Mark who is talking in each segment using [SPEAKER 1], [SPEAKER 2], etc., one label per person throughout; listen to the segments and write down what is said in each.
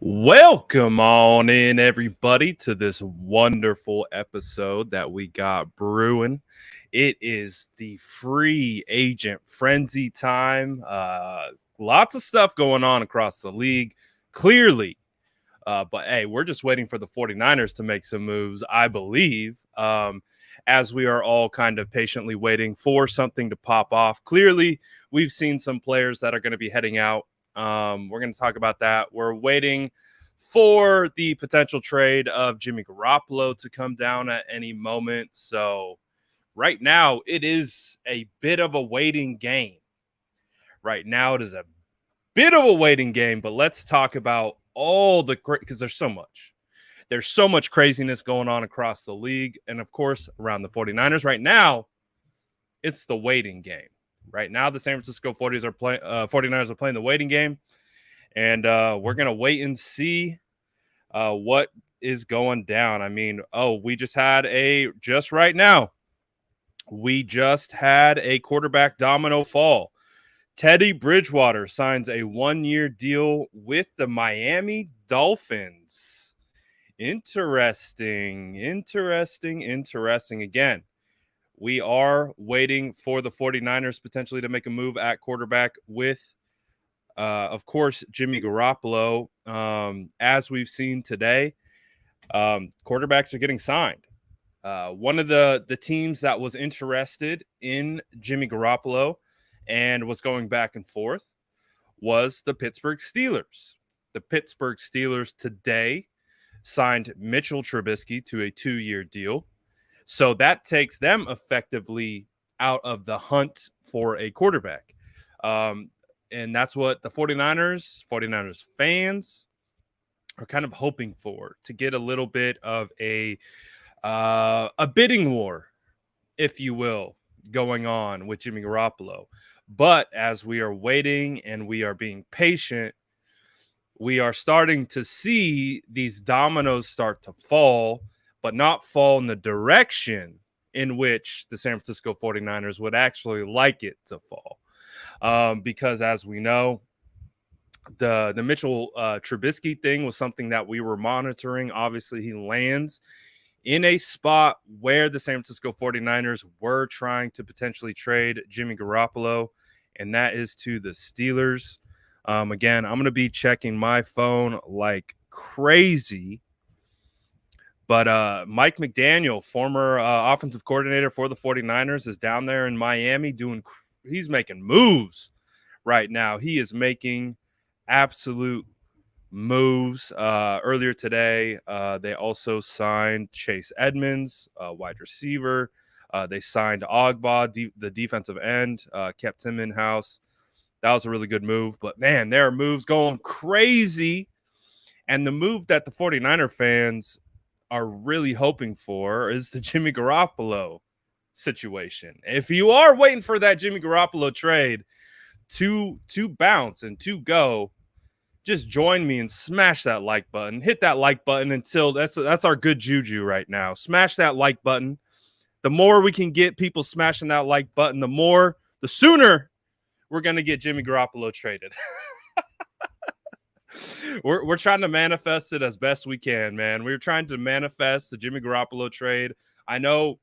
[SPEAKER 1] Welcome on in, everybody, to this wonderful episode that we got brewing. It is the free agent frenzy time. Lots of stuff going on across the league, clearly. But hey, we're just waiting for the 49ers to make some moves, I believe, as we are all kind of patiently waiting for something to pop off. Clearly, we've seen some players that are going to be heading out. We're going to talk about that. We're waiting for the potential trade of Jimmy Garoppolo to come down at any moment. So right now, it is a bit of a waiting game. Right now, it is a bit of a waiting game, but let's talk about all the because there's so much. There's so much craziness going on across the league. And of course, around the 49ers right now, it's the waiting game. Right now, the San Francisco 49ers are playing the waiting game. And we're going to wait and see what is going down. I mean, we just had a quarterback domino fall. Teddy Bridgewater signs a 1-year deal with the Miami Dolphins. Interesting. Again, we are waiting for the 49ers potentially to make a move at quarterback with, of course, Jimmy Garoppolo. As we've seen today, quarterbacks are getting signed. One of the teams that was interested in Jimmy Garoppolo and was going back and forth was the Pittsburgh Steelers. The Pittsburgh Steelers today signed Mitchell Trubisky to a 2-year deal. So that takes them effectively out of the hunt for a quarterback. And that's what the 49ers fans are kind of hoping for, to get a little bit of a bidding war, if you will, going on with Jimmy Garoppolo. But as we are waiting and we are being patient, we are starting to see these dominoes start to fall, but not fall in the direction in which the San Francisco 49ers would actually like it to fall. Because as we know, the Mitchell Trubisky thing was something that we were monitoring. Obviously, he lands in a spot where the San Francisco 49ers were trying to potentially trade Jimmy Garoppolo, and that is to the Steelers. Again, I'm going to be checking my phone like crazy. But Mike McDaniel, former offensive coordinator for the 49ers, is down there in Miami he's making moves right now. He is making absolute moves. Earlier today, they also signed Chase Edmonds, wide receiver. They signed Ogba, the defensive end, kept him in-house. That was a really good move. But, man, there are moves going crazy. And the move that the 49er fans are really hoping for is the Jimmy Garoppolo situation. If you are waiting for that Jimmy Garoppolo trade to bounce and to go, just join me and smash that like button. Hit that like button until that's our good juju right now. Smash that like button. The more we can get people smashing that like button, the sooner we're going to get Jimmy Garoppolo traded. We're trying to manifest it as best we can, man. We're trying to manifest the Jimmy Garoppolo trade. I know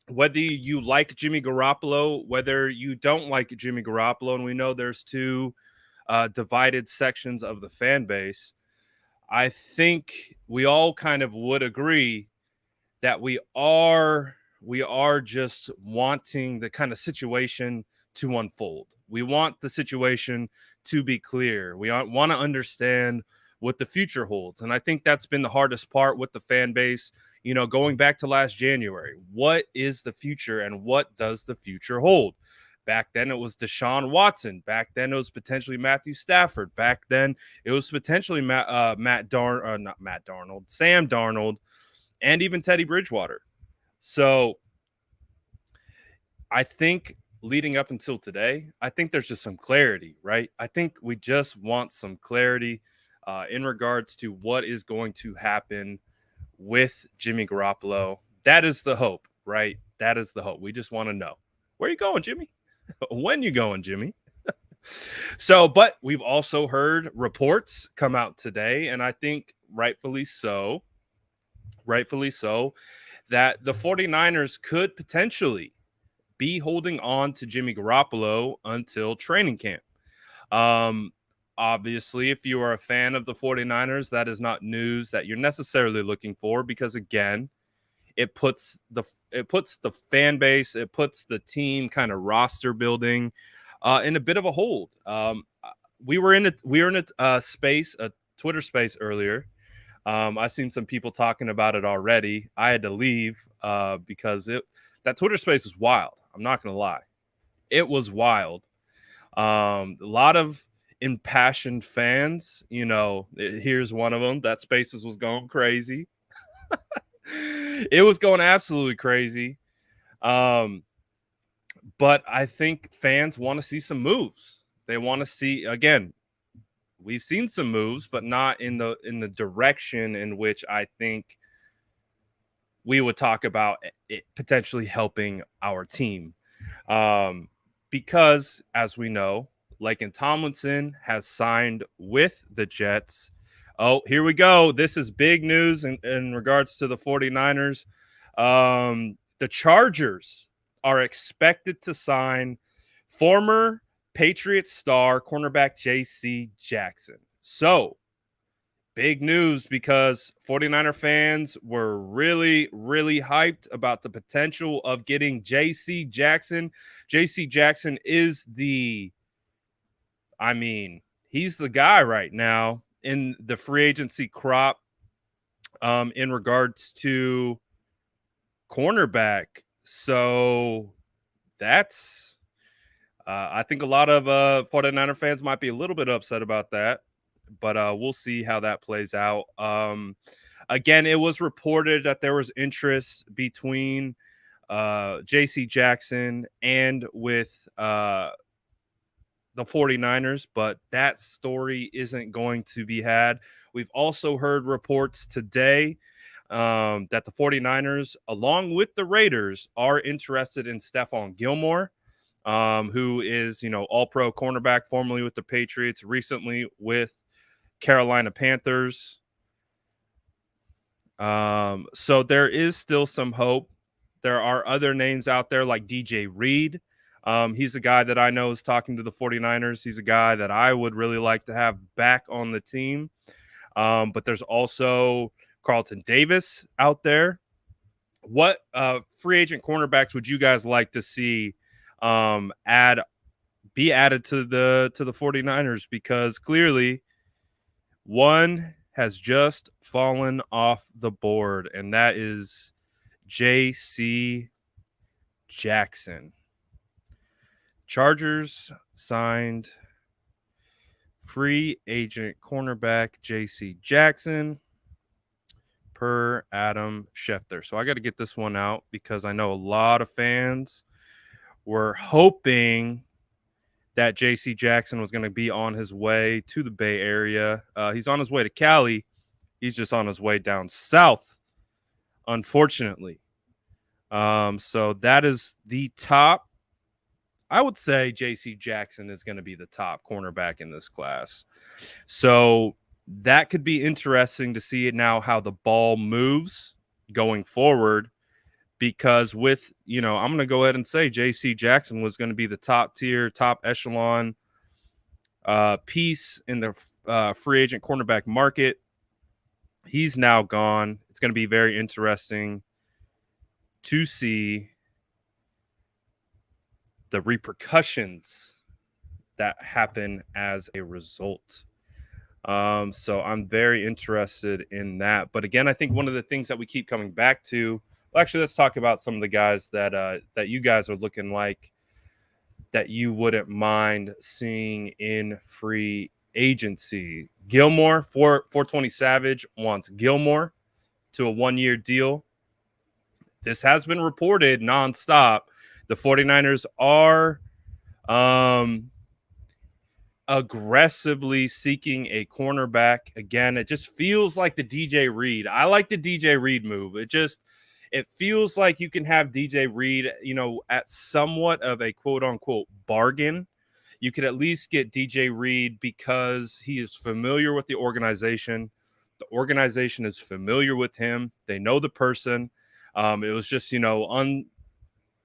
[SPEAKER 1] whether you like Jimmy Garoppolo, whether you don't like Jimmy Garoppolo, and we know there's two divided sections of the fan base, I think we all kind of would agree that we are just wanting the kind of situation to unfold. We want the situation to be clear. We want to understand what the future holds. And I think that's been the hardest part with the fan base, going back to last January. What is the future and what does the future hold? Back then, it was Desean Watson. Back then, it was potentially Matthew Stafford. Back then, it was potentially Sam Darnold, and even Teddy Bridgewater. So I think leading up until today, I think there's just some clarity, right? I think we just want some clarity in regards to what is going to happen with Jimmy Garoppolo. That is the hope, right? That is the hope. We just want to know. Where are you going, Jimmy? When you going, Jimmy? So, but we've also heard reports come out today, and I think rightfully so, that the 49ers could potentially be holding on to Jimmy Garoppolo until training camp. Um, Obviously, if you are a fan of the 49ers, that is not news that you're necessarily looking for, because again, it puts the fan base, it puts the team kind of roster building in a bit of a hold. We were in a space, a Twitter space earlier. I seen some people talking about it already. I had to leave because that Twitter space was wild. I'm not gonna lie, it was wild. A lot of impassioned fans. Here's one of them. That Spaces was going crazy. It was going absolutely crazy. But I think fans want to see some moves. They want to see, again, we've seen some moves, but not in the direction in which I think we would talk about it potentially helping our team. Because as we know, Laken Tomlinson has signed with the Jets. Oh, here we go. This is big news in regards to the 49ers. The Chargers are expected to sign former Patriots star cornerback J.C. Jackson. So, big news, because 49er fans were really, really hyped about the potential of getting J.C. Jackson. J.C. Jackson is he's the guy right now in the free agency crop in regards to cornerback. So that's, I think a lot of 49er fans might be a little bit upset about that, but we'll see how that plays out. Again, it was reported that there was interest between J.C. Jackson and with the 49ers, but that story isn't going to be had. We've also heard reports today that the 49ers, along with the Raiders, are interested in Stefan Gilmore, who is, all-pro cornerback, formerly with the Patriots, recently with Carolina Panthers. So there is still some hope. There are other names out there like DJ Reed. He's a guy that I know is talking to the 49ers. He's a guy that I would really like to have back on the team. But there's also Carlton Davis out there. What free agent cornerbacks would you guys like to see be added to the 49ers? Because clearly one has just fallen off the board, and that is J.C. Jackson. Chargers signed free agent cornerback J.C. Jackson per Adam Schefter. So I got to get this one out because I know a lot of fans were hoping that J.C. Jackson was going to be on his way to the Bay Area. He's on his way to Cali. He's just on his way down south, unfortunately. So that is the top. I would say J.C. Jackson is going to be the top cornerback in this class. So that could be interesting to see it now, how the ball moves going forward, because with, I'm going to go ahead and say J.C. Jackson was going to be the top tier, top echelon piece in the free agent cornerback market. He's now gone. It's going to be very interesting to see the repercussions that happen as a result. So I'm very interested in that. But again, I think one of the things that we keep coming back to, well, actually, let's talk about some of the guys that you guys are looking like that you wouldn't mind seeing in free agency. Gilmore, 420 Savage wants Gilmore to a 1-year deal. This has been reported nonstop. The 49ers are aggressively seeking a cornerback. Again, it just feels like the DJ Reed. I like the DJ Reed move. It feels like you can have DJ Reed, at somewhat of a quote unquote bargain. you could at least get DJ Reed because he is familiar with the organization. The organization is familiar with him. They know the person. It was just,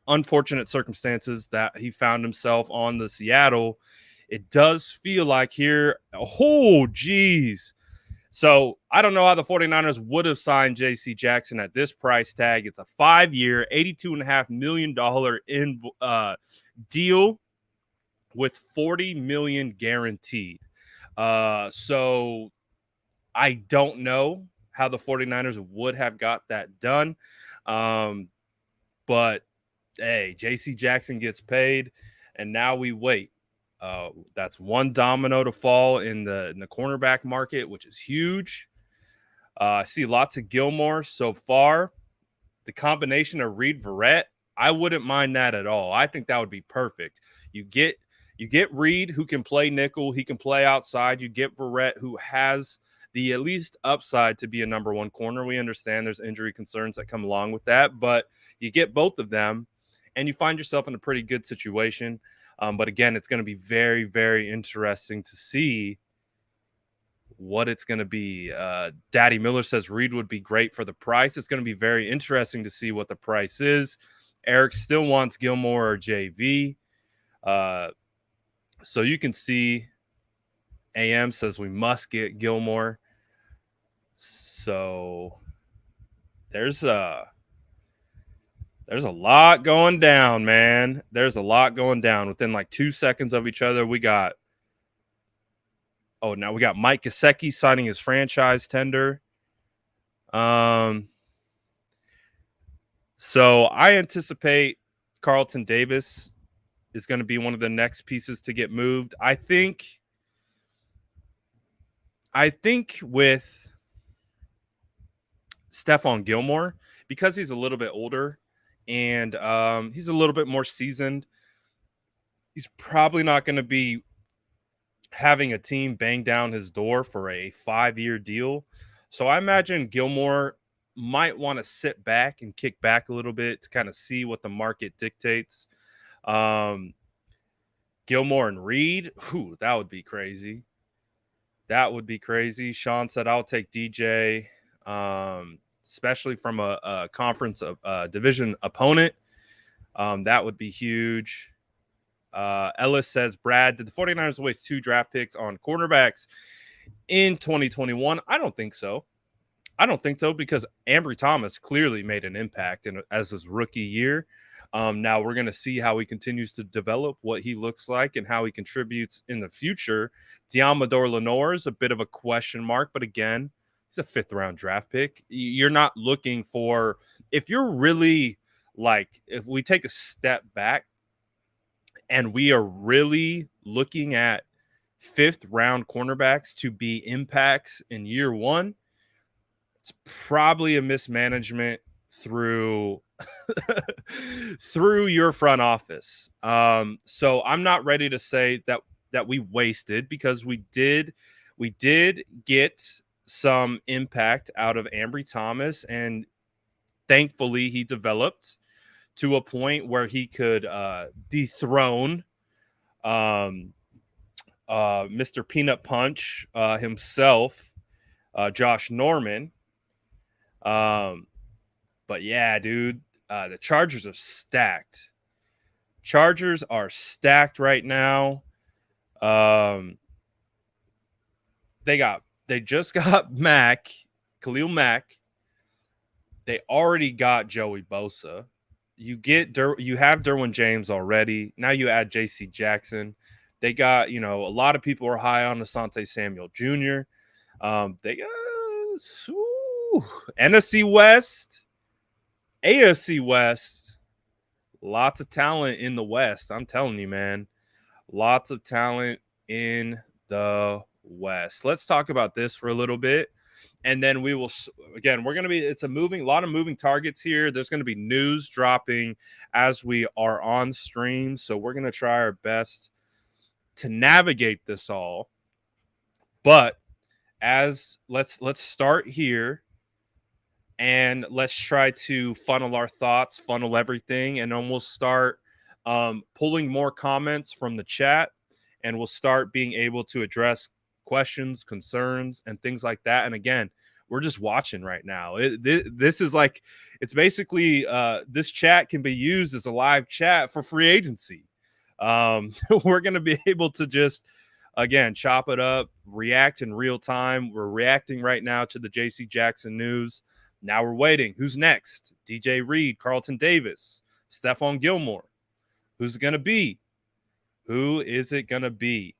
[SPEAKER 1] unfortunate circumstances that he found himself on the Seattle. It does feel like here, oh, geez. So I don't know how the 49ers would have signed J.C. Jackson at this price tag. It's a 5-year, $82.5 million deal with $40 million guaranteed. So I don't know how the 49ers would have got that done. But hey, J.C. Jackson gets paid, and now we wait. That's one domino to fall in the cornerback market, which is huge. I see lots of Gilmore so far. The combination of Reed Verrett, I wouldn't mind that at all. I think that would be perfect. You get Reed, who can play nickel, he can play outside. You get Verrett, who has the at least upside to be a number one corner. We understand there's injury concerns that come along with that, but you get both of them, and you find yourself in a pretty good situation. But again, it's going to be very, very interesting to see what it's going to be. Daddy Miller says Reed would be great for the price. It's going to be very interesting to see what the price is. Eric still wants Gilmore or JV. So you can see AM says we must get Gilmore. So there's a lot going down, man. There's a lot going down within like 2 seconds of each other. Now we got Mike Gesicki signing his franchise tender. So I anticipate Carlton Davis is going to be one of the next pieces to get moved. I think with Stefan Gilmore, because he's a little bit older and he's a little bit more seasoned, he's probably not going to be having a team bang down his door for a 5-year deal. So I imagine Gilmore might want to sit back and kick back a little bit to kind of see what the market dictates. Gilmore and Reed, that would be crazy. That would be crazy. Sean said, I'll take DJ, especially from a conference division opponent. That would be huge. Ellis says, Brad, did the 49ers waste 2 draft picks on quarterbacks in 2021? I don't think so. Because Ambry Thomas clearly made an impact as his rookie year. Now we're going to see how he continues to develop, what he looks like, and how he contributes in the future. Diamador Lenore is a bit of a question mark, but again, he's a 5th-round draft pick. You're not looking for – if you're really if we take a step back and we are really looking at 5th-round cornerbacks to be impacts in year one, it's probably a mismanagement through your front office. So I'm not ready to say that we wasted, because we did get some impact out of Ambry Thomas, and thankfully he developed to a point where he could dethrone Mr. Peanut Punch himself, Josh Norman. But yeah, dude, the Chargers are stacked. Chargers are stacked right now. They just got Khalil Mack. They already got Joey Bosa. You have Derwin James already. Now you add J.C. Jackson. They got, a lot of people are high on Asante Samuel Jr. They got NFC West, AFC West, lots of talent in the West. I'm telling you, man, lots of talent in the West. Let's talk about this for a little bit, and then we will, again, it's a lot of moving targets here. There's going to be news dropping as we are on stream. So we're going to try our best to navigate this all. But let's start here, and let's try to funnel our thoughts, funnel everything, and then we'll start pulling more comments from the chat. and we'll start being able to address questions, concerns, and things like that. And again, we're just watching right now. This is like, it's basically this chat can be used as a live chat for free agency. We're going to be able to just, again, chop it up, react in real time. We're reacting right now to the JC Jackson news. Now we're waiting. Who's next? DJ Reed, Carlton Davis, Stefan Gilmore. Who's it going to be? Who is it going to be?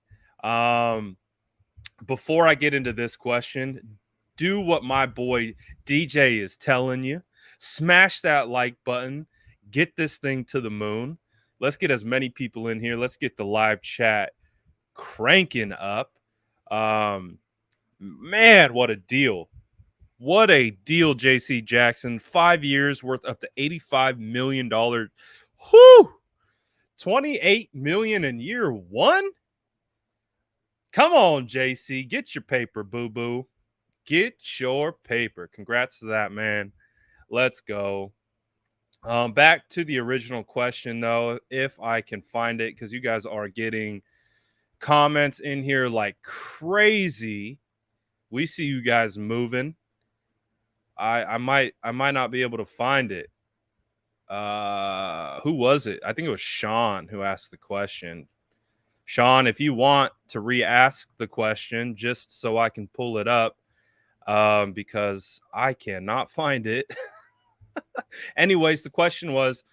[SPEAKER 1] Before I get into this question, do what my boy DJ is telling you. Smash that like button. Get this thing to the moon. Let's get as many people in here. Let's get the live chat cranking up. Man, what a deal. What a deal, JC Jackson. 5 years worth up to $85 million. Whoo! $28 million in year one? Come on, JC. Get your paper, boo-boo. Get your paper. Congrats to that, man. Let's go. Back to the original question, though, if I can find it, because you guys are getting comments in here like crazy. We see you guys moving. I might not be able to find it. Who was it? I think it was Sean who asked the question. Sean, if you want to re-ask the question just so I can pull it up, because I cannot find it. Anyways, the question was,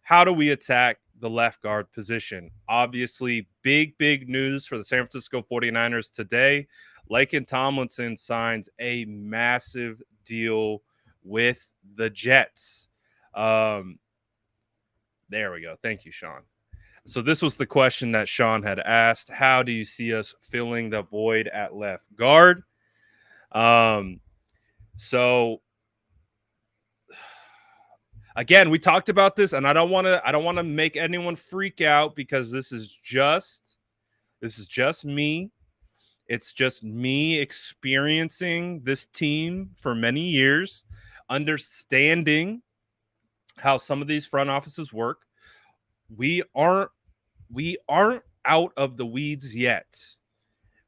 [SPEAKER 1] how do we attack the left guard position? Obviously, big news for the San Francisco 49ers today. Laken Tomlinson signs a massive deal with the Jets. There we go. Thank you, Sean. So this was the question that Sean had asked. How do you see us filling the void at left guard? So again, we talked about this, and I don't want to make anyone freak out, because this is just me. It's just me experiencing this team for many years, understanding how some of these front offices work. We aren't out of the weeds yet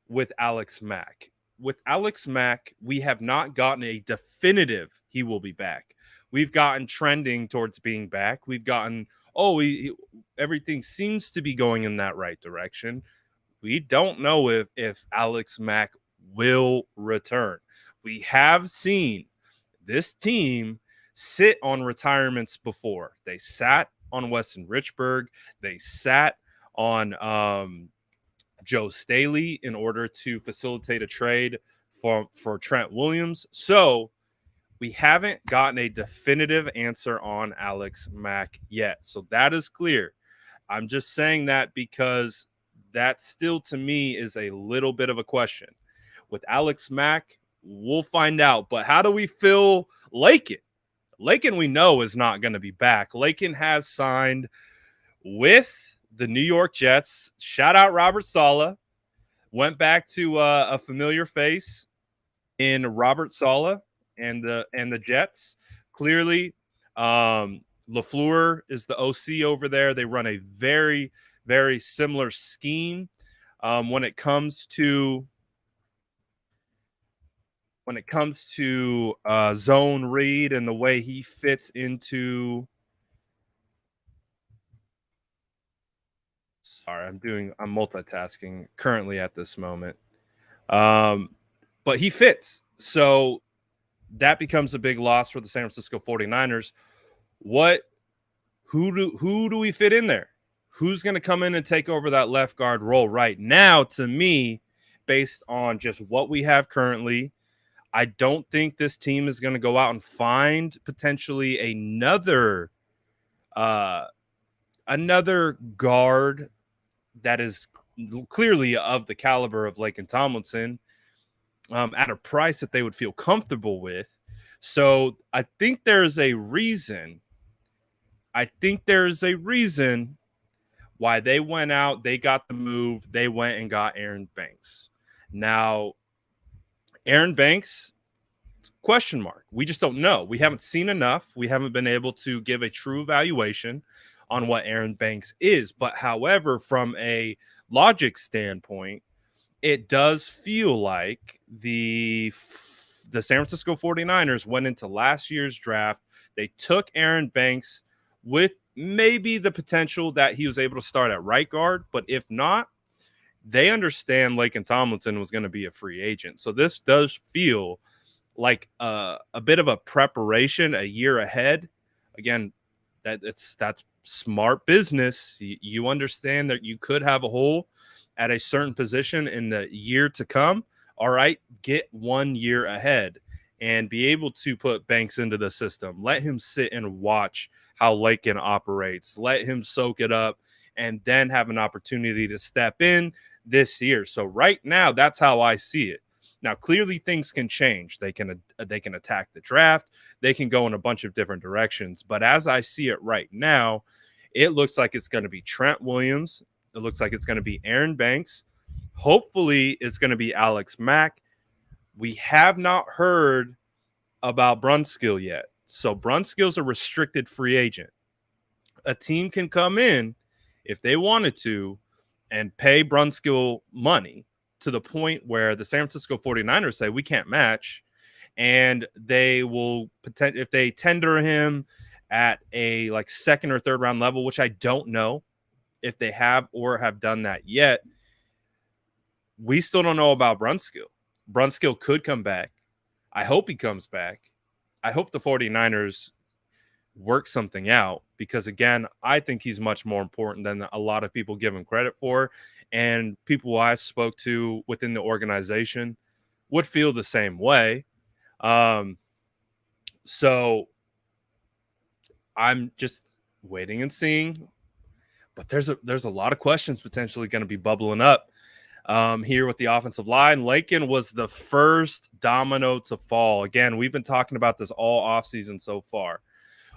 [SPEAKER 1] with Alex Mack. With Alex Mack, we have not gotten a definitive he will be back. We've gotten trending towards being back. We've gotten, everything seems to be going in that right direction. We don't know if Alex Mack will return. We have seen this team sit on retirements before. They sat on Weston Richburg. They sat on Joe Staley in order to facilitate a trade for Trent Williams. So we haven't gotten a definitive answer on Alex Mack yet. So that is clear. I'm just saying that because that still, to me, is a little bit of a question. With Alex Mack, we'll find out. But how do we fill Laken? Laken, we know, is not going to be back. Laken has signed with the New York Jets. Shout out Robert Saleh. Went back to a familiar face in Robert Saleh and the Jets. Clearly, LaFleur is the OC over there. They run a very, very similar scheme when it comes to zone read and the way he fits into. Sorry, I'm multitasking currently at this moment. But he fits. So that becomes a big loss for the San Francisco 49ers. Who do we fit in there? Who's going to come in and take over that left guard role right now? To me, based on just what we have currently, I don't think this team is going to go out and find potentially another guard that is clearly of the caliber of Laken Tomlinson at a price that they would feel comfortable with. So I think there's a reason. Why they went out, they got the move, they went and got Aaron Banks. Now, Aaron Banks, question mark. We just don't know. We haven't seen enough. We haven't been able to give a true evaluation on what Aaron Banks is. But however, from a logic standpoint, it does feel like the San Francisco 49ers went into last year's draft. They took Aaron Banks with maybe the potential that he was able to start at right guard, but if not, they understand Laken Tomlinson was going to be a free agent. So this does feel like a bit of a preparation a year ahead. Again, that's smart business. You understand that you could have a hole at a certain position in the year to come. All right, get 1 year ahead and be able to put Banks into the system. Let him sit and watch how Laken operates. Let him soak it up and then have an opportunity to step in this year. So right now, that's how I see it. Now, clearly things can change. They can attack the draft. They can go in a bunch of different directions. But as I see it right now, it looks like it's going to be Trent Williams. It looks like it's going to be Aaron Banks. Hopefully, it's going to be Alex Mack. We have not heard about Brunskill yet. So Brunskill's a restricted free agent. A team can come in if they wanted to and pay Brunskill money to the point where the San Francisco 49ers say we can't match, and they will if they tender him at a like second or third round level, which I don't know if they have or have done that yet. We still don't know about Brunskill. Brunskill could come back. I hope he comes back. I hope the 49ers work something out because, again, I think he's much more important than a lot of people give him credit for. And people I spoke to within the organization would feel the same way. So I'm just waiting and seeing. But there's a lot of questions potentially going to be bubbling up here with the offensive line. Laken was the first domino to fall. Again, we've been talking about this all offseason so far.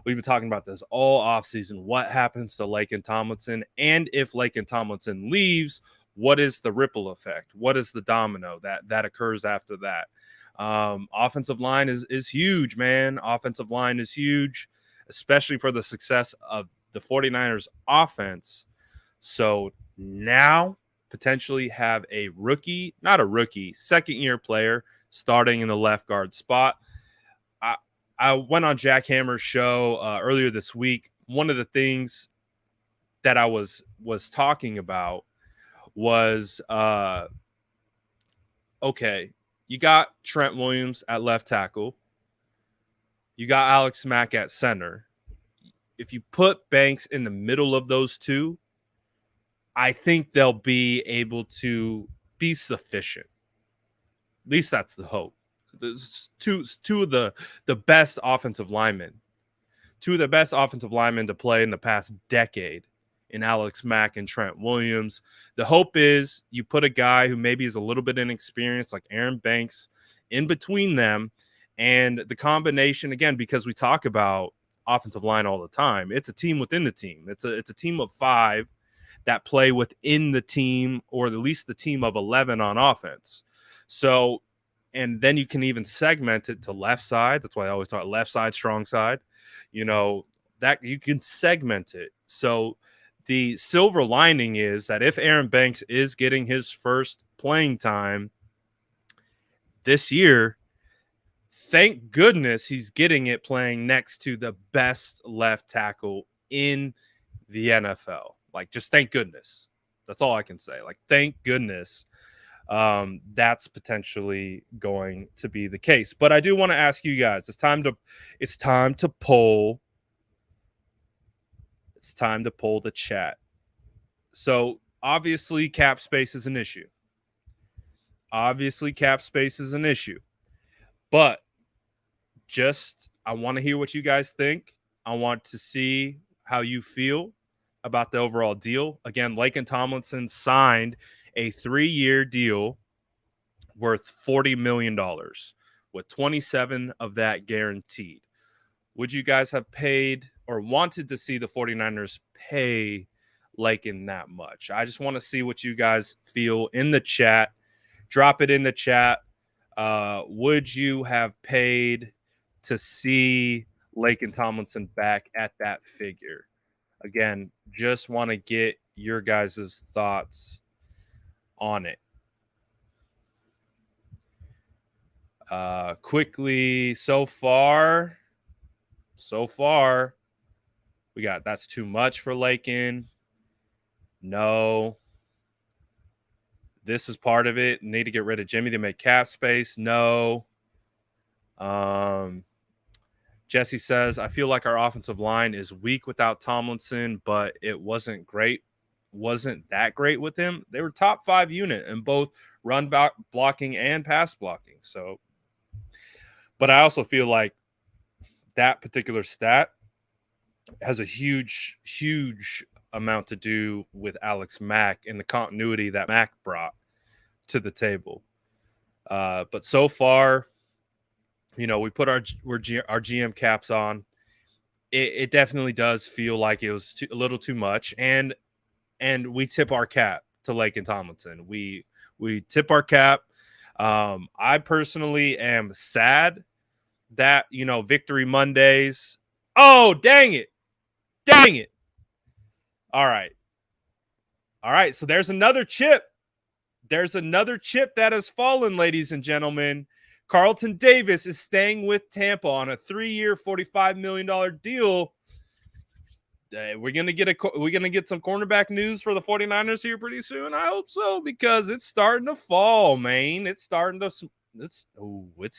[SPEAKER 1] We've been talking about this all offseason. What happens to Laken Tomlinson? And if Laken Tomlinson leaves, what is the ripple effect? What is the domino that occurs after that? Offensive line is huge, man. Offensive line is huge, especially for the success of the 49ers offense. So now potentially have a second-year player starting in the left guard spot. I went on Jack Hammer's show earlier this week. One of the things that I was talking about was, okay, you got Trent Williams at left tackle. You got Alex Mack at center. If you put Banks in the middle of those two, I think they'll be able to be sufficient. At least that's the hope. There's two of the best offensive linemen. Two of the best offensive linemen to play in the past decade in Alex Mack and Trent Williams. The hope is you put a guy who maybe is a little bit inexperienced like Aaron Banks in between them, and the combination, again, because we talk about offensive line all the time, it's a team within the team. It's a team of 5 that play within the team, or at least the team of 11 on offense. So, and then you can even segment it to left side. That's why I always talk left side, strong side. You know, that you can segment it. So the silver lining is that if Aaron Banks is getting his first playing time this year, thank goodness he's getting it playing next to the best left tackle in the NFL. Like, just thank goodness. That's all I can say. Like, thank goodness that's potentially going to be the case. But I do want to ask you guys, it's time to poll. It's time to poll the chat. So obviously cap space is an issue. But just, I want to hear what you guys think. I want to see how you feel about the overall deal. Again, Laken Tomlinson signed a 3-year deal worth $40 million, with 27 of that guaranteed. Would you guys have paid or wanted to see the 49ers pay Laken that much? I just want to see what you guys feel in the chat. Drop it in the chat. Would you have paid to see Laken Tomlinson back at that figure? Again, just want to get your guys' thoughts on it. Quickly, so far, we got that's too much for Laken. No. This is part of it. Need to get rid of Jimmy to make cap space. No. Jesse says, I feel like our offensive line is weak without Tomlinson, but it wasn't great. Wasn't that great with him. They were top 5 unit in both run blocking and pass blocking. So, but I also feel like that particular stat has a huge, huge amount to do with Alex Mack and the continuity that Mack brought to the table. But so far, you know, we put our GM caps on. It definitely does feel like it was a little too much, and we tip our cap to Laken Tomlinson. We tip our cap. I personally am sad that, you know, Victory Mondays. Oh, dang it. All right. So there's another chip. That has fallen, ladies and gentlemen. Carlton Davis is staying with Tampa on a 3-year, $45 million deal. We're gonna get some cornerback news for the 49ers here pretty soon. I hope so, because it's starting to fall, man. It's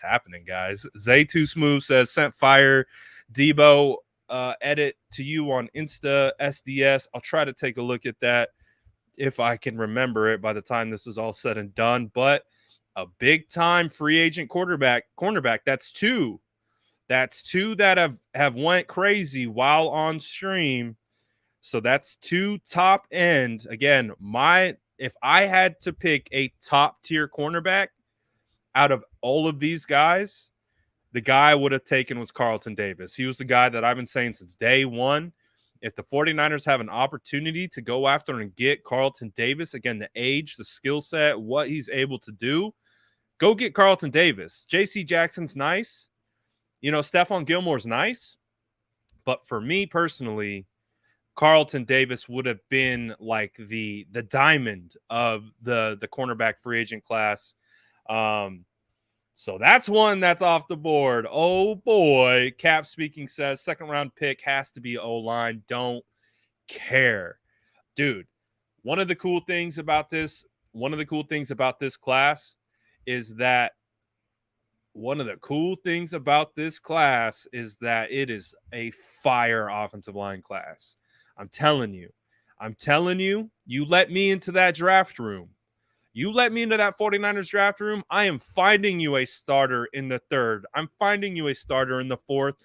[SPEAKER 1] happening, guys. Zay Too Smooth says, sent fire. Debo edit to you on Insta SDS. I'll try to take a look at that if I can remember it by the time this is all said and done. But a big time free agent cornerback. That's two that have went crazy while on stream. So that's 2 top end. Again, if I had to pick a top tier cornerback out of all of these guys, the guy I would have taken was Carlton Davis. He was the guy that I've been saying since day one. If the 49ers have an opportunity to go after and get Carlton Davis, again, the age, the skill set, what he's able to do, go get Carlton Davis. J.C. Jackson's nice. You know, Stefan Gilmore's nice. But for me personally, Carlton Davis would have been like the diamond of the cornerback free agent class. So that's one that's off the board. Oh, boy. Cap Speaking says, second round pick has to be O-line. Don't care. Dude, one of the cool things about this class is that it is a fire offensive line class. I'm telling you, you let me into that draft room. You let me into that 49ers draft room, I am finding you a starter in the 3rd. I'm finding you a starter in the 4th.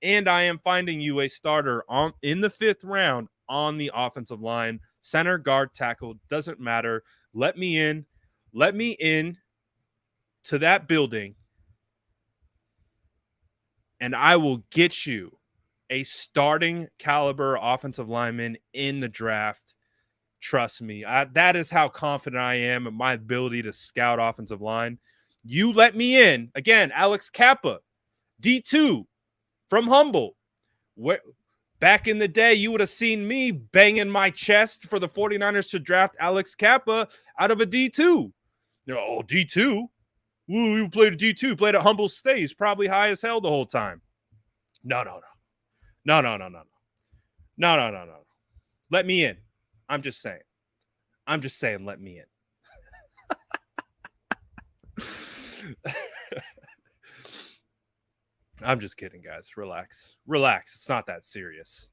[SPEAKER 1] And I am finding you a starter in the 5th round on the offensive line. Center, guard, tackle, doesn't matter. Let me in to that building, and I will get you a starting caliber offensive lineman in the draft. Trust me. That is how confident I am in my ability to scout offensive line. You let me in. Again, Alex Kappa, D2 from Humble. Back in the day, you would have seen me banging my chest for the 49ers to draft Alex Kappa out of a D2. Oh, D2? Ooh, you played a D2, played at Humble State. He's probably high as hell the whole time. No. Let me in. I'm just saying, let me in. I'm just kidding, guys. Relax. It's not that serious.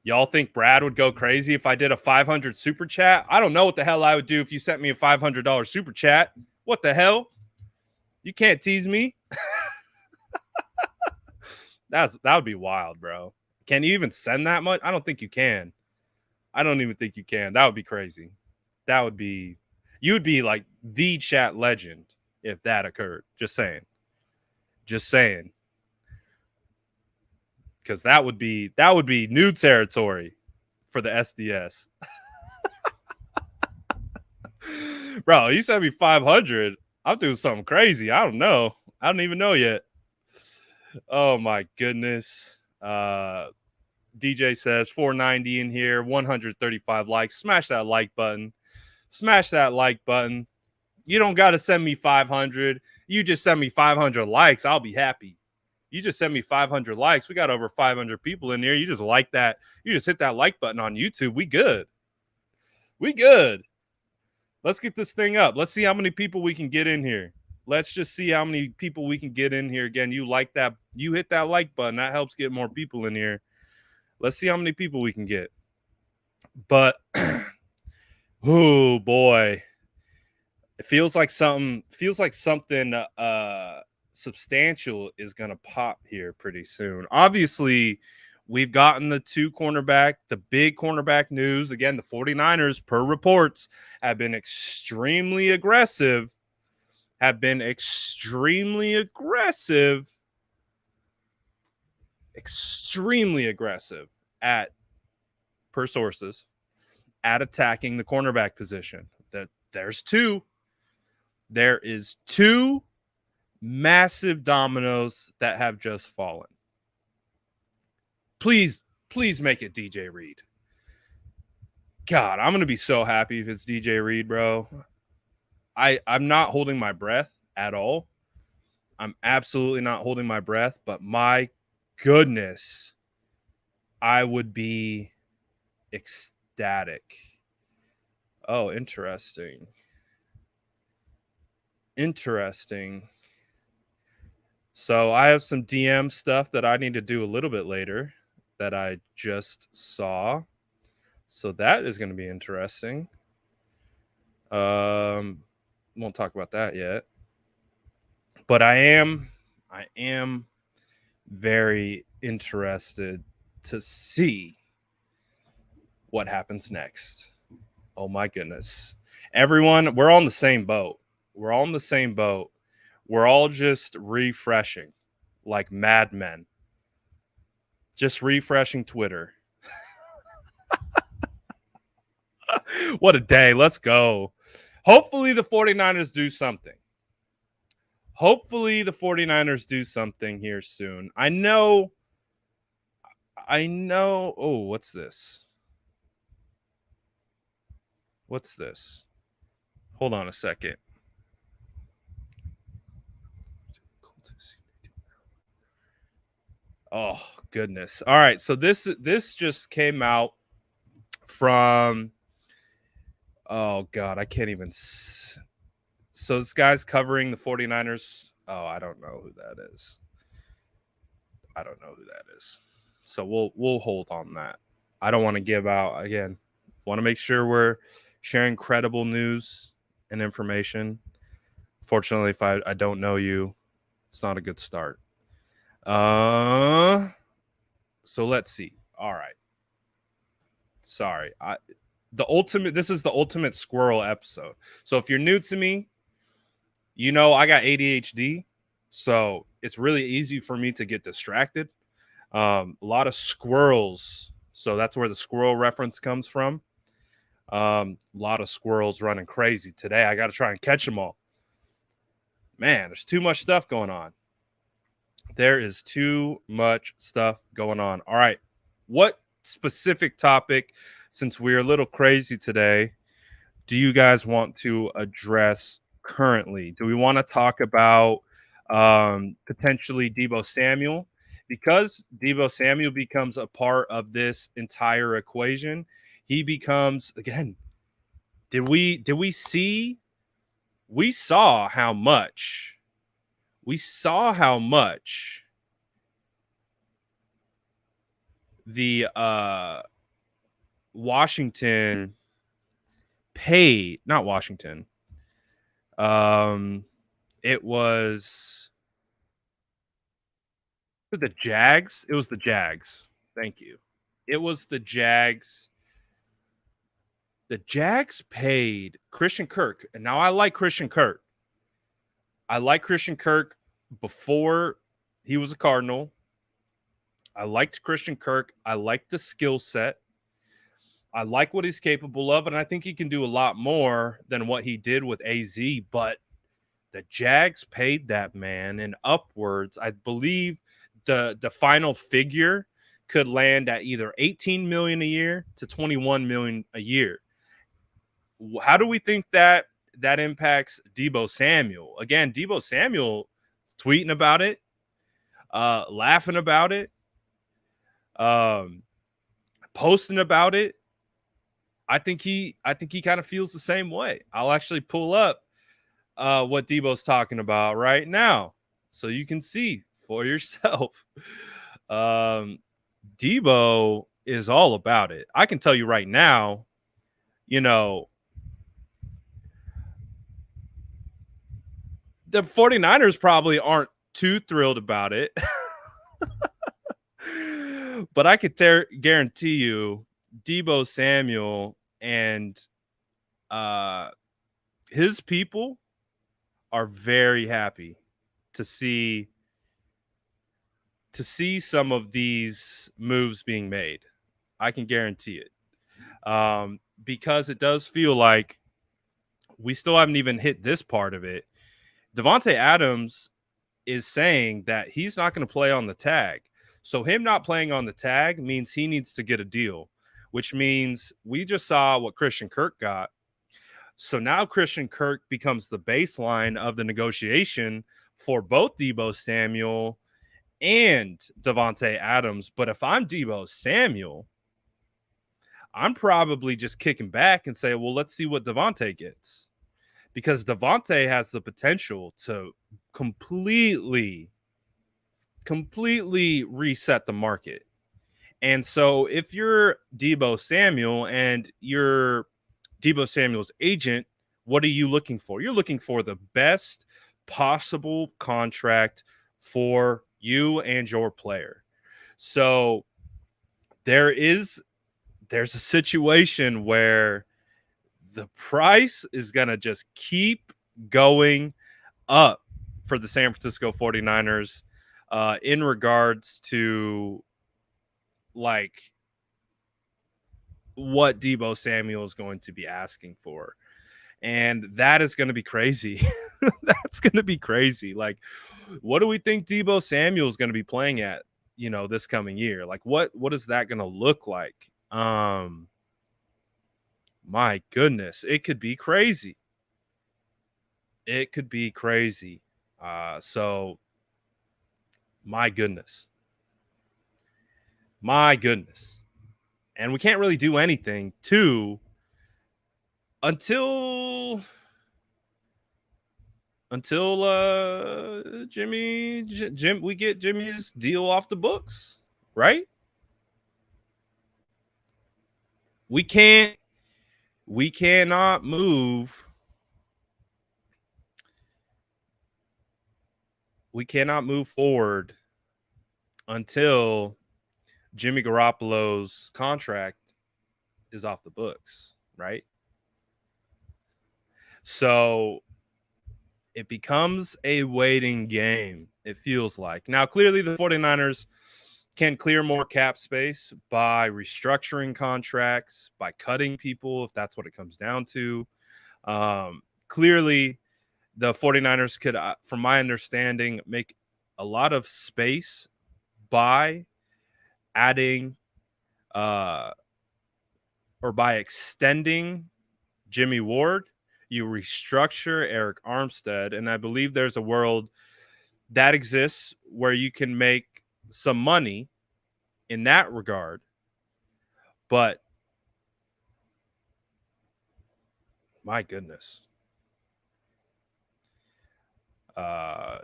[SPEAKER 1] Y'all think Brad would go crazy if I did a 500 super chat? I don't know what the hell I would do if you sent me a $500 super chat. What the hell? You can't tease me. That would be wild, bro. Can you even send that much? I don't think you can. I don't even think you can. That would be crazy. You'd be like the chat legend if that occurred. Just saying. Because that would be new territory for the SDS. Bro, you sent me 500. I'm doing something crazy. I don't know. I don't even know yet. Oh my goodness. DJ says 490 in here, 135 likes. Smash that like button. Smash that like button. You don't got to send me 500. You just send me 500 likes. I'll be happy. You just send me 500 likes. We got over 500 people in here. You just like that. You just hit that like button on YouTube. We good. We good. Let's get this thing up. Let's see how many people we can get in here. Let's just see how many people we can get in here. Again, you like that. You hit that like button. That helps get more people in here. Let's see how many people we can get. But, oh boy. It feels like something substantial is going to pop here pretty soon. Obviously, we've gotten the big cornerback news. Again, the 49ers, per reports, have been extremely aggressive. Extremely aggressive at, per sources, at attacking the cornerback position. There is two massive dominoes that have just fallen. Please make it DJ Reed. God, I'm going to be so happy if it's DJ Reed, bro. I'm not holding my breath at all. I'm absolutely not holding my breath, but my goodness, I would be ecstatic. Oh, interesting. So I have some DM stuff that I need to do a little bit later that I just saw. So that is going to be interesting. Won't talk about that yet. But I am very interested to see what happens next. Oh my goodness. Everyone, we're on the same boat. We're all just refreshing like madmen. Just refreshing Twitter. What a day. Let's go. Hopefully the 49ers do something. Here soon. I know. Oh, what's this? Hold on a second. Oh, goodness. All right. So this just came out from, oh God, I can't even. So this guy's covering the 49ers. Oh, I don't know who that is. So we'll hold on that. I don't want to give out, again, want to make sure we're sharing credible news and information. Fortunately, if I don't know you, it's not a good start. So let's see. All right. Sorry. This is the ultimate squirrel episode. So if you're new to me, you know I got ADHD. So it's really easy for me to get distracted. A lot of squirrels. So that's where the squirrel reference comes from. A lot of squirrels running crazy today. I got to try and catch them all. Man, there's too much stuff going on. There is too much stuff going on. All right. What specific topic, since we're a little crazy today, do you guys want to address currently? Do we want to talk about potentially Deebo Samuel? Because Deebo Samuel becomes a part of this entire equation, he becomes, again, did we see? We saw how much the Washington paid, not Washington. It was the Jags. It was the Jags. Thank you. It was the Jags. The Jags paid Christian Kirk. And now I like Christian Kirk. Before he was a Cardinal. I liked Christian Kirk. I liked the skill set. I like what he's capable of, and I think he can do a lot more than what he did with AZ. But The Jags paid that man and upwards. I believe the final figure could land at either 18 million a year to 21 million a year. How do we think that impacts Deebo Samuel? Again, Deebo Samuel is tweeting about it, laughing about it, posting about it. I think he kind of feels the same way. I'll actually pull up what Deebo's talking about right now, so you can see for yourself. Deebo is all about it. I can tell you right now, you know, the 49ers probably aren't too thrilled about it. But I could guarantee you Deebo Samuel and his people are very happy to see some of these moves being made. I can guarantee it. Because it does feel like we still haven't even hit this part of it. Davante Adams is saying that he's not going to play on the tag. So him not playing on the tag means he needs to get a deal, which means we just saw what Christian Kirk got. So now Christian Kirk becomes the baseline of the negotiation for both Deebo Samuel and Davante Adams. But if I'm Deebo Samuel, I'm probably just kicking back and say, well, let's see what Davante gets. Because Davante has the potential to completely reset the market. And so if you're Deebo Samuel and you're Deebo Samuel's agent, what are you looking for? You're looking for the best possible contract for you and your player. So there's a situation where the price is going to just keep going up for the San Francisco 49ers in regards to like what Deebo Samuel is going to be asking for. And that is going to be crazy. That's going to be crazy. Like, what do we think Deebo Samuel is going to be playing at, this coming year? Like, what is that going to look like? My goodness, it could be crazy. It could be crazy. So my goodness. And we can't really do anything until we get Jimmy's deal off the books, right? We cannot move. We cannot move forward until Jimmy Garoppolo's contract is off the books, right? So it becomes a waiting game, it feels like. Now, clearly the 49ers can clear more cap space by restructuring contracts, by cutting people, if that's what it comes down to. Clearly, the 49ers could, from my understanding, make a lot of space by adding or by extending Jimmy Ward. You restructure Eric Armstead, and I believe there's a world that exists where you can make some money in that regard. But my goodness,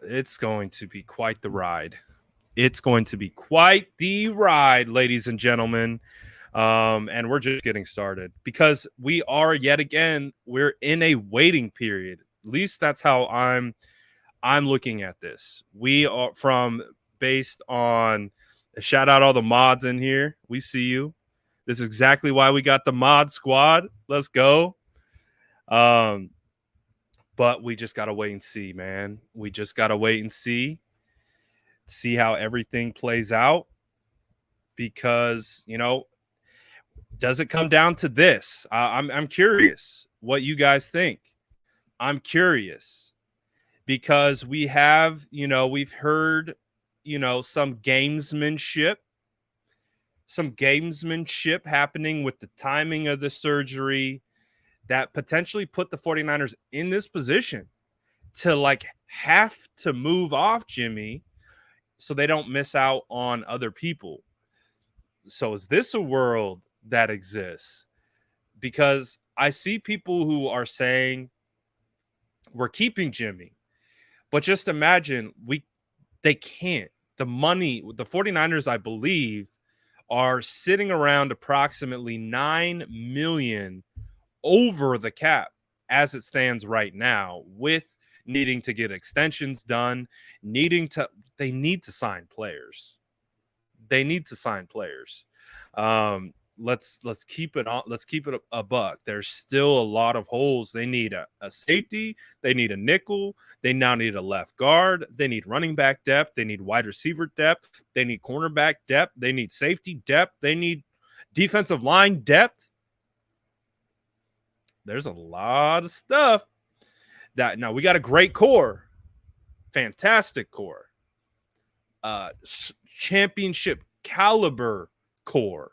[SPEAKER 1] it's going to be quite the ride. It's going to be quite the ride, ladies and gentlemen. And we're just getting started because we are we're in a waiting period. At least that's how I'm looking at this. We are based on shout out all the mods in here. We see you. This is exactly why we got the mod squad. Let's go. But we just got to wait and see, man. We just got to wait and see how everything plays out because, does it come down to this? I'm curious what you guys think. I'm curious because we have, we've heard, some gamesmanship happening with the timing of the surgery that potentially put the 49ers in this position to like have to move off Jimmy so they don't miss out on other people. So is this a world that exists? Because I see people who are saying we're keeping Jimmy, but just imagine they can't. The 49ers, I believe, are sitting around approximately $9 million over the cap as it stands right now, with needing to get extensions done, they need to sign players. Let's keep it on. Let's keep it a buck. There's still a lot of holes. They need a safety. They need a nickel. They now need a left guard. They need running back depth. They need wide receiver depth. They need cornerback depth. They need safety depth. They need defensive line depth. There's a lot of stuff that now we got a great core, fantastic core, championship caliber core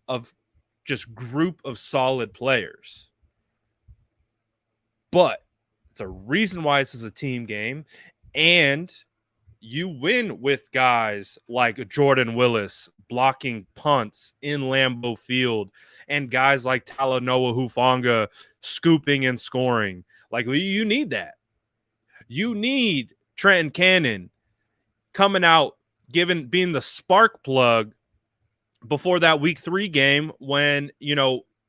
[SPEAKER 1] of just group of solid players. But it's a reason why this is a team game, and you win with guys like Jordan Willis blocking punts in Lambeau Field and guys like Talanoa Hufanga scooping and scoring. Like, you need that. You need Trenton Cannon coming out, being the spark plug before that week 3 game when,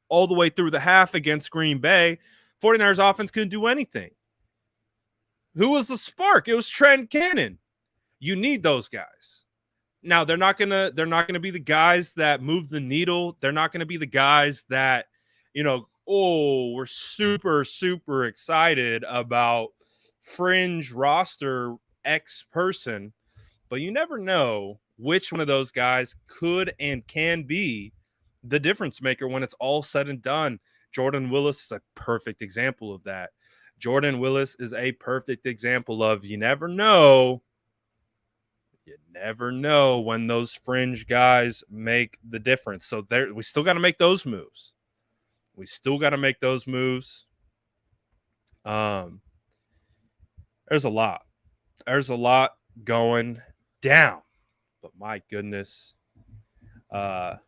[SPEAKER 1] all the way through the half against Green Bay, 49ers offense couldn't do anything. Who was the spark? It was Trenton Cannon. You need those guys. Now, they're not gonna be the guys that move the needle. They're not gonna be the guys that, we're super, super excited about fringe roster X person. But you never know which one of those guys could and can be the difference maker when it's all said and done. Jordan Willis is a perfect example of that. Jordan Willis is a perfect example of you never know when those fringe guys make the difference. So we still got to make those moves. There's a lot going down, but my goodness. No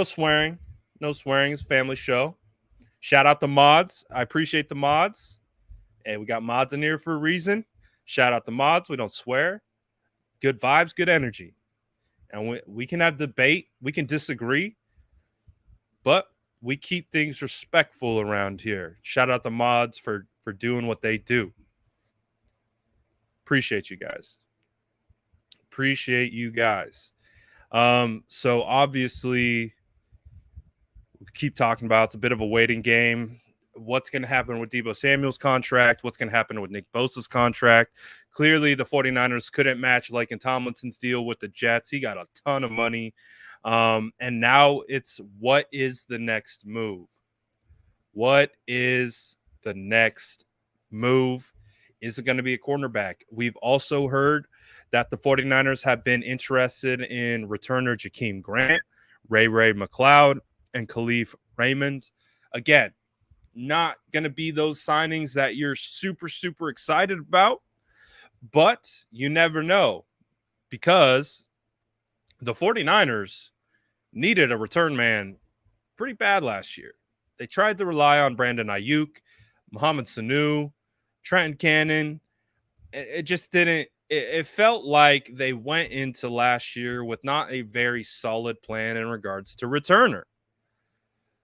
[SPEAKER 1] swearing. It's a family show. Shout out the mods. I appreciate the mods. Hey, we got mods in here for a reason. Shout out the mods. We don't swear. Good vibes, good energy. And we can have debate. We can disagree. But we keep things respectful around here. Shout out the mods for doing what they do. Appreciate you guys. So obviously, we keep talking about it's a bit of a waiting game. What's going to happen with Deebo Samuel's contract? What's going to happen with Nick Bosa's contract? Clearly, the 49ers couldn't match Laken Tomlinson's deal with the Jets. He got a ton of money. And now it's, what is the next move? Is it going to be a cornerback? We've also heard that the 49ers have been interested in returner Jakeem Grant, Ray McLeod, and Khalif Raymond. Again, not going to be those signings that you're super, super excited about, but you never know, because the 49ers needed a return man pretty bad last year. They tried to rely on Brandon Ayuk, Mohamed Sanu, Trenton Cannon. It just didn't. It felt like they went into last year with not a very solid plan in regards to returner.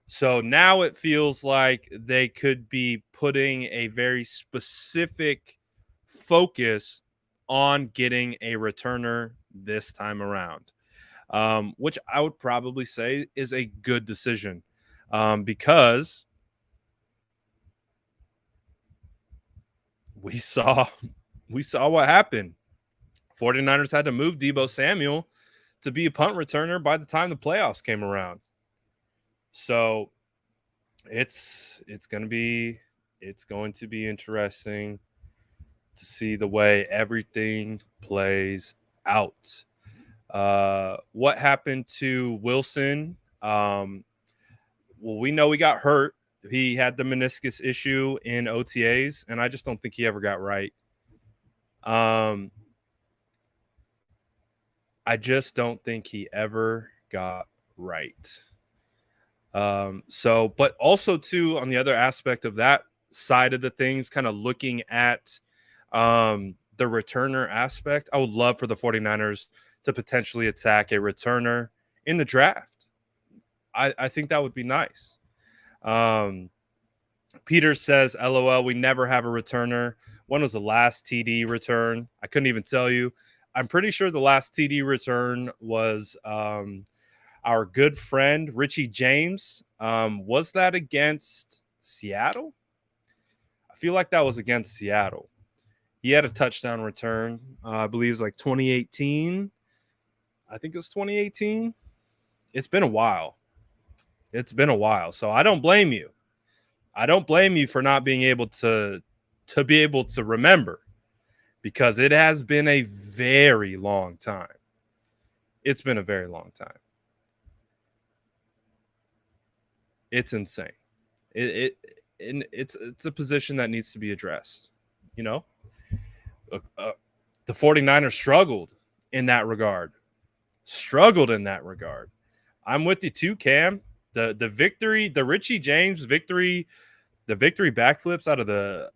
[SPEAKER 1] So now it feels like they could be putting a very specific focus on getting a returner this time around, which I would probably say is a good decision, because we saw what happened. 49ers had to move Deebo Samuel to be a punt returner by the time the playoffs came around. So it's going to be It's going to be interesting to see the way everything plays out. What happened to Wilson? Well, we know he got hurt. He had the meniscus issue in OTAs, and I just don't think he ever got right. I just don't think he ever got right. But also too, on the other aspect of that side of the things, kind of looking at the returner aspect, I would love for the 49ers to potentially attack a returner in the draft. I think that would be nice. Peter says, LOL, we never have a returner. When was the last TD return? I couldn't even tell you. I'm pretty sure the last TD return was our good friend Richie James. Was that against Seattle? I feel like that was against Seattle. He had a touchdown return. I believe it was like 2018. I think it was 2018. It's been a while. So I don't blame you. I don't blame you for not being able to be able to remember, because it has been a very long time. It's been a very long time. It's insane. It's a position that needs to be addressed. You know, the 49ers struggled in that regard. I'm with you too, Cam. The victory, the Richie James victory, the victory backflips out of the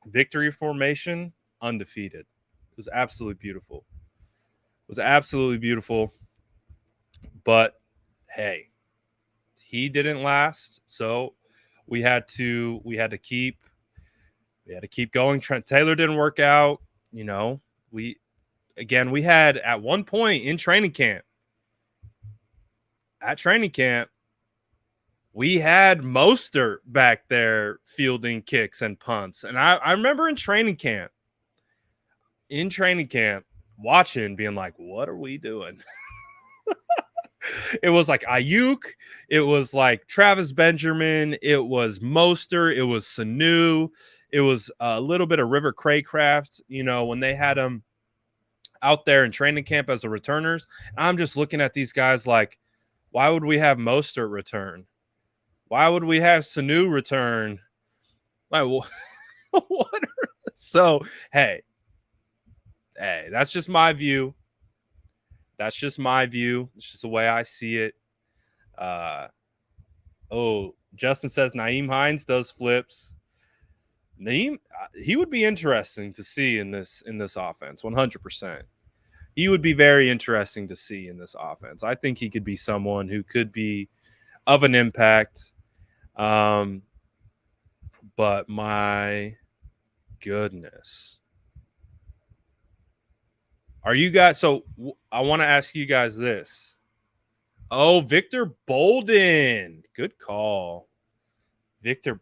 [SPEAKER 1] victory formation, undefeated. It was absolutely beautiful. But hey, he didn't last, so we had to keep going. Trent Taylor didn't work out. You know, we had at one point in training camp. We had Mostert back there fielding kicks and punts. And I remember in training camp, watching, being like, what are we doing? It was like Ayuk. It was like Travis Benjamin. It was Mostert. It was Sanu. It was a little bit of River Craycraft, you know, when they had him out there in training camp as the returners. I'm just looking at these guys like, why would we have Mostert return? Why would we have Sanu return? Like, what? So, hey, that's just my view. It's just the way I see it. Justin says Nyheim Hines does flips. Nyheim, he would be interesting to see in this offense, 100%. He would be very interesting to see in this offense. I think he could be someone who could be of an impact. But my goodness. Are you guys, so I want to ask you guys this. Oh, Victor Bolden. Good call. Victor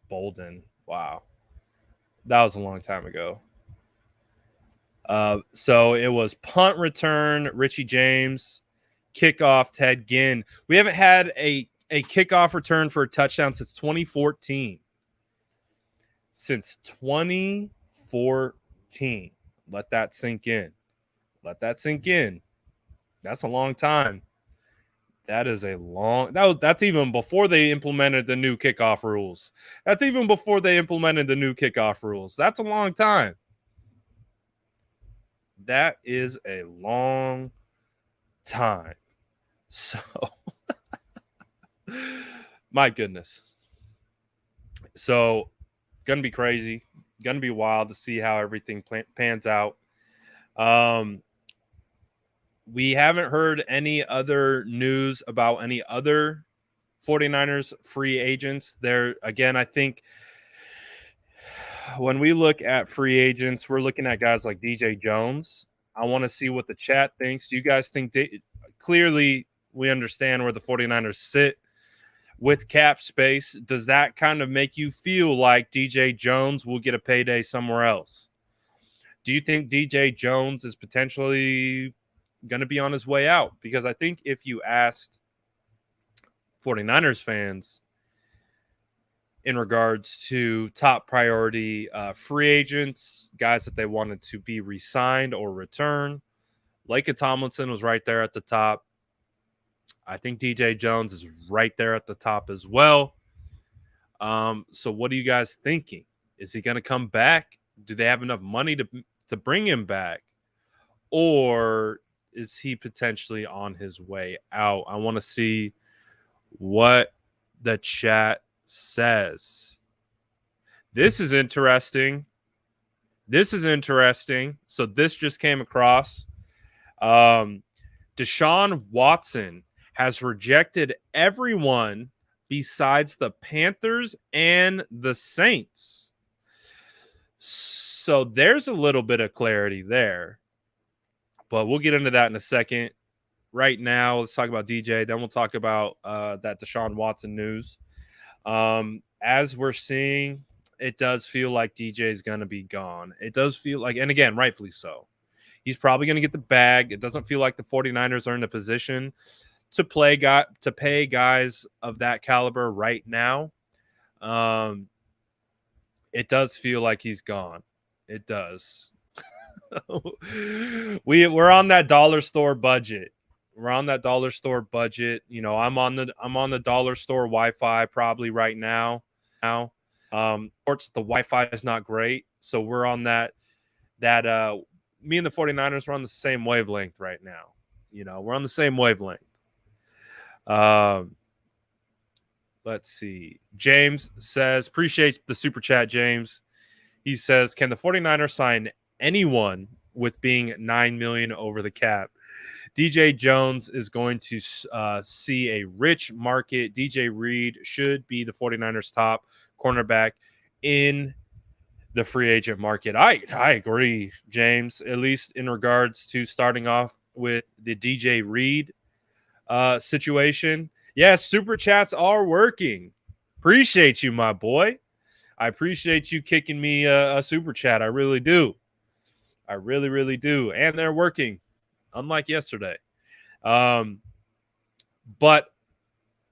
[SPEAKER 1] Bolden. Wow. That was a long time ago. So it was punt return, Richie James, kickoff, Ted Ginn. We haven't had a kickoff return for a touchdown since 2014. Since 2014. Let that sink in. That's a long time. That's even before they implemented the new kickoff rules. That's a long time. That is a long time. So, my goodness. So, going to be crazy. Going to be wild to see how everything pans out. We haven't heard any other news about any other 49ers free agents. There, again, I think when we look at free agents, we're looking at guys like DJ Jones. I want to see what the chat thinks. Do you guys think clearly we understand where the 49ers sit with cap space? Does that kind of make you feel like DJ Jones will get a payday somewhere else? Do you think DJ Jones is potentially going to be on his way out? Because I think if you asked 49ers fans in regards to top priority free agents, guys that they wanted to be re-signed or return. Laken Tomlinson was right there at the top. I think DJ Jones is right there at the top as well. So what are you guys thinking? Is he going to come back? Do they have enough money to bring him back? Or is he potentially on his way out? I want to see what the chat says. This is interesting. So this just came across. Desean Watson has rejected everyone besides the Panthers and the Saints. So there's a little bit of clarity there. But we'll get into that in a second. Right now, let's talk about DJ. Then we'll talk about that Desean Watson news. As we're seeing, it does feel like DJ is going to be gone. It does feel like, and again, rightfully so. He's probably going to get the bag. It doesn't feel like the 49ers are in a position to pay guys of that caliber right now. It does feel like he's gone. It does. We're on that dollar store budget. We're on that dollar store budget. You know, I'm on the dollar store Wi-Fi probably right now. The Wi-Fi is not great, so we're on that. Me and the 49ers are on the same wavelength right now. You know, we're on the same wavelength. Let's see. James says, appreciate the super chat, James. He says, can the 49ers sign anyone with being $9 million over the cap? DJ Jones is going to see a rich market. DJ Reed should be the 49ers top cornerback in the free agent market. I agree, James, at least in regards to starting off with the DJ Reed situation. Yes, super chats are working. Appreciate you, my boy. I appreciate you kicking me a super chat. I really do. I really, really do. And they're working, unlike yesterday. But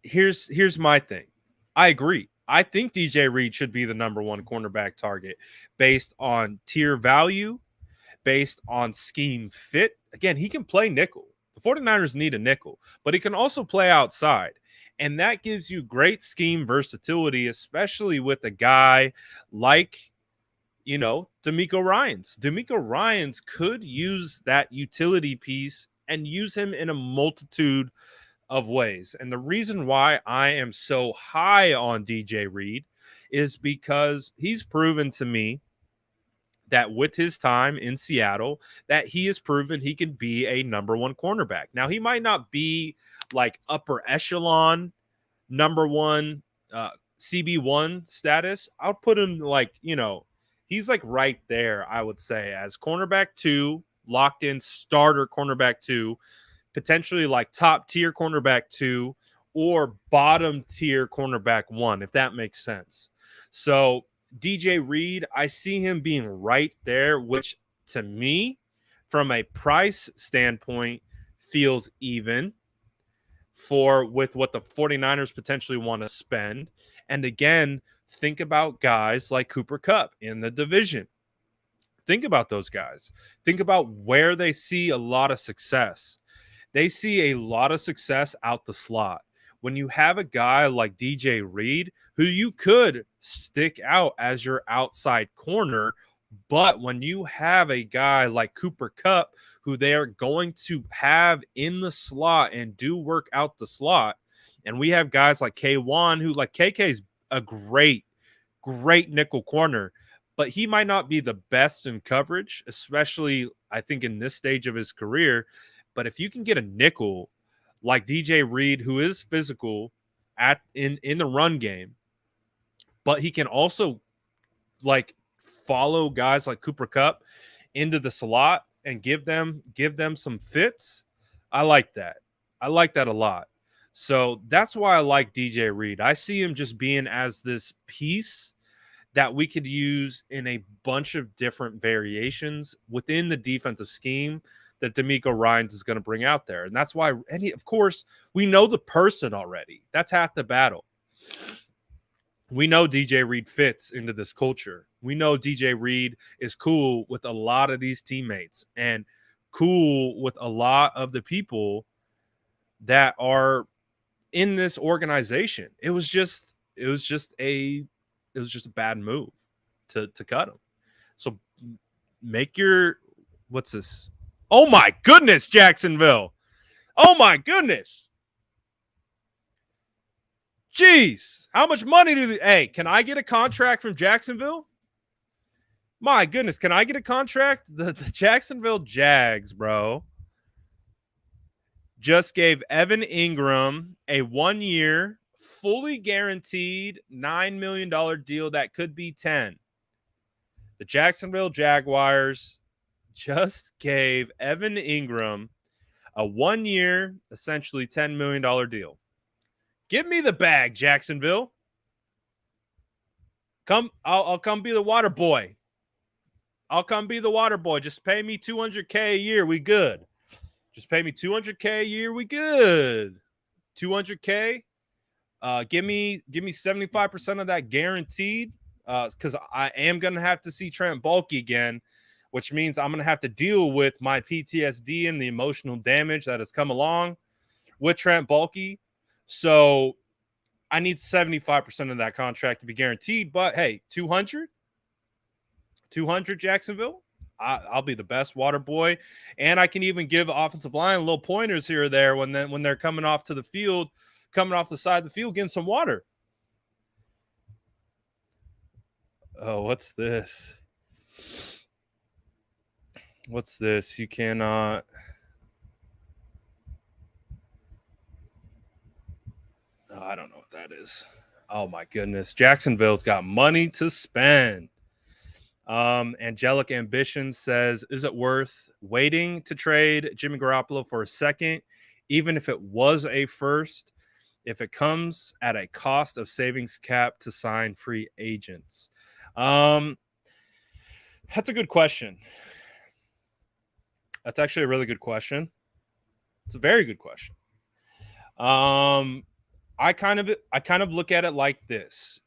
[SPEAKER 1] here's my thing. I agree. I think DJ Reed should be the number one cornerback target based on tier value, based on scheme fit. Again, he can play nickel. The 49ers need a nickel, but he can also play outside. And that gives you great scheme versatility, especially with a guy like, you know, DeMeco Ryans. DeMeco Ryans could use that utility piece and use him in a multitude of ways. And the reason why I am so high on DJ Reed is because he's proven to me that with his time in Seattle, that he has proven he can be a number one cornerback. Now, he might not be like upper echelon number one CB1 status. I'll put him like, you know, he's like right there, I would say, as cornerback 2, locked in starter cornerback 2, potentially like top tier cornerback 2 or bottom tier cornerback 1, if that makes sense. So DJ Reed, I see him being right there, which to me, from a price standpoint, feels even with what the 49ers potentially want to spend. And again, think about guys like Cooper Kupp in the division. Think about those guys. Think about where they see a lot of success. They see a lot of success out the slot. When you have a guy like DJ Reed, who you could stick out as your outside corner, but when you have a guy like Cooper Kupp, who they are going to have in the slot and do work out the slot, and we have guys like K1, who like KK's a great nickel corner, but he might not be the best in coverage, especially I think in this stage of his career. But if you can get a nickel like DJ Reed, who is physical in the run game, but he can also like follow guys like Cooper Kupp into the slot and give them some fits. I like that. I like that a lot. So that's why I like DJ Reed. I see him just being as this piece that we could use in a bunch of different variations within the defensive scheme that DeMeco Ryans is going to bring out there. And that's why, of course, we know the person already. That's half the battle. we know DJ Reed fits into this culture. We know DJ Reed is cool with a lot of these teammates and cool with a lot of the people that are in this organization. It was just a bad move to cut him. So make your, what's this? Oh my goodness, Jacksonville. Oh my goodness. Jeez. How much money hey, can I get a contract from Jacksonville? My goodness, can I get a contract? The Jacksonville Jags, bro, just gave Evan Ingram a 1-year, fully guaranteed $9 million deal that could be 10. The Jacksonville Jaguars just gave Evan Ingram a 1-year, essentially $10 million deal. Give me the bag, Jacksonville. I'll come be the water boy. I'll come be the water boy. Just pay me $200K a year. We good. Just pay me $200K a year. We good. $200K. Give me 75% of that guaranteed. Because I am gonna have to see Trent Baalke again, which means I'm gonna have to deal with my PTSD and the emotional damage that has come along with Trent Baalke. So I need 75% of that contract to be guaranteed. But hey, 200 Jacksonville. I'll be the best water boy, and I can even give offensive line little pointers here or there when they're coming off to the field, coming off the side of the field, getting some water. Oh, what's this? What's this? You cannot. Oh, I don't know what that is. Oh my goodness. Jacksonville's got money to spend. Angelic Ambition says, is it worth waiting to trade Jimmy Garoppolo for a second, even if it was a first, if it comes at a cost of savings cap to sign free agents? That's a good question. That's actually a really good question. It's a very good question. I kind of look at it like this,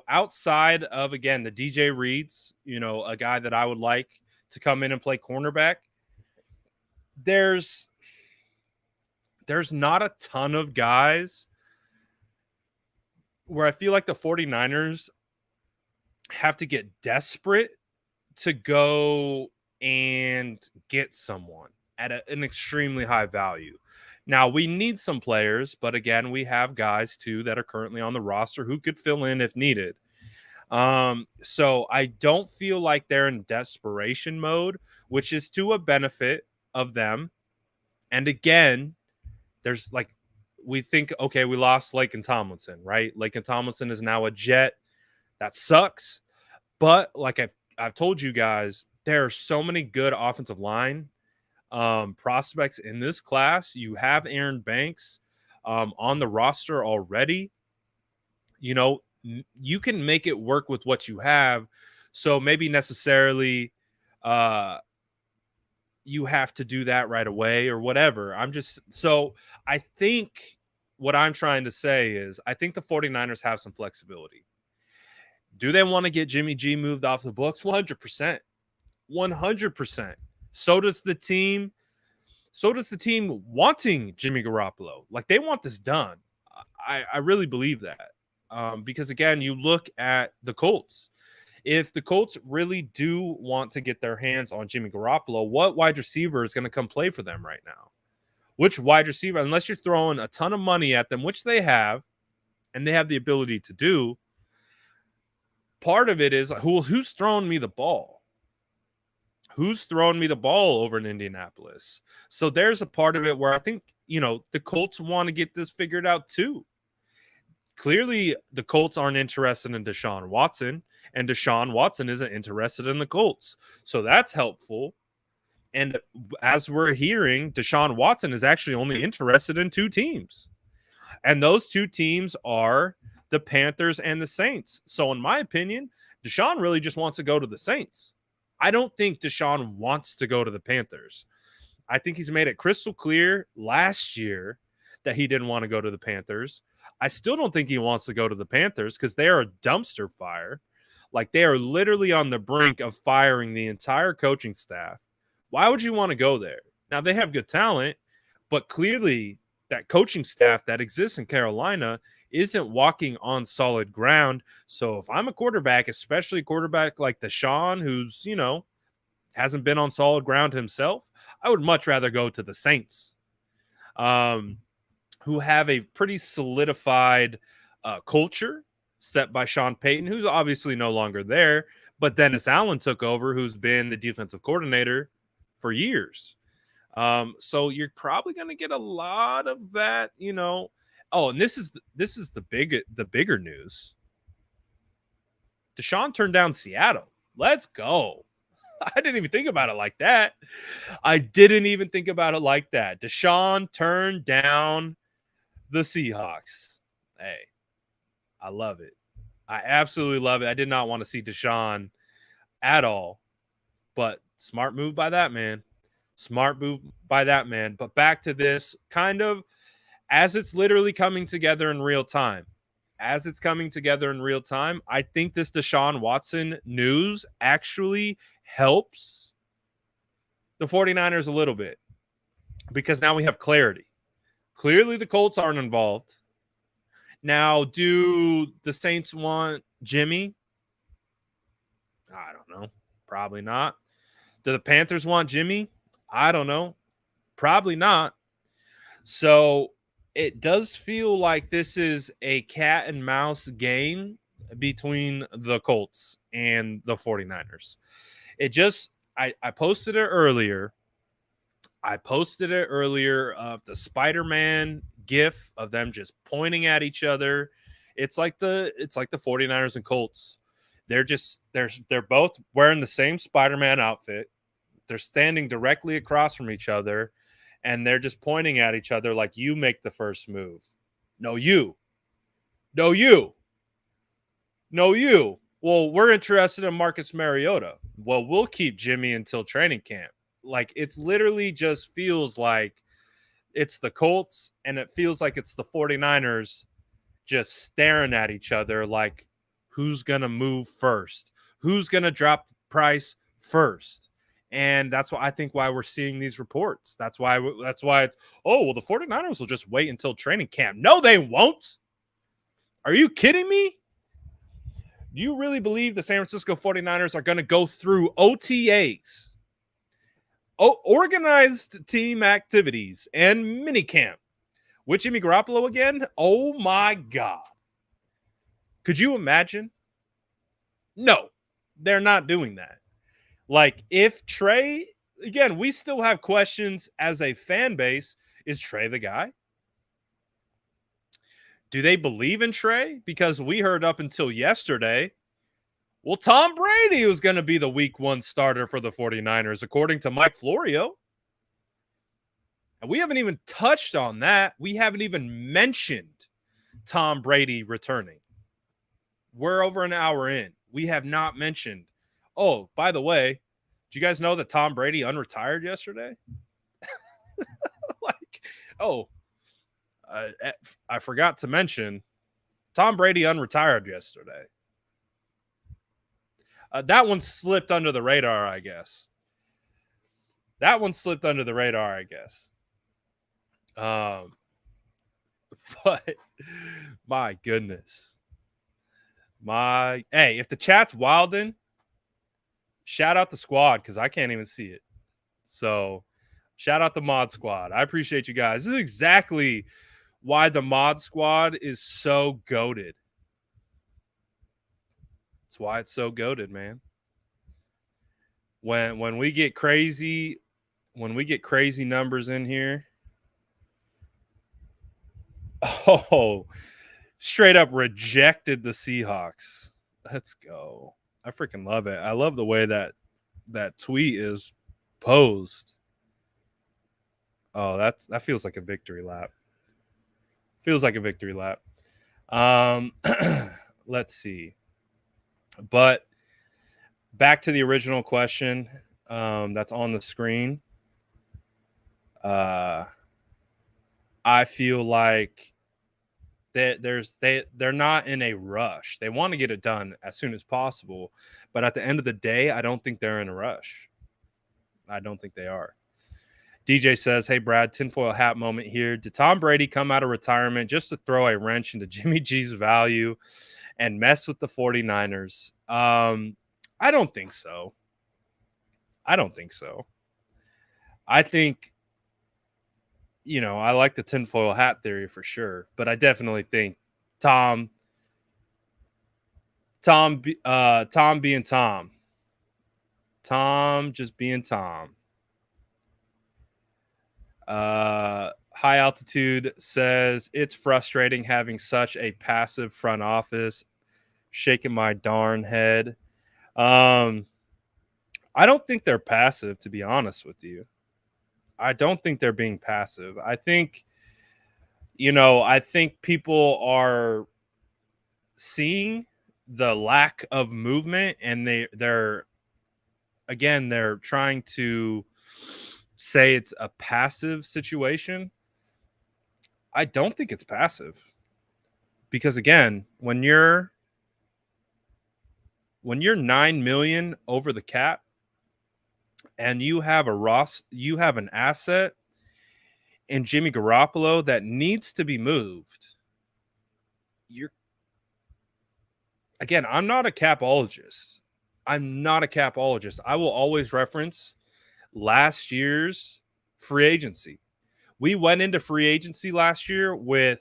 [SPEAKER 1] outside of, again, the DJ Reeds, a guy that I would like to come in and play cornerback. There's not a ton of guys where I feel like the 49ers have to get desperate to go and get someone at an extremely high value. Now, we need some players, but again, we have guys too that are currently on the roster who could fill in if needed. So I don't feel like they're in desperation mode, which is to a benefit of them. And again, there's we think, okay, we lost Laken Tomlinson, right? Laken Tomlinson is now a Jet. That sucks. But like I've told you guys, there are so many good offensive line prospects in this class. You have Aaron Banks on the roster already. You can make it work with what you have. So maybe necessarily you have to do that right away or whatever. I think what I'm trying to say is I think the 49ers have some flexibility. Do they want to get Jimmy G moved off the books? 100%. 100%. So does the team. So does the team wanting Jimmy Garoppolo. Like, they want this done. I really believe that. Because, again, you look at the Colts. If the Colts really do want to get their hands on Jimmy Garoppolo, what wide receiver is going to come play for them right now? Which wide receiver, unless you're throwing a ton of money at them, which they have, and they have the ability to do, part of it is who's throwing me the ball? Who's throwing me the ball over in Indianapolis? So there's a part of it where I think, the Colts want to get this figured out too. Clearly, the Colts aren't interested in Desean Watson, and Desean Watson isn't interested in the Colts. So that's helpful. And as we're hearing, Desean Watson is actually only interested in 2 teams. And those 2 teams are the Panthers and the Saints. So in my opinion, Desean really just wants to go to the Saints. I don't think Desean wants to go to the Panthers. I think he's made it crystal clear last year that he didn't want to go to the Panthers. I still don't think he wants to go to the Panthers because they are a dumpster fire. Like, they are literally on the brink of firing the entire coaching staff. Why would you want to go there? Now, they have good talent, but clearly that coaching staff that exists in Carolina isn't walking on solid ground. So if I'm a quarterback, especially a quarterback like Desean, who's, hasn't been on solid ground himself, I would much rather go to the Saints, who have a pretty solidified culture set by Sean Payton, who's obviously no longer there, but Dennis Allen took over, who's been the defensive coordinator for years. So you're probably going to get a lot of that, Oh, and this is the bigger news. Desean turned down Seattle. Let's go. I didn't even think about it like that. Desean turned down the Seahawks. Hey, I love it. I absolutely love it. I did not want to see Desean at all, but smart move by that man. But back to this, kind of as it's literally coming together in real time. I think this Desean Watson news actually helps the 49ers a little bit because now we have clarity. Clearly, the Colts aren't involved. Now, do the Saints want Jimmy? I don't know. Probably not. Do the Panthers want Jimmy? I don't know. Probably not. So it does feel like this is a cat and mouse game between the Colts and the 49ers. I posted it earlier. Of the Spider-Man gif of them just pointing at each other. It's like the 49ers and Colts. They're both wearing the same Spider-Man outfit. They're standing directly across from each other, and they're just pointing at each other like, you make the first move. No, you. No, you. No, you. Well, we're interested in Marcus Mariota. Well, we'll keep Jimmy until training camp. Like, it's literally just feels like it's the Colts, and it feels like it's the 49ers just staring at each other like, who's going to move first? Who's going to drop the price first? And that's why we're seeing these reports. That's why it's, the 49ers will just wait until training camp. No, they won't. Are you kidding me? Do you really believe the San Francisco 49ers are going to go through OTAs, organized team activities, and minicamp with Jimmy Garoppolo again? Oh my God. Could you imagine? No, they're not doing that. Like, if Trey, again, we still have questions as a fan base. Is Trey the guy? Do they believe in Trey? Because we heard up until yesterday, well, Tom Brady was going to be the week 1 starter for the 49ers, according to Mike Florio. And we haven't even touched on that. We haven't even mentioned Tom Brady returning. We're over an hour in. We have not mentioned. Oh, by the way, did you guys know that Tom Brady unretired yesterday? I forgot to mention Tom Brady unretired yesterday. That one slipped under the radar, I guess. But my goodness. Hey, if the chat's wilding, shout out the squad because I can't even see it. So shout out the mod squad. I appreciate you guys. This is exactly why the mod squad is so goated. That's why it's so goated, man. When we get crazy numbers in here. Oh, straight up rejected the Seahawks. Let's go. I freaking love it. I love the way that tweet is posed. Oh, that feels like a victory lap. Let's see. But back to the original question that's on the screen. I feel like they're not in a rush. They want to get it done as soon as possible, but at the end of the day, I don't think they're in a rush. I don't think they are. DJ says, "Hey Brad, tinfoil hat moment here. Did Tom Brady come out of retirement just to throw a wrench into Jimmy G's value and mess with the 49ers?" I don't think so. I think, I like the tinfoil hat theory for sure, but I definitely think Tom being Tom. Tom just being Tom. High Altitude says, "It's frustrating having such a passive front office." Shaking my darn head. I don't think they're passive, to be honest with you. I don't think they're being passive. I think people are seeing the lack of movement, and they're trying to say it's a passive situation. I don't think it's passive, because again, when you're $9 million over the cap and you have an asset in Jimmy Garoppolo that needs to be moved, I'm not a capologist. I will always reference last year's free agency. We went into free agency last year with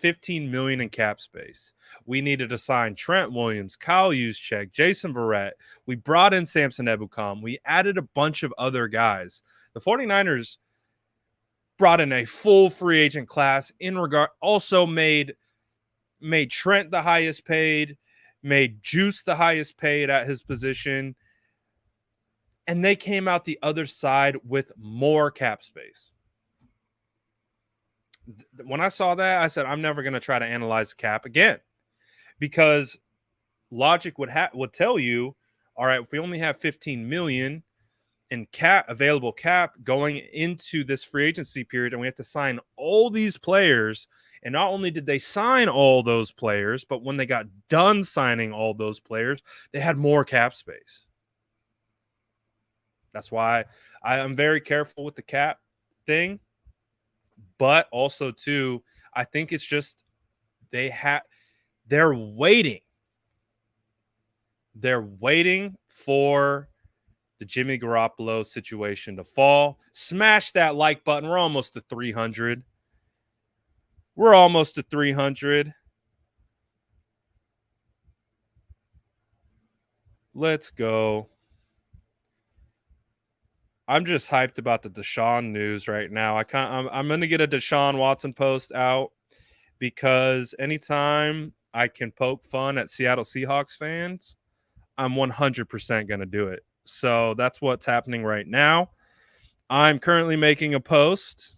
[SPEAKER 1] $15 million in cap space. We needed to sign Trent Williams, Kyle Juszczyk, Jason Verrett. We brought in Samson Ebukam. We added a bunch of other guys. The 49ers brought in a full free agent class also made Trent the highest paid, made Juice the highest paid at his position. And they came out the other side with more cap space. When I saw that, I said, I'm never going to try to analyze the cap again, because logic would tell you, all right, if we only have 15 million in available cap going into this free agency period, and we have to sign all these players, and not only did they sign all those players, but when they got done signing all those players, they had more cap space. That's why I am very careful with the cap thing. But also, too, I think it's just they're waiting. They're waiting for the Jimmy Garoppolo situation to fall. Smash that like button. We're almost to 300. Let's go. I'm just hyped about the Desean news right now. I'm going to get a Desean Watson post out, because anytime I can poke fun at Seattle Seahawks fans, I'm 100% going to do it. So that's what's happening right now. I'm currently making a post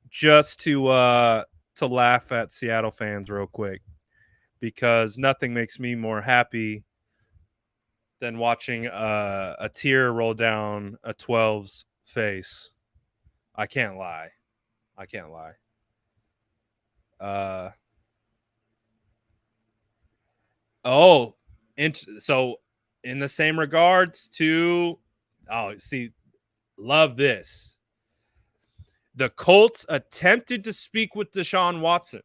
[SPEAKER 1] just to laugh at Seattle fans real quick, because nothing makes me more happy than watching a tear roll down a 12's face. I can't lie. So in the same regards to, love this. The Colts attempted to speak with Desean Watson.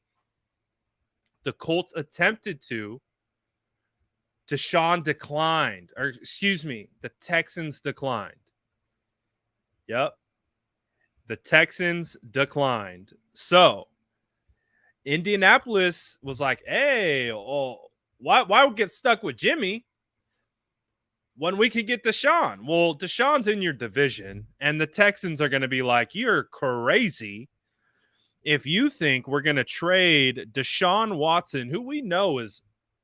[SPEAKER 1] Desean declined, the Texans declined. Yep. The Texans declined. So Indianapolis was like, hey, why get stuck with Jimmy when we could get Desean? Well, Deshaun's in your division, and the Texans are going to be like, you're crazy if you think we're going to trade Desean Watson, who we know is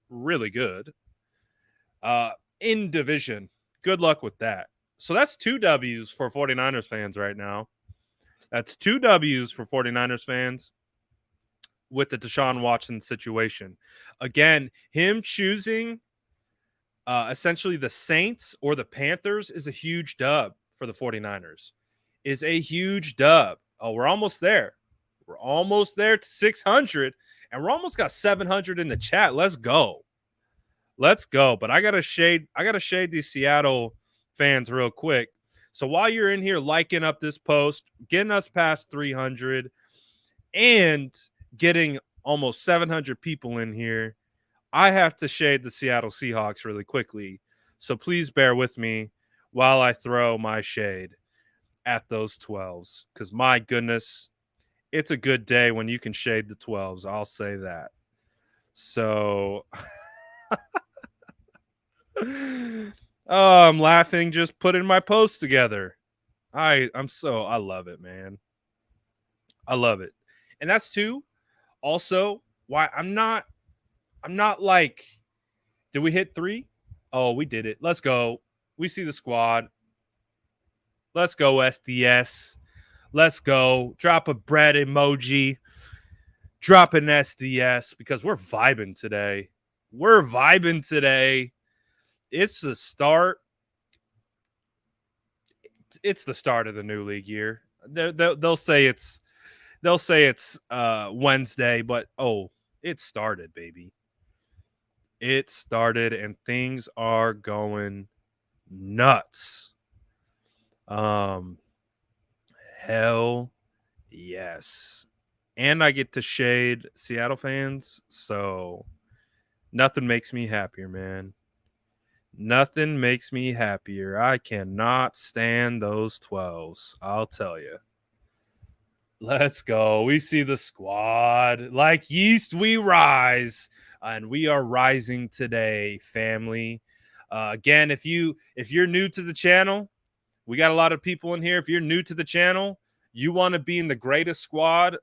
[SPEAKER 1] really good, in division. Good luck with that. So that's 2 W's for 49ers fans right now. That's 2 W's for 49ers fans with the Desean Watson situation. Again, him choosing essentially the Saints or the Panthers is a huge dub for the 49ers. Is a huge dub. Oh, we're almost there. We're almost there to 600, And we're almost got 700 in the chat. Let's go. Let's go. But I gotta shade these Seattle fans real quick. So while you're in here liking up this post, getting us past 300, and getting almost 700 people in here, I have to shade the Seattle Seahawks really quickly. So please bear with me while I throw my shade at those 12s. Because my goodness, it's a good day when you can shade the 12s. I'll say that. So, I'm laughing just putting my post together. I love it, man. I love it. And that's too also why I'm not like, did we hit 3? Oh, we did it. Let's go. We see the squad. Let's go, SDS. Let's go. Drop a bread emoji. Drop an SDS because we're vibing today. We're vibing today. It's the start. It's the start of the new league year. They'll say it's Wednesday, but it started, baby. It started and things are going nuts. Hell yes. And I get to shade Seattle fans, so nothing makes me happier, man. Nothing makes me happier. I cannot stand those 12s, I'll tell you. Let's go. We see the squad. Like yeast, we rise. And we are rising today, family. Again, if you're new to the channel, we got a lot of people in here. If you're new to the channel, you want to be in the greatest squad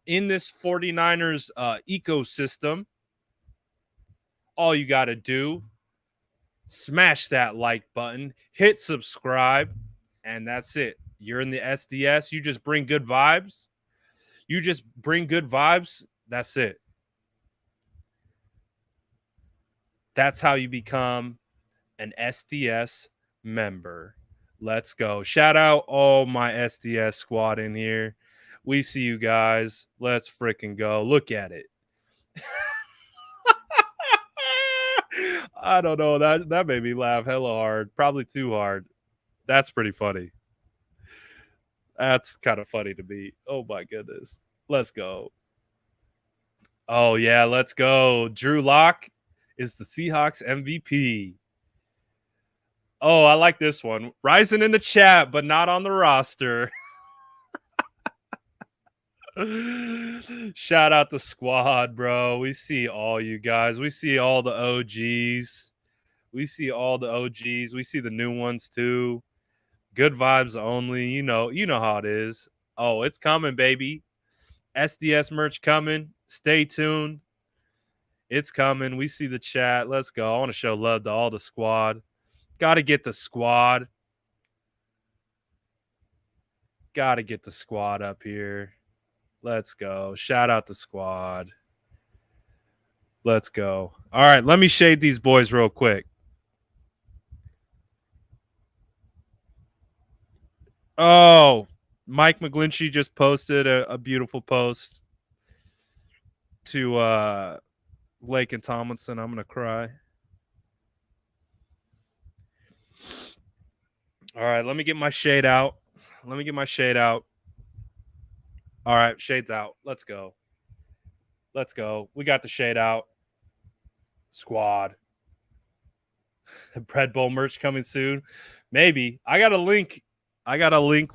[SPEAKER 1] in this 49ers ecosystem, all you got to do, smash that like button, hit subscribe, and that's it. You're in the SDS. You just bring good vibes. That's it. That's how you become an SDS member. Let's go. Shout out all my SDS squad in here. We see you guys. Let's freaking go. Look at it. I don't know. That made me laugh hella hard. Probably too hard. That's pretty funny. That's kind of funny to me. Oh my goodness. Let's go. Oh yeah, let's go. Drew Lock is the Seahawks MVP. Oh, I like this one. Rising in the chat, but not on the roster. Shout out the squad, bro. We see all you guys. We see all the OGs. We see the new ones too. Good vibes only. You know how it is. Oh, it's coming, baby. SDS merch coming. Stay tuned. It's coming. We see the chat. Let's go. I want to show love to all the squad. Got to get the squad. Got to get the squad up here. Let's go. Shout out the squad. Let's go. All right, let me shade these boys real quick. Oh, Mike McGlinchey just posted a beautiful post to Laken Tomlinson. I'm going to cry. All right, let me get my shade out. All right, shade's out. Let's go. We got the shade out. Squad. Bread Bowl merch coming soon. Maybe. I got a link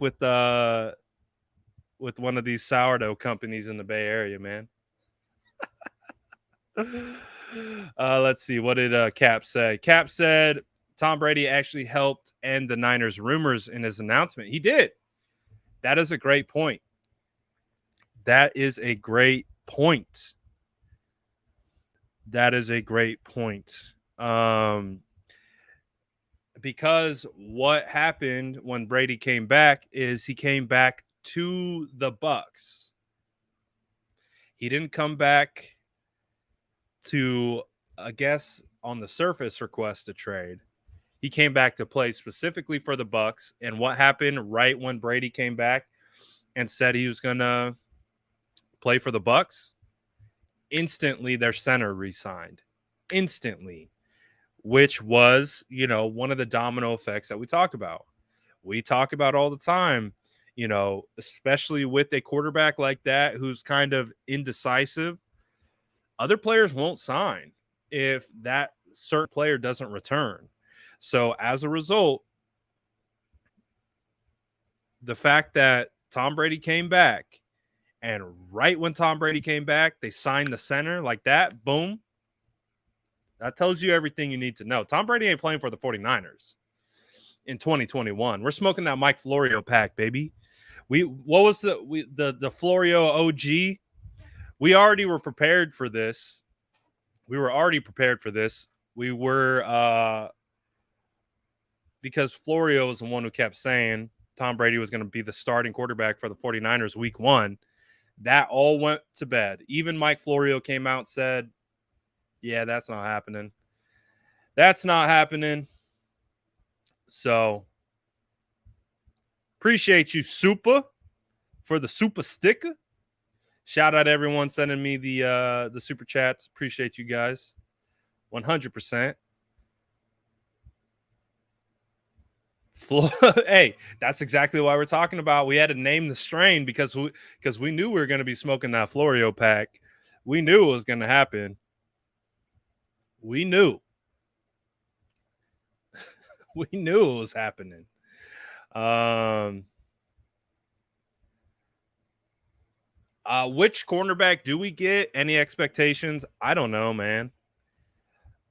[SPEAKER 1] with one of these sourdough companies in the Bay Area, man. Let's see. What did Cap say? Cap said Tom Brady actually helped end the Niners rumors in his announcement. He did. That is a great point. Because what happened when Brady came back is he came back to the Bucs. He didn't come back to, I guess, on the surface request a trade. He came back to play specifically for the Bucs. And what happened right when Brady came back and said he was going to play for the Bucs? instantly their center re-signed. Instantly. Which was, one of the domino effects that we talk about. We talk about all the time, especially with a quarterback like that who's kind of indecisive. Other players won't sign if that certain player doesn't return. So as a result, the fact that Tom Brady came back, and right when Tom Brady came back, they signed the center like that, boom. That tells you everything you need to know. Tom Brady ain't playing for the 49ers in 2021. We're smoking that Mike Florio pack, baby. What was the Florio OG? We already were prepared for this. We were because Florio was the one who kept saying Tom Brady was going to be the starting quarterback for the 49ers week 1. That all went to bed. Even Mike Florio came out and said, yeah, that's not happening. That's not happening. So appreciate you, Super, for the super sticker. Shout out to everyone sending me the super chats. Appreciate you guys. 100%. Hey, that's exactly why we're talking about. We had to name the strain because we knew we were going to be smoking that Florio pack. We knew it was going to happen. We knew. We knew it was happening. Which cornerback do we get? Any expectations? I don't know, man.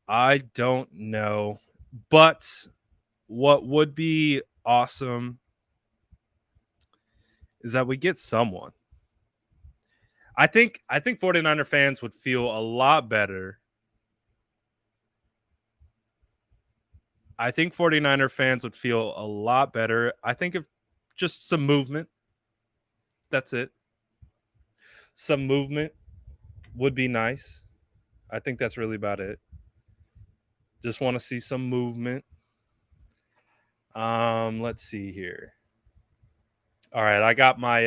[SPEAKER 1] I don't know. But what would be awesome is that we get someone. I think 49er fans would feel a lot better. I think 49er fans would feel a lot better. I think if just some movement. That's it. Some movement would be nice. I think that's really about it. Just want to see some movement. Let's see here. All right, I got my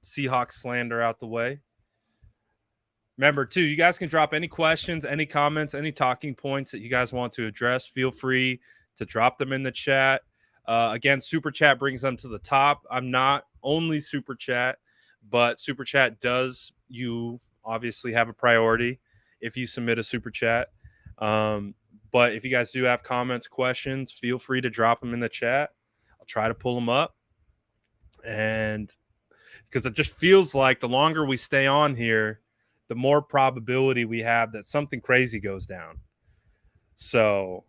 [SPEAKER 1] Seahawks slander out the way. Remember, too, you guys can drop any questions, any comments, any talking points that you guys want to address. Feel free to drop them in the chat. Again, Super Chat brings them to the top. I'm not only Super Chat, but Super Chat does you obviously have a priority if you submit a Super Chat. But if you guys do have comments, questions, feel free to drop them in the chat. I'll try to pull them up. And because it just feels like the longer we stay on here, the more probability we have that something crazy goes down. So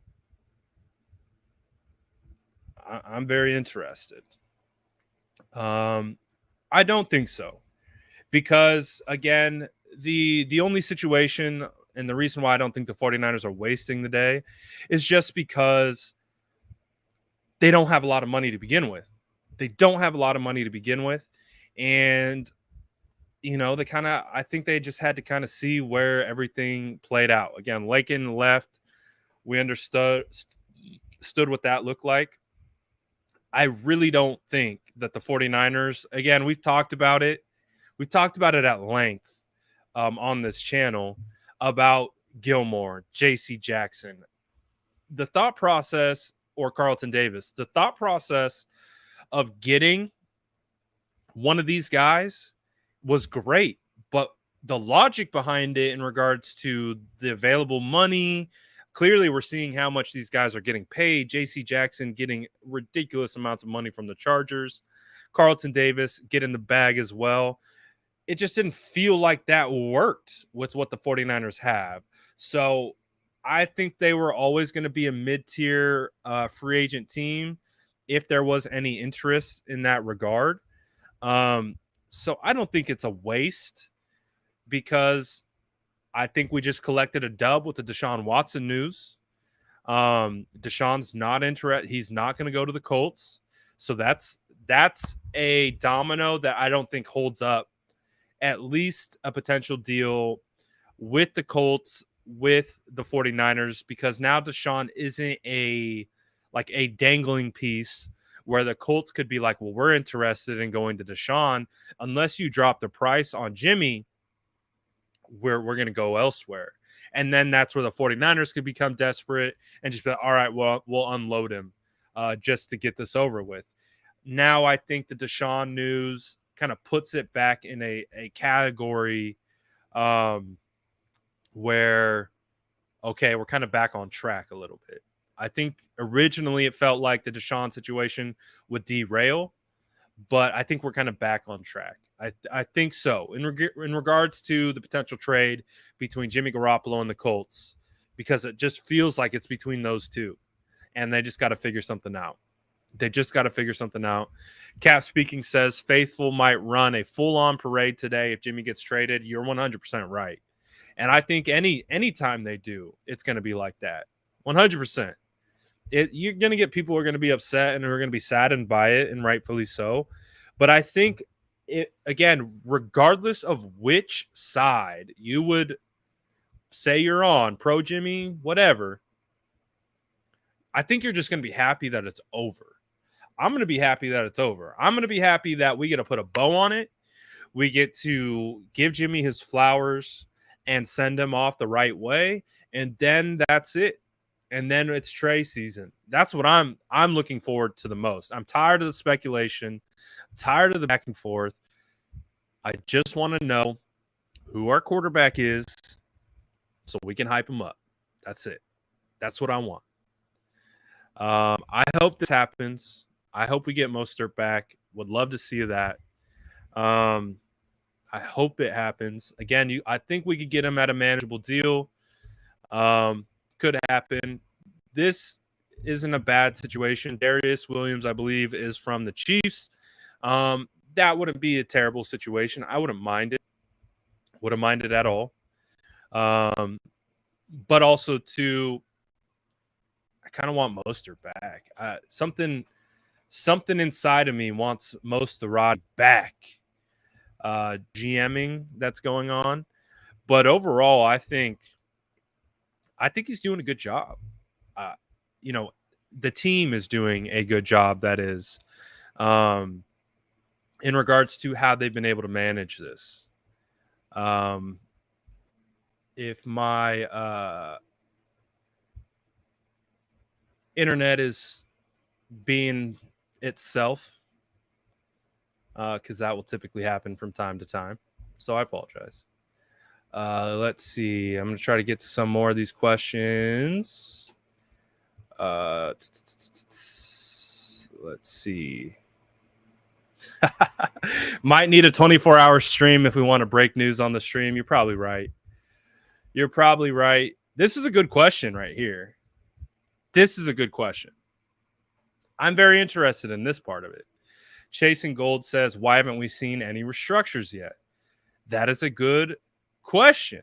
[SPEAKER 1] I'm very interested. I don't think so. Because, again, the only situation and the reason why I don't think the 49ers are wasting the day is just because they don't have a lot of money to begin with. And I think they just had to kind of see where everything played out. Again, Laken left. We understood what that looked like. I really don't think that the 49ers, again, we've talked about it. We've talked about it at length on this channel about Gilmore, J.C. Jackson. The thought process, or Carlton Davis, the thought process of getting one of these guys was great, but the logic behind it in regards to the available money, clearly we're seeing how much these guys are getting paid. J.C. Jackson getting ridiculous amounts of money from the Chargers. Carlton Davis getting the bag as well. It just didn't feel like that worked with what the 49ers have. So I think they were always going to be a mid-tier free agent team if there was any interest in that regard. So I don't think it's a waste because I think we just collected a dub with the Desean Watson news. Deshaun's not interested. He's not going to go to the Colts. So that's a domino that I don't think holds up at least a potential deal with the Colts, with the 49ers, because now Desean isn't a dangling piece where the Colts could be like, well, we're interested in going to Desean. Unless you drop the price on Jimmy, we're going to go elsewhere. And then that's where the 49ers could become desperate and just be like, all right, well, we'll unload him just to get this over with. Now I think the Desean news kind of puts it back in a category where, okay, we're kind of back on track a little bit. I think originally it felt like the Desean situation would derail, but I think we're kind of back on track. I think so. In regards to the potential trade between Jimmy Garoppolo and the Colts, because it just feels like it's between those two, and they just got to figure something out. Cap Speaking says Faithful might run a full-on parade today if Jimmy gets traded. You're 100% right. And I think anytime they do, it's going to be like that. 100%. You're going to get people who are going to be upset and who are going to be saddened by it, and rightfully so. But I think, again, regardless of which side you would say you're on, pro Jimmy, whatever, I think you're just going to be happy that it's over. I'm going to be happy that it's over. I'm going to be happy that we get to put a bow on it. We get to give Jimmy his flowers and send him off the right way. And then that's it. And then it's Trey season. That's what I'm looking forward to the most. I'm tired of the speculation, tired of the back and forth. I just want to know who our quarterback is so we can hype him up. That's it. That's what I want. I hope this happens. I hope we get Mostert back. Would love to see that. I hope it happens. Again, I think we could get him at a manageable deal. Could happen. This isn't a bad situation. Darius Williams, I believe, is from the Chiefs. That wouldn't be a terrible situation. I wouldn't mind it. Wouldn't mind it at all. But also, too, I kind of want Mostert back. Something inside of me wants Mostert back. GMing that's going on. But overall, I think he's doing a good job. The team is doing a good job, that is, in regards to how they've been able to manage this. If my internet is being itself, because that will typically happen from time to time, so I apologize. Let's see. I'm going to try to get to some more of these questions. Let's see. Might need a 24-hour stream if we want to break news on the stream. You're probably right. This is a good question right here. This is a good question. I'm very interested in this part of it. Chasing Gold says, why haven't we seen any restructures yet? That is a good question.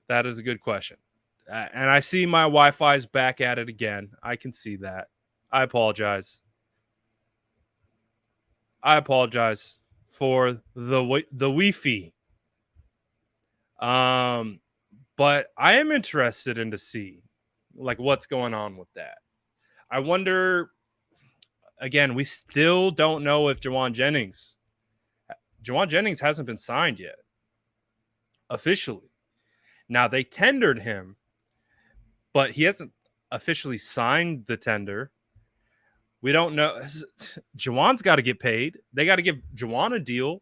[SPEAKER 1] That is a good question. And I see my Wi-Fi's back at it again. I can see that. I apologize. For the Wi-Fi. But I am interested in to see what's going on with that. I wonder, again, we still don't know if Jauan Jennings hasn't been signed yet officially. Now they tendered him, but he hasn't officially signed the tender. We don't know. Jauan's got to get paid. They got to give Jauan a deal.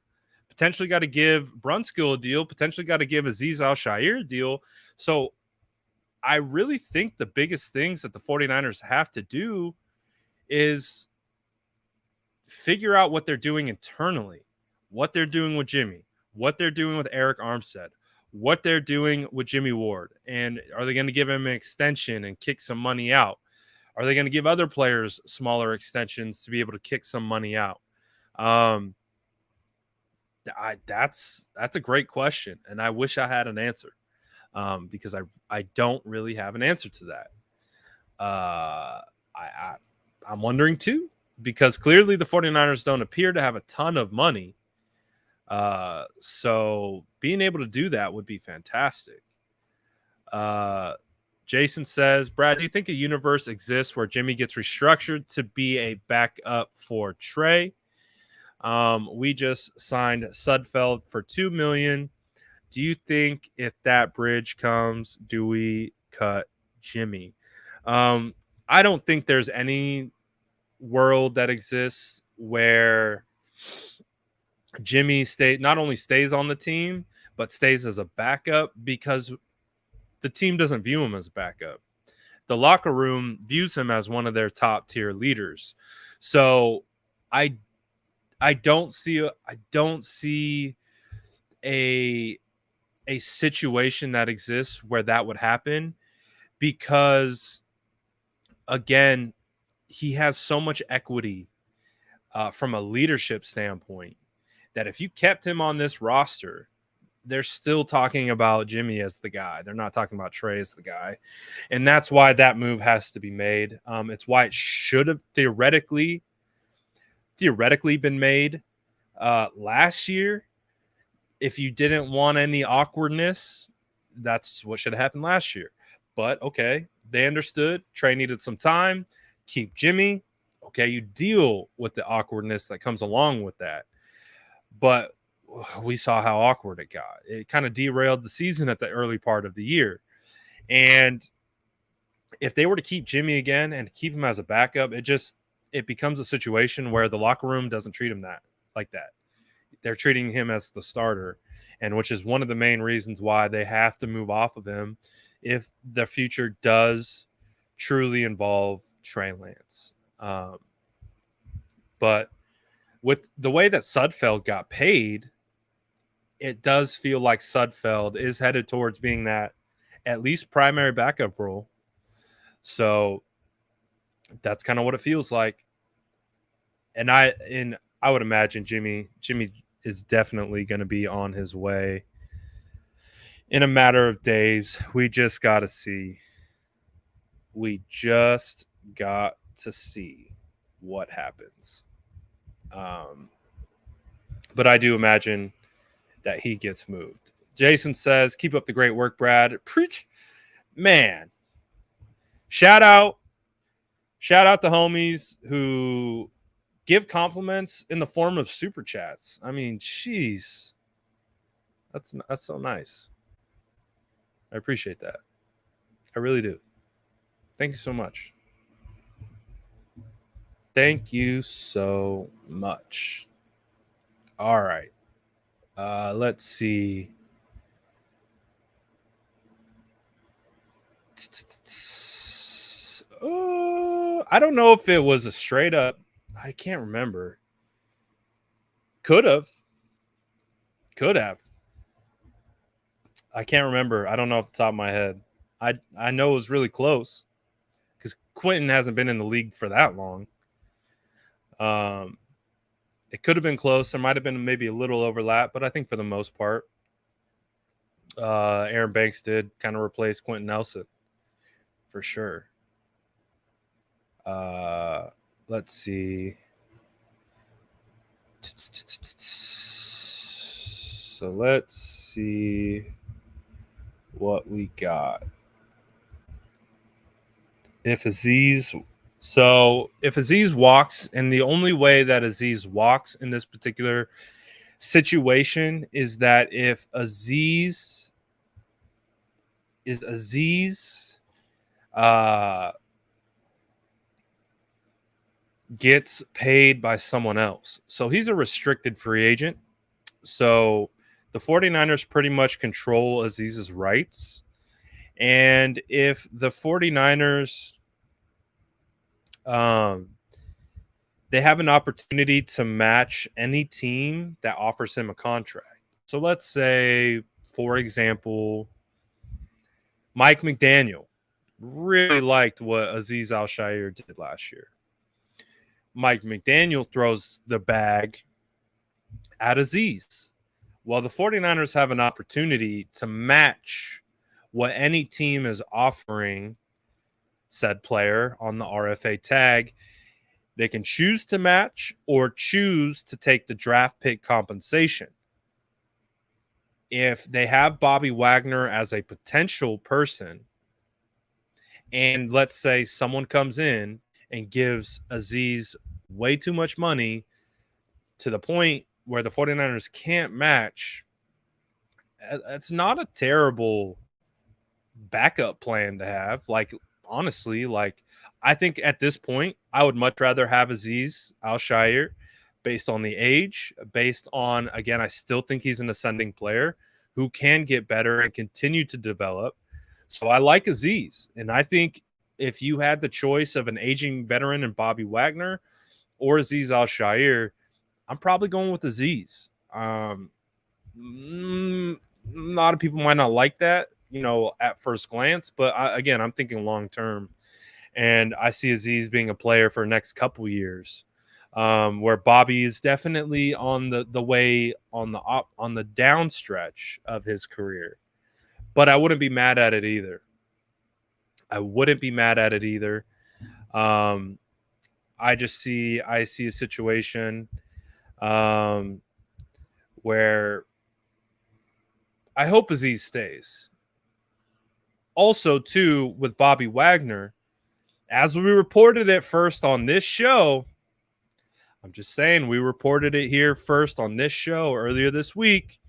[SPEAKER 1] Potentially got to give Brunskill a deal. Potentially got to give Azeez Al-Shaair a deal. So I really think the biggest things that the 49ers have to do is figure out what they're doing internally, what they're doing with Jimmy, what they're doing with Eric Armstead, what they're doing with Jimmy Ward. And are they going to give him an extension and kick some money out? Are they going to give other players smaller extensions to be able to kick some money out? That's a great question, and I wish I had an answer, because I don't really have an answer to that. I'm wondering too, because clearly the 49ers don't appear to have a ton of money. So being able to do that would be fantastic. Jason says, Brad, do you think a universe exists where Jimmy gets restructured to be a backup for Trey? We just signed Sudfeld for $2 million. Do you think if that bridge comes, do we cut Jimmy? I don't think there's any world that exists where Jimmy not only stays on the team, but stays as a backup, because the team doesn't view him as a backup. The locker room views him as one of their top tier leaders. So I don't see a situation that exists where that would happen, because again, he has so much equity from a leadership standpoint that if you kept him on this roster, they're still talking about Jimmy as the guy. They're not talking about Trey as the guy. And that's why that move has to be made. It's why it should have theoretically been made last year. If you didn't want any awkwardness, that's what should have happened last year. But okay, they understood. Trey needed some time. Keep Jimmy. Okay, you deal with the awkwardness that comes along with that. But we saw how awkward it got. It kind of derailed the season at the early part of the year. And if they were to keep Jimmy again and keep him as a backup, it becomes a situation where the locker room doesn't treat him like that. They're treating him as the starter, and which is one of the main reasons why they have to move off of him if the future does truly involve Trey Lance. But with the way that Sudfeld got paid, it does feel like Sudfeld is headed towards being that at least primary backup role. So that's kind of what it feels like. And I would imagine Jimmy is definitely going to be on his way in a matter of days. We just got to see. We just got to see what happens. But I do imagine that he gets moved. Jason says, keep up the great work, Brad. Preach. Man. Shout out the homies who give compliments in the form of super chats. I mean, jeez. That's so nice. I appreciate that. I really do. Thank you so much. Thank you so much. All right. Let's see. I don't know if it was a straight up. I can't remember. Could have. I can't remember. I don't know off the top of my head. I know it was really close because Quentin hasn't been in the league for that long. It could have been close. There might have been maybe a little overlap, but I think for the most part, Aaron Banks did kind of replace Quentin Nelson for sure. Let's see. So let's see what we got. If Aziz walks, and the only way that Aziz walks in this particular situation is that if Aziz gets paid by someone else. So he's a restricted free agent. So the 49ers pretty much control Aziz's rights. And if the 49ers they have an opportunity to match any team that offers him a contract. So let's say, for example, Mike McDaniel really liked what Azeez Al-Shaair did last year. Mike McDaniel throws the bag at Azeez. Well, the 49ers have an opportunity to match what any team is offering said player on the RFA tag. They can choose to match or choose to take the draft pick compensation. If they have Bobby Wagner as a potential person and let's say someone comes in and gives Azeez way too much money to the point where the 49ers can't match, it's not a terrible backup plan to have. Like, honestly, like, I think at this point, I would much rather have Azeez Al-Shaair based on the age, based on, again, I still think he's an ascending player who can get better and continue to develop. So I like Azeez. And I think if you had the choice of an aging veteran and Bobby Wagner or Azeez Al-Shaair, I'm probably going with Azeez. A lot of people might not like that, at first glance, but again, I'm thinking long term, and I see Azeez being a player for the next couple years, where Bobby is definitely on the way on the down stretch of his career. But I wouldn't be mad at it either. I see a situation where I hope Azeez stays. Also, too, with Bobby Wagner, as we reported it first on this show, I'm just saying we reported it here first on this show earlier this week,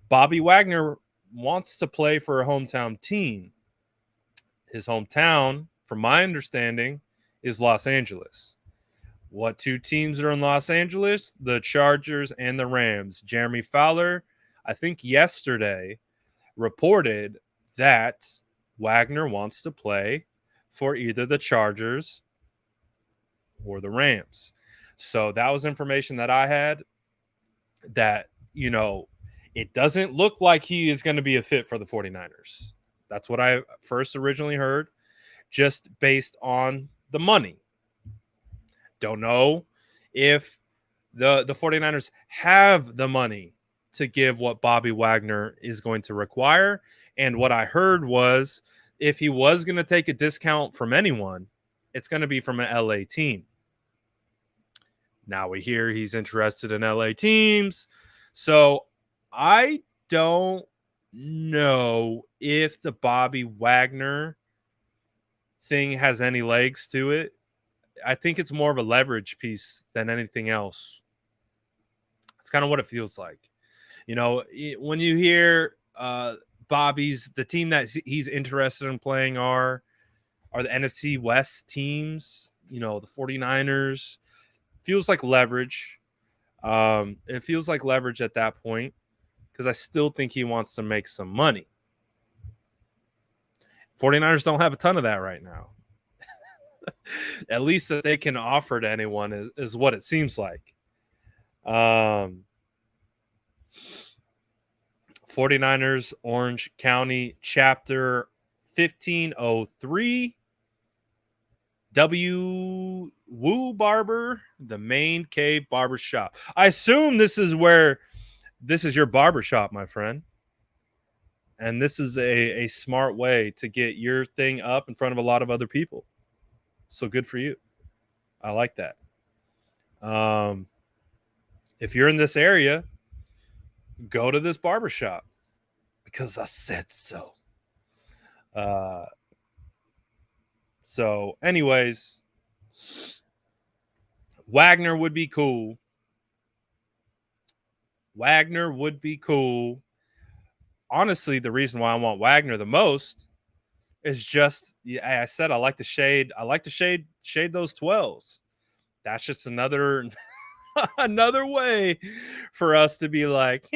[SPEAKER 1] Bobby Wagner wants to play for a hometown team. His hometown, from my understanding, is Los Angeles. What two teams are in Los Angeles? The Chargers and the Rams. Jeremy Fowler, I think yesterday, reported that Wagner wants to play for either the Chargers or the Rams. So that was information that I had that, it doesn't look like he is going to be a fit for the 49ers. That's what I first originally heard, just based on the money. Don't know if the 49ers have the money to give what Bobby Wagner is going to require. And what I heard was if he was going to take a discount from anyone, it's going to be from an LA team. Now we hear he's interested in LA teams. So I don't know if the Bobby Wagner thing has any legs to it. I think it's more of a leverage piece than anything else. It's kind of what it feels like. When you hear Bobby's, the team that he's interested in playing are the NFC West teams, the 49ers. Feels like leverage. It feels like leverage at that point because I still think he wants to make some money. 49ers don't have a ton of that right now. At least that they can offer to anyone is what it seems like. 49ers Orange County Chapter 1503. W. Woo Barber, the main cave barber shop. I assume this is your barber shop, my friend. And this is a smart way to get your thing up in front of a lot of other people. So good for you. I like that. If you're in this area, go to this barber shop because I said so. So anyways, Wagner would be cool. Honestly, the reason why I want Wagner the most is just, I said, I like to shade those 12s. That's just another way for us to be like,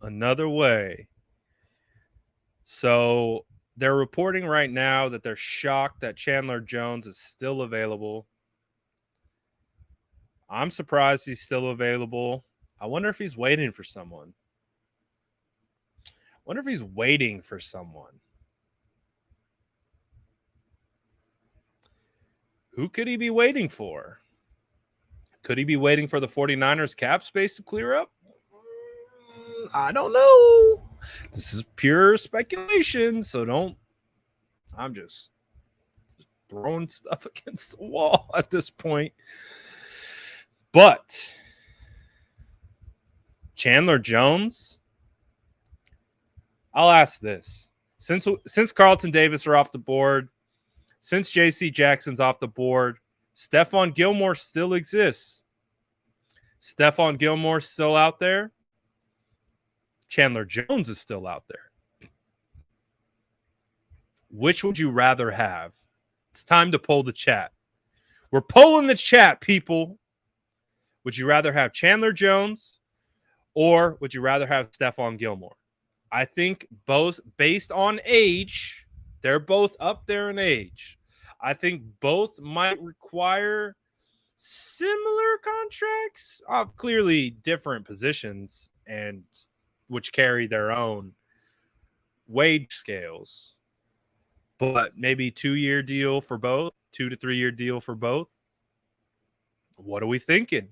[SPEAKER 1] another way. So they're reporting right now that they're shocked that Chandler Jones is still available. I'm surprised he's still available. I wonder if he's waiting for someone. Who could he be waiting for? Could he be waiting for the 49ers cap space to clear up? I don't know. This is pure speculation, so I'm just throwing stuff against the wall at this point. But Chandler Jones, I'll ask this. Since Carlton Davis are off the board, since J.C. Jackson's off the board, Stefan Gilmore still exists. Stefan Gilmore's still out there. Chandler Jones is still out there. Which would you rather have? It's time to poll the chat. We're polling the chat, people. Would you rather have Chandler Jones or would you rather have Stefan Gilmore? I think both, based on age, they're both up there in age. I think both might require similar contracts, clearly different positions, and which carry their own wage scales. But maybe 2-year deal for both, 2 to 3 year deal for both. What are we thinking?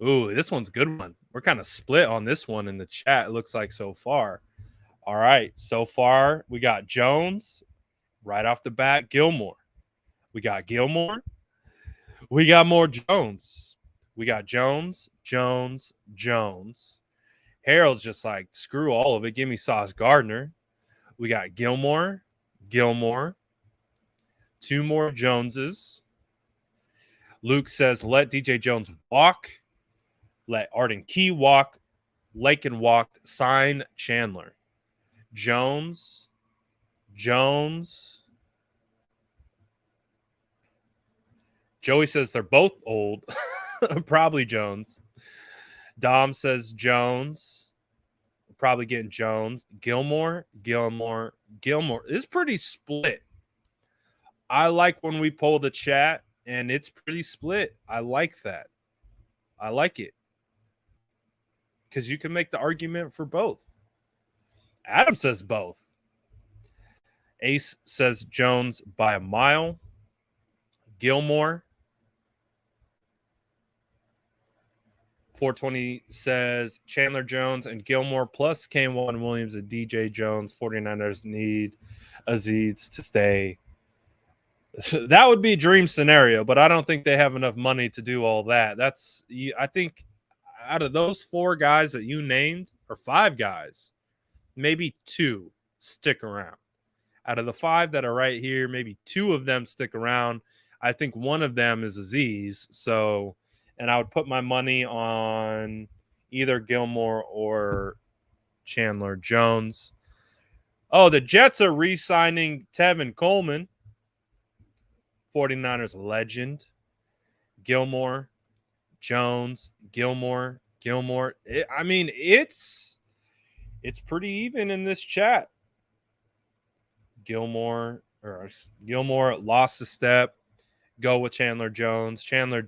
[SPEAKER 1] Ooh, this one's a good one. We're kind of split on this one in the chat, it looks like so far. All right, so far we got Jones right off the bat, Gilmore. We got Gilmore. We got more Jones. We got Jones. Harold's just like, screw all of it. Give me Sauce Gardner. We got Gilmore. 2 more Joneses. Luke says, let DJ Jones walk. Let Arden Key walk. Laken walk. Sign Chandler. Jones. Joey says they're both old. Probably Jones. Dom says Jones. Probably getting Jones. Gilmore. It's pretty split. I like when we poll the chat, and it's pretty split. I like that. I like it. Because you can make the argument for both. Adam says both. Ace says Jones by a mile. Gilmore. 420 says Chandler Jones and Gilmore plus Kane Williams and DJ Jones. 49ers need Aziz to stay. That would be a dream scenario, but I don't think they have enough money to do all that. I think out of those 4 guys that you named, or 5 guys, maybe 2 stick around. Out of the 5 that are right here, maybe 2 of them stick around. I think one of them is Aziz. So, and I would put my money on either Gilmore or Chandler Jones. Oh, the Jets are re-signing Tevin Coleman. 49ers legend. Gilmore, Jones, Gilmore. It's pretty even in this chat. Gilmore lost a step. Go with Chandler Jones. It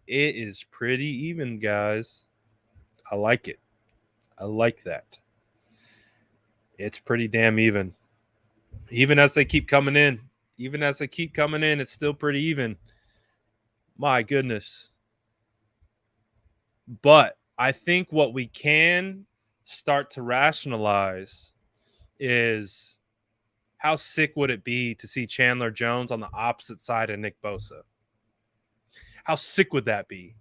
[SPEAKER 1] is pretty even, guys. I like it. I like that. It's pretty damn even. Even as they keep coming in. It's still pretty even. My goodness. But I think what we can start to rationalize is how sick would it be to see Chandler Jones on the opposite side of Nick Bosa? How sick would that be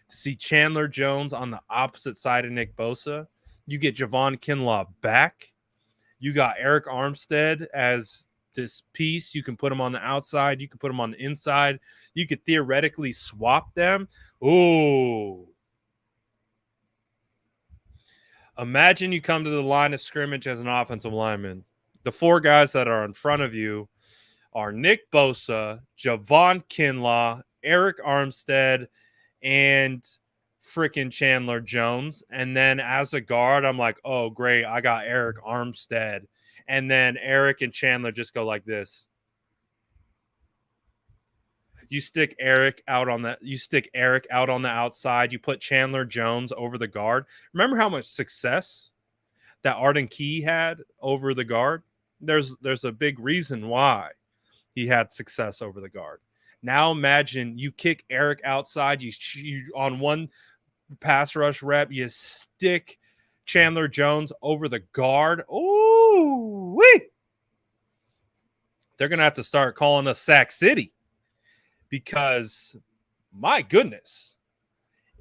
[SPEAKER 1] to see Chandler Jones on the opposite side of Nick Bosa? You get Javon Kinlaw back. You got Eric Armstead as this piece. You can put him on the outside. You can put him on the inside. You could theoretically swap them. Ooh. Imagine you come to the line of scrimmage as an offensive lineman. The 4 guys that are in front of you are Nick Bosa, Javon Kinlaw, Eric Armstead, and freaking Chandler Jones. And then as a guard, I'm like, oh, great, I got Eric Armstead. And then Eric and Chandler just go like this. You stick Eric out on the outside. You put Chandler Jones over the guard. Remember how much success that Arden Key had over the guard? There's a big reason why he had success over the guard. Now imagine you kick Eric outside. You on one pass rush rep, you stick Chandler Jones over the guard. Ooh, wee! They're gonna have to start calling us Sack City because, my goodness,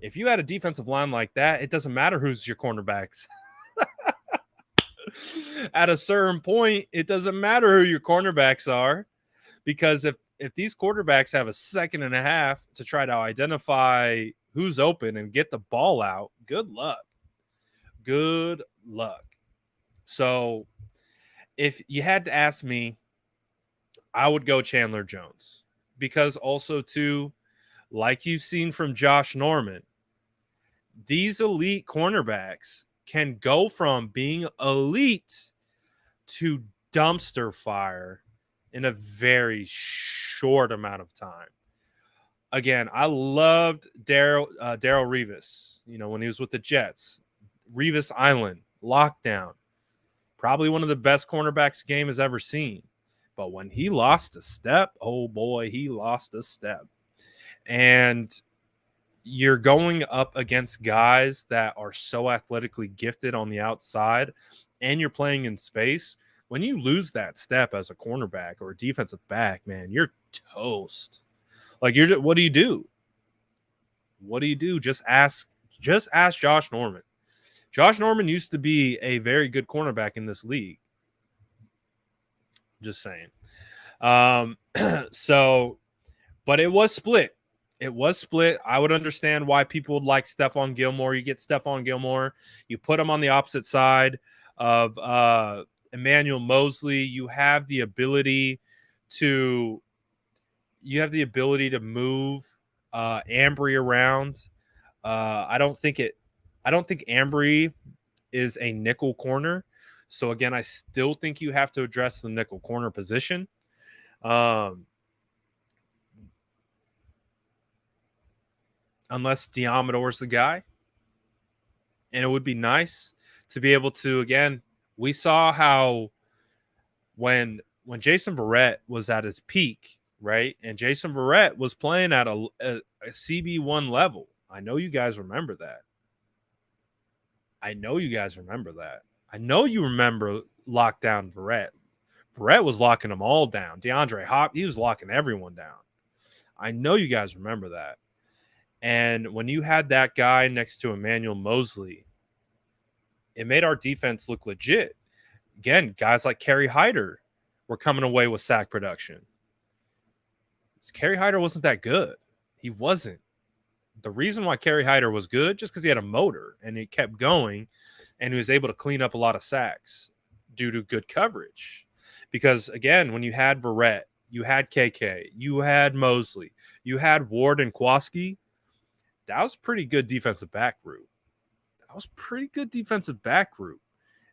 [SPEAKER 1] If you had a defensive line like that, it doesn't matter who's your cornerbacks. At a certain point, it doesn't matter who your cornerbacks are, because if these quarterbacks have a second and a half to try to identify who's open and get the ball out, good luck. Good luck. So if you had to ask me, I would go Chandler Jones, because also too, like you've seen from Josh Norman, these elite cornerbacks can go from being elite to dumpster fire in a very short amount of time. Again, I loved Darryl Revis, when he was with the Jets. Revis Island, lockdown, probably one of the best cornerbacks the game has ever seen. But when he lost a step, oh boy, he lost a step. And you're going up against guys that are so athletically gifted on the outside, and you're playing in space. When you lose that step as a cornerback or a defensive back, man, you're toast. Like, what do you do? What do you do? Just ask Josh Norman. Josh Norman used to be a very good cornerback in this league. Just saying. So, but it was split. It was split. I would understand why people would like Stefan Gilmore. You get Stefan Gilmore, you put him on the opposite side of Emmanuel Mosley. You have the ability to move Ambry around. I don't think Ambry is a nickel corner. So again, I still think you have to address the nickel corner position. Unless Diamador's the guy. And it would be nice to be able to, again, we saw how when Jason Verrett was at his peak, right? And Jason Verrett was playing at a CB1 level. I know you guys remember that. I know you remember lockdown Verrett. Verrett was locking them all down. DeAndre Hop, he was locking everyone down. I know you guys remember that. And when you had that guy next to Emmanuel Mosley, it made our defense look legit. Again, guys like Kerry Hyder were coming away with sack production. Kerry Hyder wasn't that good. He wasn't. The reason why Kerry Hyder was good, just because he had a motor and it kept going, and he was able to clean up a lot of sacks due to good coverage. Because, again, when you had Verrett, you had KK, you had Mosley, you had Ward and Kowalski, that was pretty good defensive back group.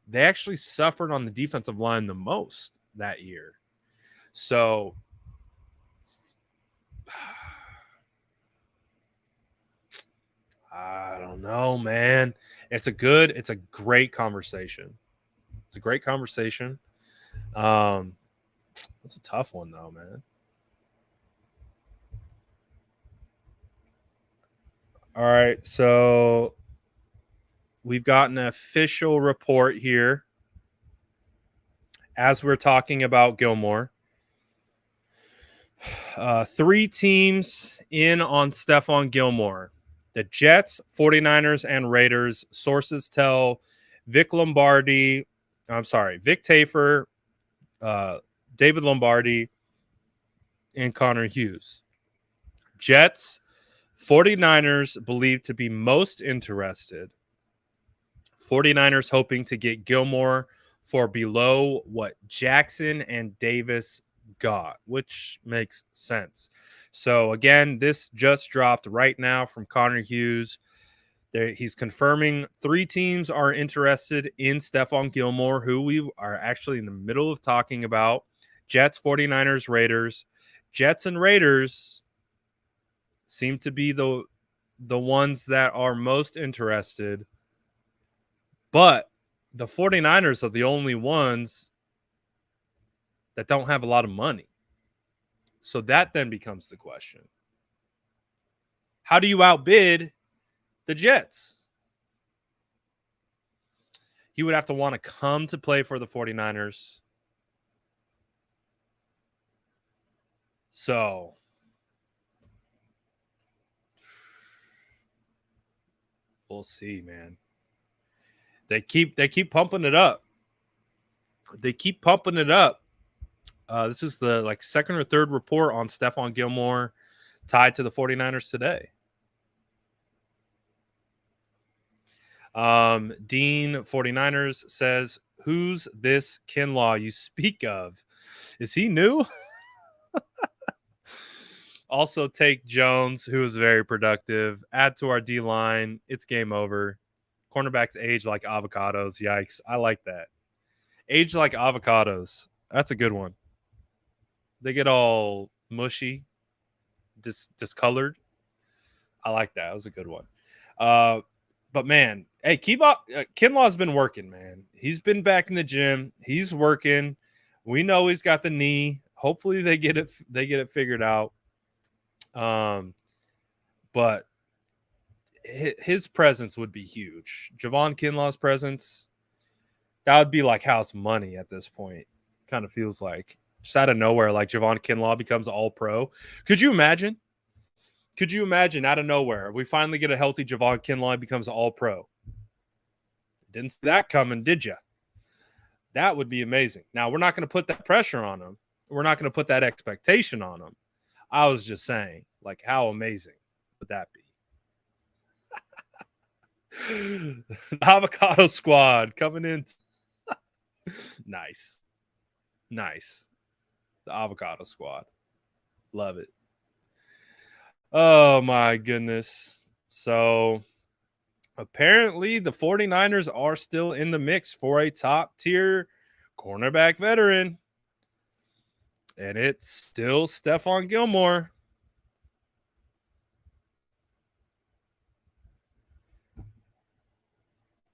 [SPEAKER 1] They actually suffered on the defensive line the most that year. So I don't know, man. It's a great conversation. It's a great conversation. It's a tough one though, man. All right, so we've got an official report here as we're talking about Gilmore. 3 teams in on Stefan Gilmore. The Jets, 49ers, and Raiders. Sources tell Vic Tafur, David Lombardi, and Connor Hughes. Jets, 49ers believed to be most interested. 49ers hoping to get Gilmore for below what Jackson and Davis got, which makes sense. So again, this just dropped right now from Connor Hughes. He's confirming 3 teams are interested in Stefan Gilmore, who we are actually in the middle of talking about. Jets, 49ers, Raiders. Jets and Raiders seem to be the ones that are most interested. But the 49ers are the only ones that don't have a lot of money. So that then becomes the question. How do you outbid the Jets? He would have to want to come to play for the 49ers. So We'll see, man. They keep pumping it up. They keep pumping it up. This is the second or third report on Stefan Gilmore tied to the 49ers today. Dean 49ers says, "Who's this Kinlaw you speak of? Is he new?" Also take Jones, who is very productive. Add to our D-line. It's game over. Cornerbacks age like avocados. Yikes. I like that. Age like avocados. That's a good one. They get all mushy, discolored. I like that. That was a good one. But man, hey, Kinlaw's been working, man. He's been back in the gym. He's working. We know he's got the knee. Hopefully they get it figured out. But his presence would be huge. Javon Kinlaw's presence, that would be like house money at this point. Kind of feels like just out of nowhere, like Javon Kinlaw becomes all pro. Could you imagine? Could you imagine out of nowhere, we finally get a healthy Javon Kinlaw and becomes all pro? Didn't see that coming, did you? That would be amazing. Now, we're not going to put that pressure on him. We're not going to put that expectation on him. I was just saying, like, how amazing would that be? Avocado Squad coming in. Nice. The Avocado Squad. Love it. Oh, my goodness. So, apparently, the 49ers are still in the mix for a top-tier cornerback veteran. And it's still Stefan Gilmore.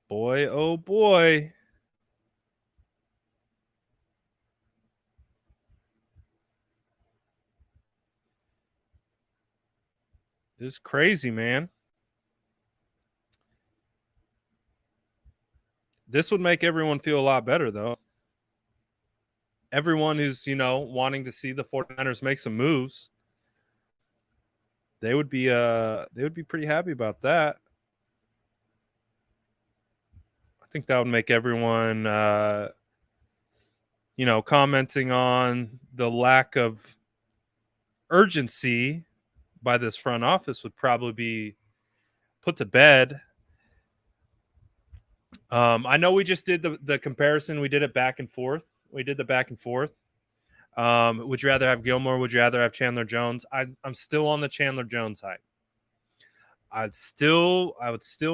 [SPEAKER 1] Boy, oh boy. This is crazy, man. This would make everyone feel a lot better, though. Everyone who's, wanting to see the 49ers make some moves, they would be pretty happy about that. I think that would make everyone commenting on the lack of urgency by this front office would probably be put to bed. I know we just did the comparison. We did it back and forth. We did the back and forth. Would you rather have Gilmore? Would you rather have Chandler Jones? I'm still on the Chandler Jones hype. I would still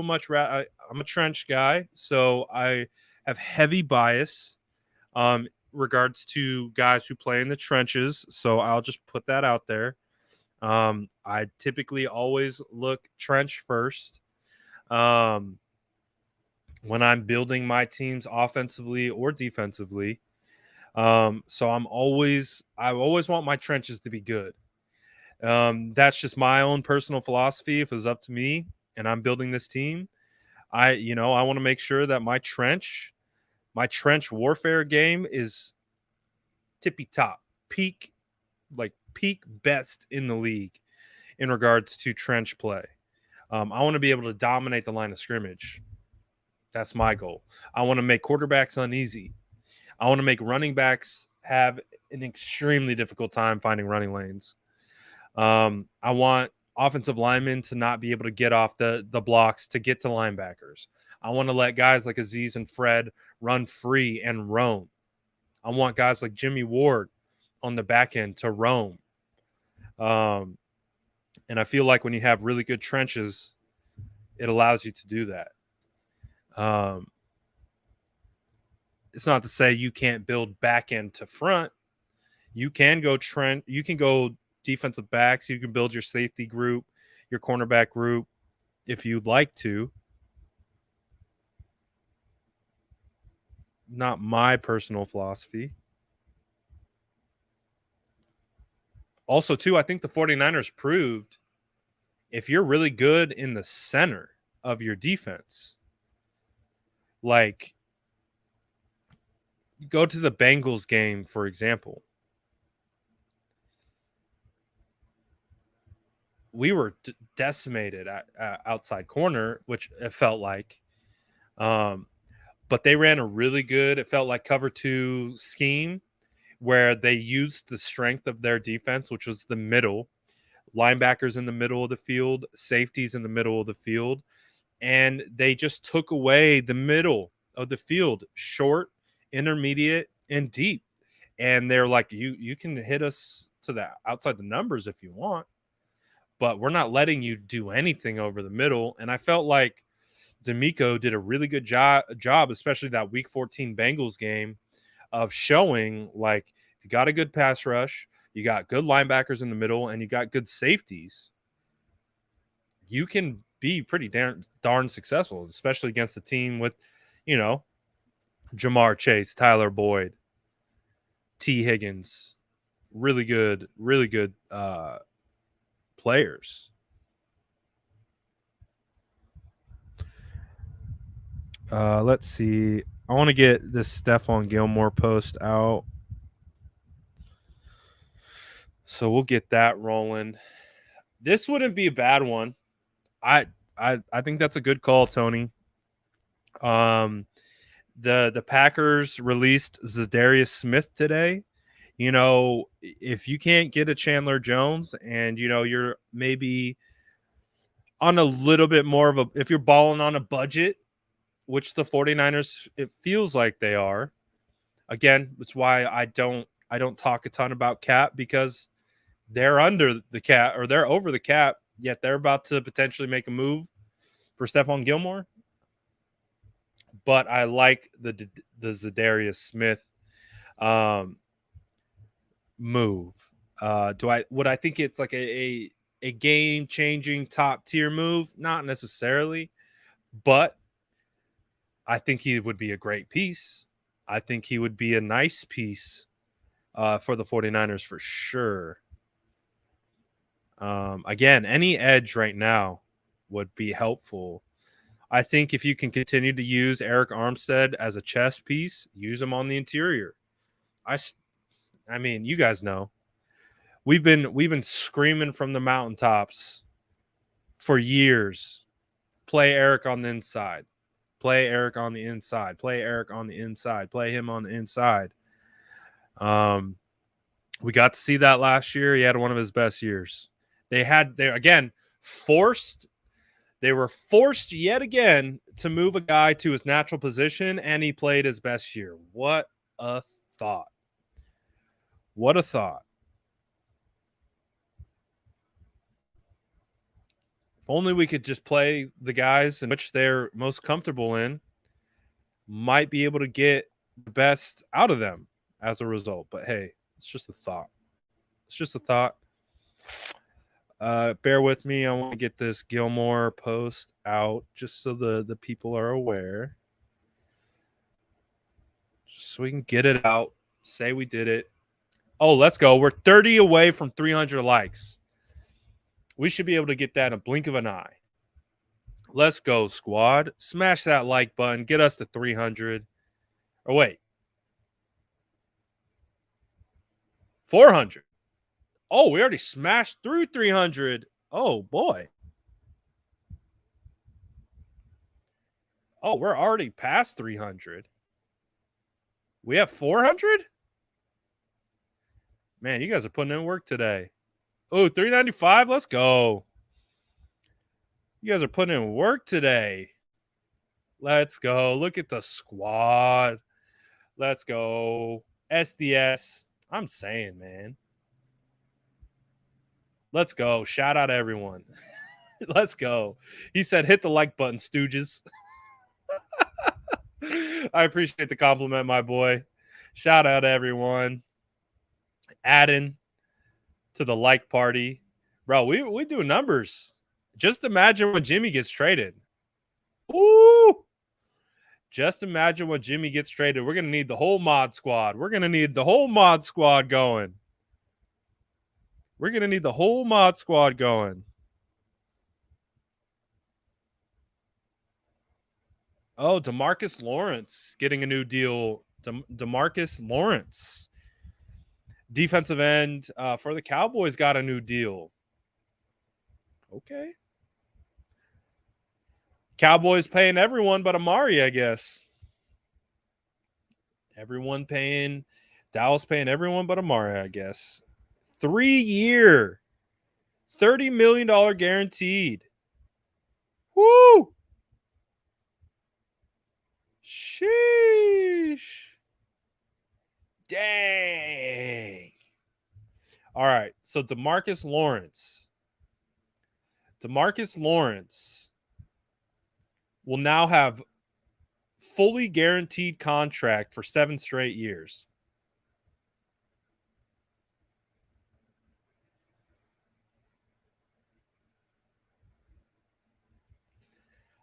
[SPEAKER 1] much rather. I'm a trench guy, so I have heavy bias regards to guys who play in the trenches. So I'll just put that out there. I typically always look trench first. When I'm building my teams offensively or defensively. So I always want my trenches to be good. That's just my own personal philosophy. If it was up to me and I'm building this team, I want to make sure that my trench warfare game is tippy top, peak best in the league in regards to trench play. I want to be able to dominate the line of scrimmage. That's my goal. I want to make quarterbacks uneasy. I want to make running backs have an extremely difficult time finding running lanes. I want offensive linemen to not be able to get off the blocks to get to linebackers. I want to let guys like Azeez and Fred run free and roam. I want guys like Jimmy Ward on the back end to roam. And I feel like when you have really good trenches, it allows you to do that. It's not to say you can't build back end to front. You can go trend. You can go defensive backs. You can build your safety group, your cornerback group, if you'd like to. Not my personal philosophy. Also, too, I think the 49ers proved if you're really good in the center of your defense, like go to the Bengals game, for example. we were decimated at outside corner, which it felt like. But they ran a really good, it felt like cover 2 scheme where they used the strength of their defense, which was the middle, linebackers in the middle of the field, safeties in the middle of the field, and they just took away the middle of the field, short, intermediate, and deep. And they're like, you can hit us to the outside the numbers if you want, but we're not letting you do anything over the middle. And I felt like D'Amico did a really good job, especially that Week 14 Bengals game, of showing like if you got a good pass rush, you got good linebackers in the middle, and you got good safeties, you can be pretty darn successful, especially against a team with, Jamar Chase, Tyler Boyd, T. Higgins, really good players. Let's see. I want to get this Stefan Gilmore post out, so we'll get that rolling. This wouldn't be a bad one. I think that's a good call, Tony. The Packers released Darius Smith today. If you can't get a Chandler Jones and, you're maybe on a little bit more of if you're balling on a budget, which the 49ers, it feels like they are. Again, that's why I don't talk a ton about cap, because they're under the cap or they're over the cap, yet they're about to potentially make a move for Stefan Gilmore. But I like the Zadarius Smith move. Would I think it's like a game-changing top-tier move? Not necessarily, but I think he would be a great piece. I think he would be a nice piece for the 49ers for sure. Again, any edge right now would be helpful. I think if you can continue to use Eric Armstead as a chess piece, use him on the interior. I mean, you guys know. We've been screaming from the mountaintops for years. Play Eric on the inside. Play Eric on the inside. Play Eric on the inside. Play him on the inside. We got to see that last year. He had one of his best years. They were forced yet again to move a guy to his natural position, and he played his best year. What a thought. What a thought. If only we could just play the guys in which they're most comfortable in, might be able to get the best out of them as a result. But hey, it's just a thought. It's just a thought. Bear with me. I want to get this Gilmore post out just so the people are aware. Just so we can get it out. Say we did it. Oh, let's go. We're 30 away from 300 likes. We should be able to get that in a blink of an eye. Let's go, squad. Smash that like button. Get us to 300. Oh, wait. 400. Oh, we already smashed through 300. Oh, boy. Oh, we're already past 300. We have 400? Man, you guys are putting in work today. Oh, 395. Let's go. You guys are putting in work today. Let's go. Look at the squad. Let's go. SDS. I'm saying, man. Let's go. Shout out everyone. Let's go. He said, hit the like button, stooges. I appreciate the compliment, my boy. Shout out everyone. Adding to the like party. Bro, we do numbers. Just imagine when Jimmy gets traded. Ooh. Just imagine when Jimmy gets traded. We're going to need the whole mod squad. We're going to need the whole mod squad going. We're going to need the whole mod squad going. Oh, Demarcus Lawrence getting a new deal. Demarcus Lawrence. Defensive end for the Cowboys got a new deal. Okay. Cowboys paying everyone but Amari, I guess. Everyone paying. Dallas paying everyone but Amari, I guess. 3-year, $30 million guaranteed. Woo! Sheesh. Dang. All right. So Demarcus Lawrence. Demarcus Lawrence will now have fully guaranteed contract for 7 straight years.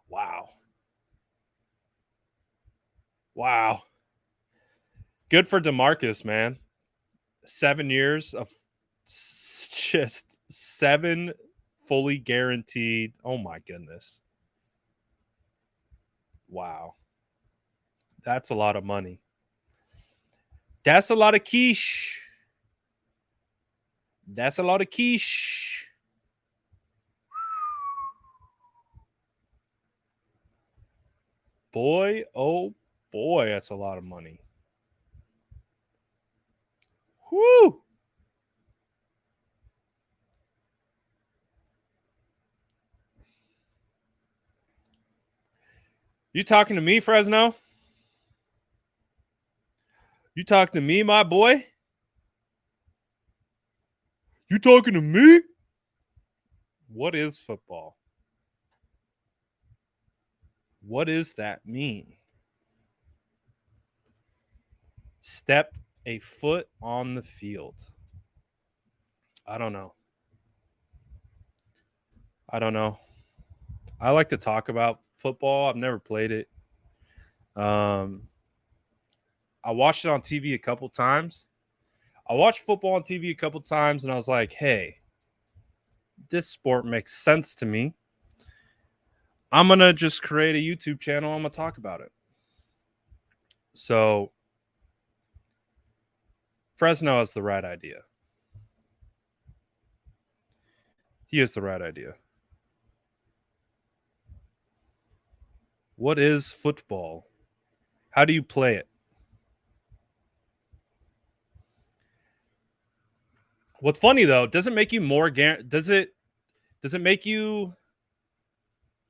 [SPEAKER 1] Wow. Wow. Good for DeMarcus, man. 7 years of just 7 fully guaranteed. Oh my goodness. Wow. That's a lot of money. That's a lot of quiche. That's a lot of quiche. Boy, oh boy, that's a lot of money. Whoo! You talking to me, Fresno? You talking to me, my boy? You talking to me? What is football? What does that mean? Stepped a foot on the field. I don't know. I like to talk about football. I've never played it. I watched it on TV a couple times. I watched football on TV a couple times, and I was like, hey, this sport makes sense to me. I'm going to just create a YouTube channel. I'm going to talk about it. So Fresno has the right idea. He has the right idea. What is football? How do you play it? What's funny though, does it make you more does it make you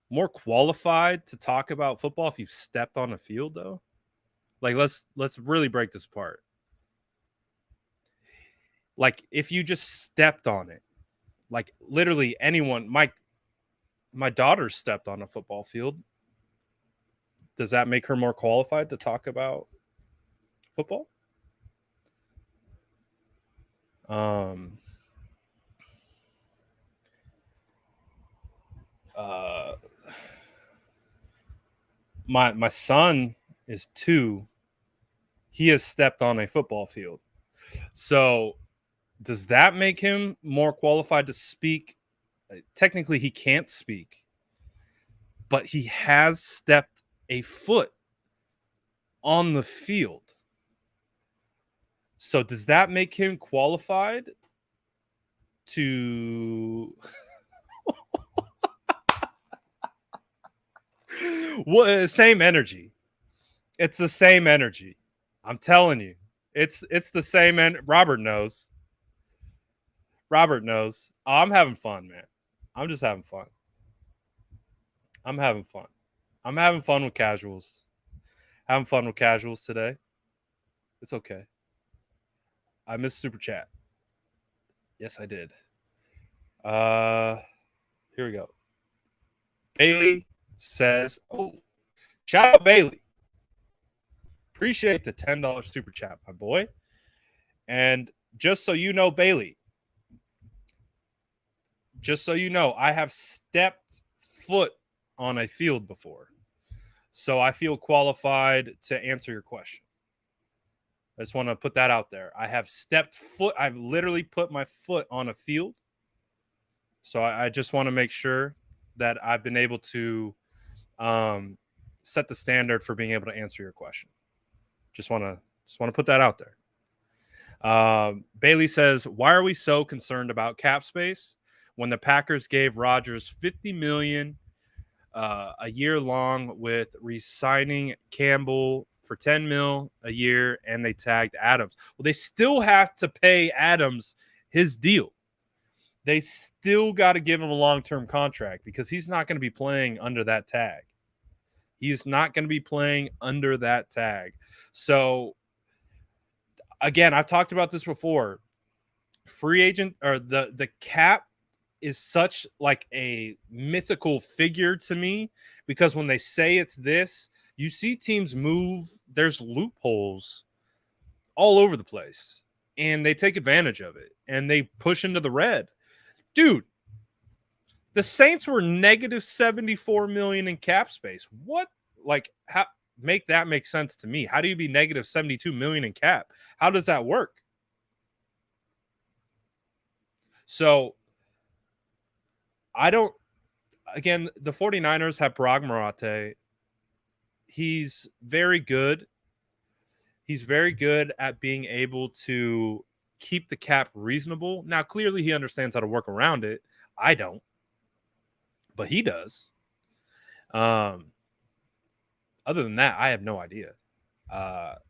[SPEAKER 1] more qualified to talk about football if you've stepped on a field though? Like let's really break this apart. Like if you just stepped on it, like literally anyone, my daughter stepped on a football field. Does that make her more qualified to talk about football? My son is 2. He has stepped on a football field. So does that make him more qualified to speak? Technically, he can't speak, but he has stepped a foot on the field. So does that make him qualified to well, same energy? It's the same energy. I'm telling you. It's the same Robert knows. Robert knows. Oh, I'm having fun, man. I'm just having fun. I'm having fun. I'm having fun with casuals. Having fun with casuals today. It's okay. I missed Super Chat. Yes, I did. Here we go. Bailey says, oh, shout out Bailey. Appreciate the $10 Super Chat, my boy. And just so you know, Bailey, just so you know, I have stepped foot on a field before. So I feel qualified to answer your question. I just want to put that out there. I have stepped foot. I've literally put my foot on a field. So I just want to make sure that I've been able to set the standard for being able to answer your question. Just want to put that out there. Bailey says, why are we so concerned about cap space? when the Packers gave Rodgers $50 million a year long with re-signing Campbell for $10 million a year, and they tagged Adams. Well, they still have to pay Adams his deal. They still got to give him a long-term contract because he's not going to be playing under that tag. He's not going to be playing under that tag. So, again, I've talked about this before. Free agent or the cap is such like a mythical figure to me because when they say it's this, you see teams move. There's loopholes all over the place, and they take advantage of it, and they push into the red. Dude, the Saints were negative $74 million in cap space. What? Like, how make that make sense to me? How do you be negative $72 million in cap? How does that work? So, I don't, again, the 49ers have Parag Marate. He's very good. He's very good at being able to keep the cap reasonable. Now, clearly he understands how to work around it. I don't, but he does. Other than that, I have no idea. But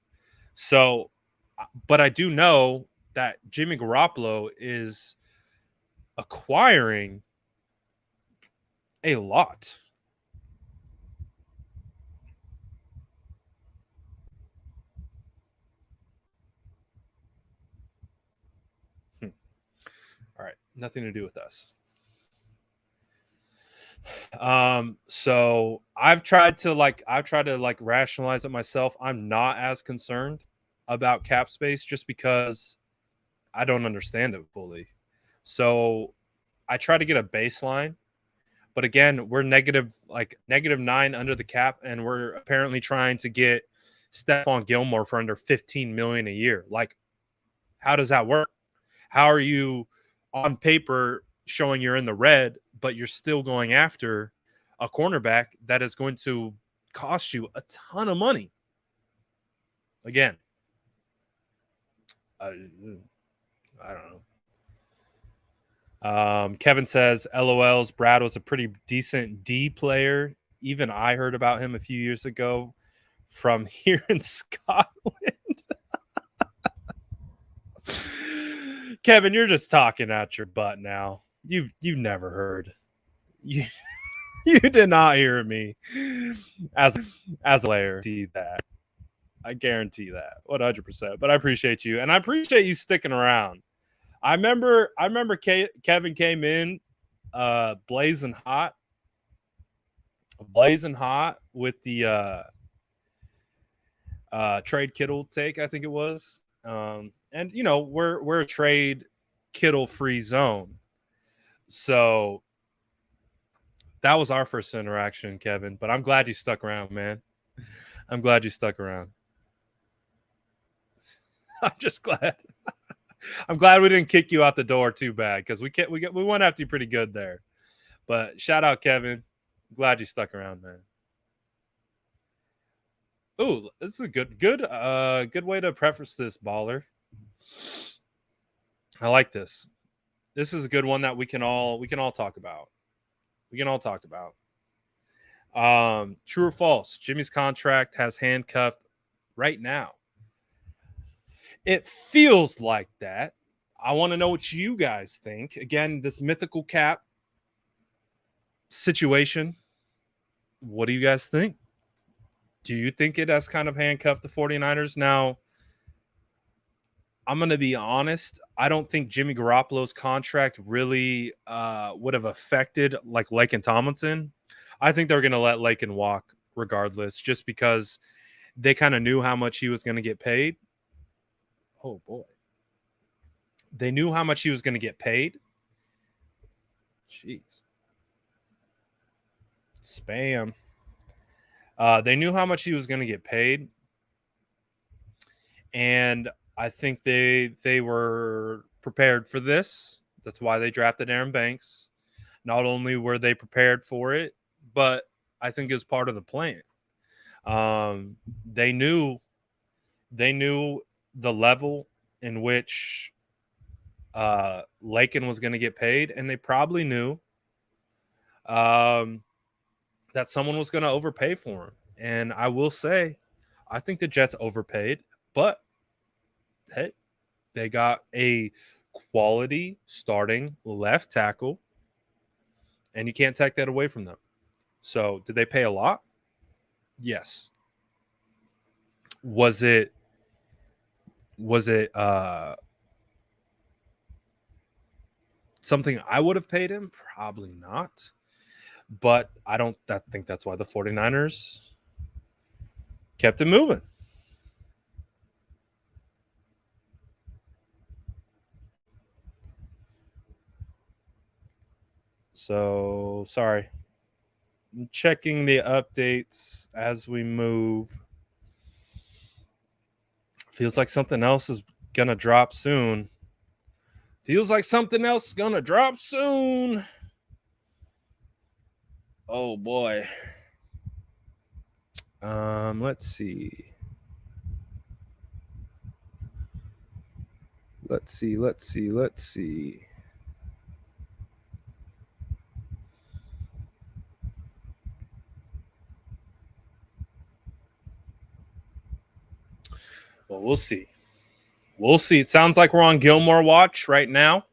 [SPEAKER 1] I do know that Jimmy Garoppolo is acquiring a lot. All right, nothing to do with us. So I've tried to rationalize it myself. I'm not as concerned about cap space just because I don't understand it fully. So I try to get a baseline, but again, we're negative 9 under the cap, and we're apparently trying to get Stefan Gilmore for under $15 million a year. Like, how does that work? How are you on paper showing you're in the red, but you're still going after a cornerback that is going to cost you a ton of money? Again, I don't know. Kevin says, LOLs, Brad was a pretty decent D player. Even I heard about him a few years ago from here in Scotland. Kevin, you're just talking out your butt now. You've never heard. You did not hear me as a player. I guarantee that 100%. But I appreciate you, and I appreciate you sticking around. I remember Kevin came in blazing hot with the trade Kittle take, I think it was. And you know, we're a trade Kittle free zone. So that was our first interaction, Kevin, but I'm glad you stuck around, man. I'm glad you stuck around. I'm just glad. I'm glad we didn't kick you out the door too bad because we went after you pretty good there. But shout out, Kevin. Glad you stuck around, man. Ooh, this is a good way to preface this, baller. I like this. This is a good one that we can all talk about. We can all talk about. True or false? Jimmy's contract has handcuffed right now. It feels like that. I want to know what you guys think. Again, this mythical cap situation. What do you guys think? Do you think it has kind of handcuffed the 49ers? Now, I'm going to be honest. I don't think Jimmy Garoppolo's contract really would have affected like Laken Tomlinson. I think they're going to let Laken walk regardless just because they kind of knew how much he was going to get paid. Oh, boy. They knew how much he was going to get paid. Jeez. Spam. They knew how much he was going to get paid. And I think they were prepared for this. That's why they drafted Aaron Banks. Not only were they prepared for it, but I think it's part of the plan. They knew the level in which Laken was going to get paid, and they probably knew that someone was going to overpay for him. And I will say, I think the Jets overpaid, but hey, they got a quality starting left tackle, and you can't take that away from them. So, did they pay a lot? Yes. Was it something I would have paid him? Probably not. But I think that's why the 49ers kept it moving. So, sorry. I'm checking the updates as we move. Feels like something else is going to drop soon. Oh, boy. Let's see. Well, we'll see. It sounds like we're on Gilmore watch right now.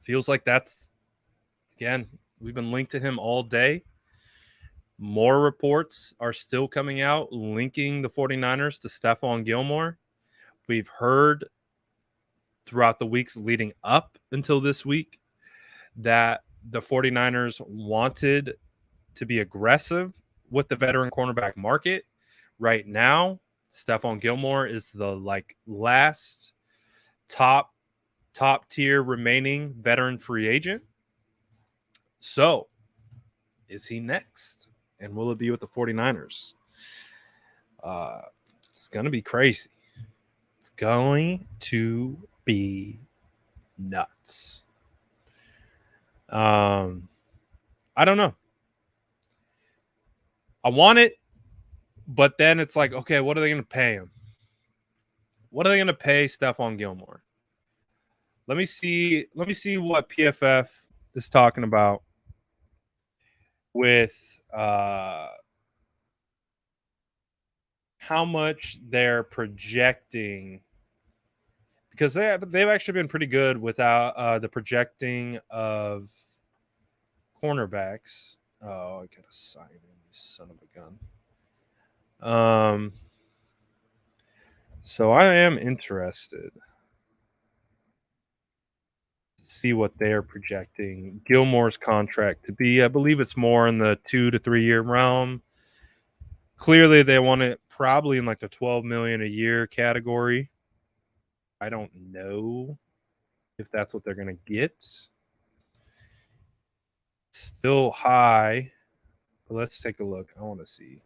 [SPEAKER 1] Feels like that's, again, we've been linked to him all day. More reports are still coming out linking the 49ers to Stefan Gilmore. We've heard throughout the weeks leading up until this week that the 49ers wanted to be aggressive with the veteran cornerback market. Right now, Stefan Gilmore is the last top tier remaining veteran free agent. So, is he next? And will it be with the 49ers? It's going to be crazy. It's going to be nuts. I don't know. I want it, but then it's like, okay, what are they going to pay him? What are they going to pay Stefan Gilmore? Let me see what PFF is talking about with how much they're projecting, because they've actually been pretty good without the projecting of cornerbacks. Oh, I gotta sign in, you son of a gun. So I am interested to see what they're projecting Gilmore's contract to be. I believe it's more in the 2 to 3 year realm. Clearly, they want it probably in like the $12 million a year category. I don't know if that's what they're going to get. Still high, but let's take a look. I want to see.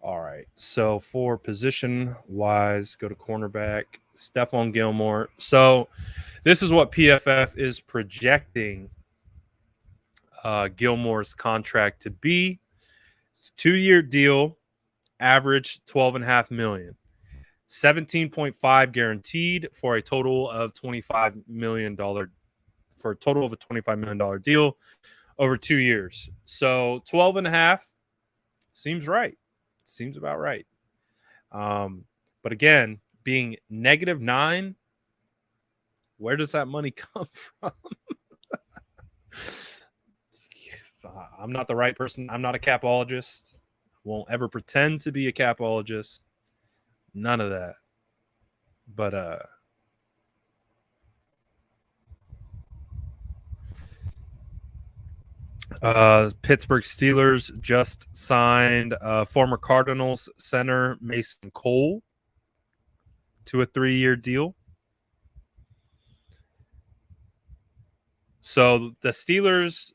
[SPEAKER 1] All right. So for position wise, go to cornerback, Stefan Gilmore. So this is what PFF is projecting Gilmore's contract to be. It's a 2-year deal, average $12.5 million. 17.5 guaranteed for a total of $25 million for a total of a $25 million deal over 2 years. So 12.5 seems right. Seems about right. But again, being -9, where does that money come from? I'm not the right person. I'm not a capologist. Won't ever pretend to be a capologist. None of that. But Pittsburgh Steelers just signed former Cardinals center Mason Cole to a 3-year deal. So the Steelers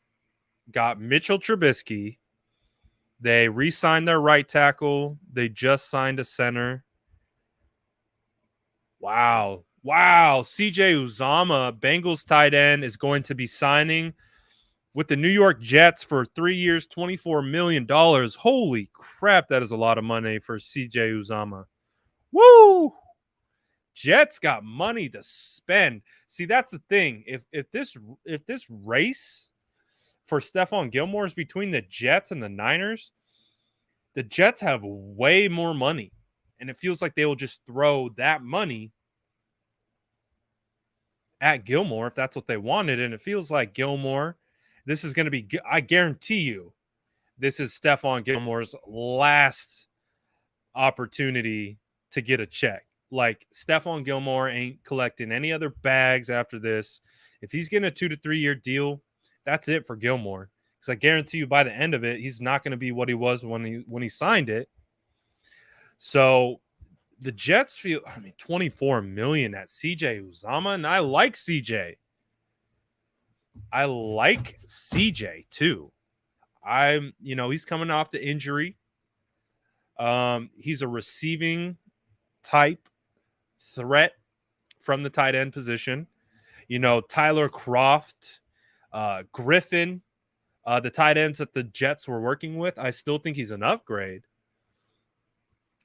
[SPEAKER 1] got Mitchell Trubisky. They re-signed their right tackle. They just signed a center. Wow. CJ Uzomah, Bengals tight end, is going to be signing with the New York Jets for 3 years, $24 million. Holy crap, that is a lot of money for CJ Uzomah. Woo! Jets got money to spend. See, that's the thing. If this race for Stefan Gilmore is between the Jets and the Niners, the Jets have way more money. And it feels like they will just throw that money at Gilmore if that's what they wanted. And it feels like Gilmore, this is going to be, I guarantee you, this is Stefan Gilmore's last opportunity to get a check. Like, Stefan Gilmore ain't collecting any other bags after this. If he's getting a 2 to 3 year deal, that's it for Gilmore. Because I guarantee you, by the end of it, he's not going to be what he was when he signed it. So the Jets feel, I mean, $24 million at CJ Uzomah, and I like CJ. I like CJ too. He's coming off the injury. He's a receiving type threat from the tight end position. Tyler Kroft, Griffin, the tight ends that the Jets were working with, I still think he's an upgrade.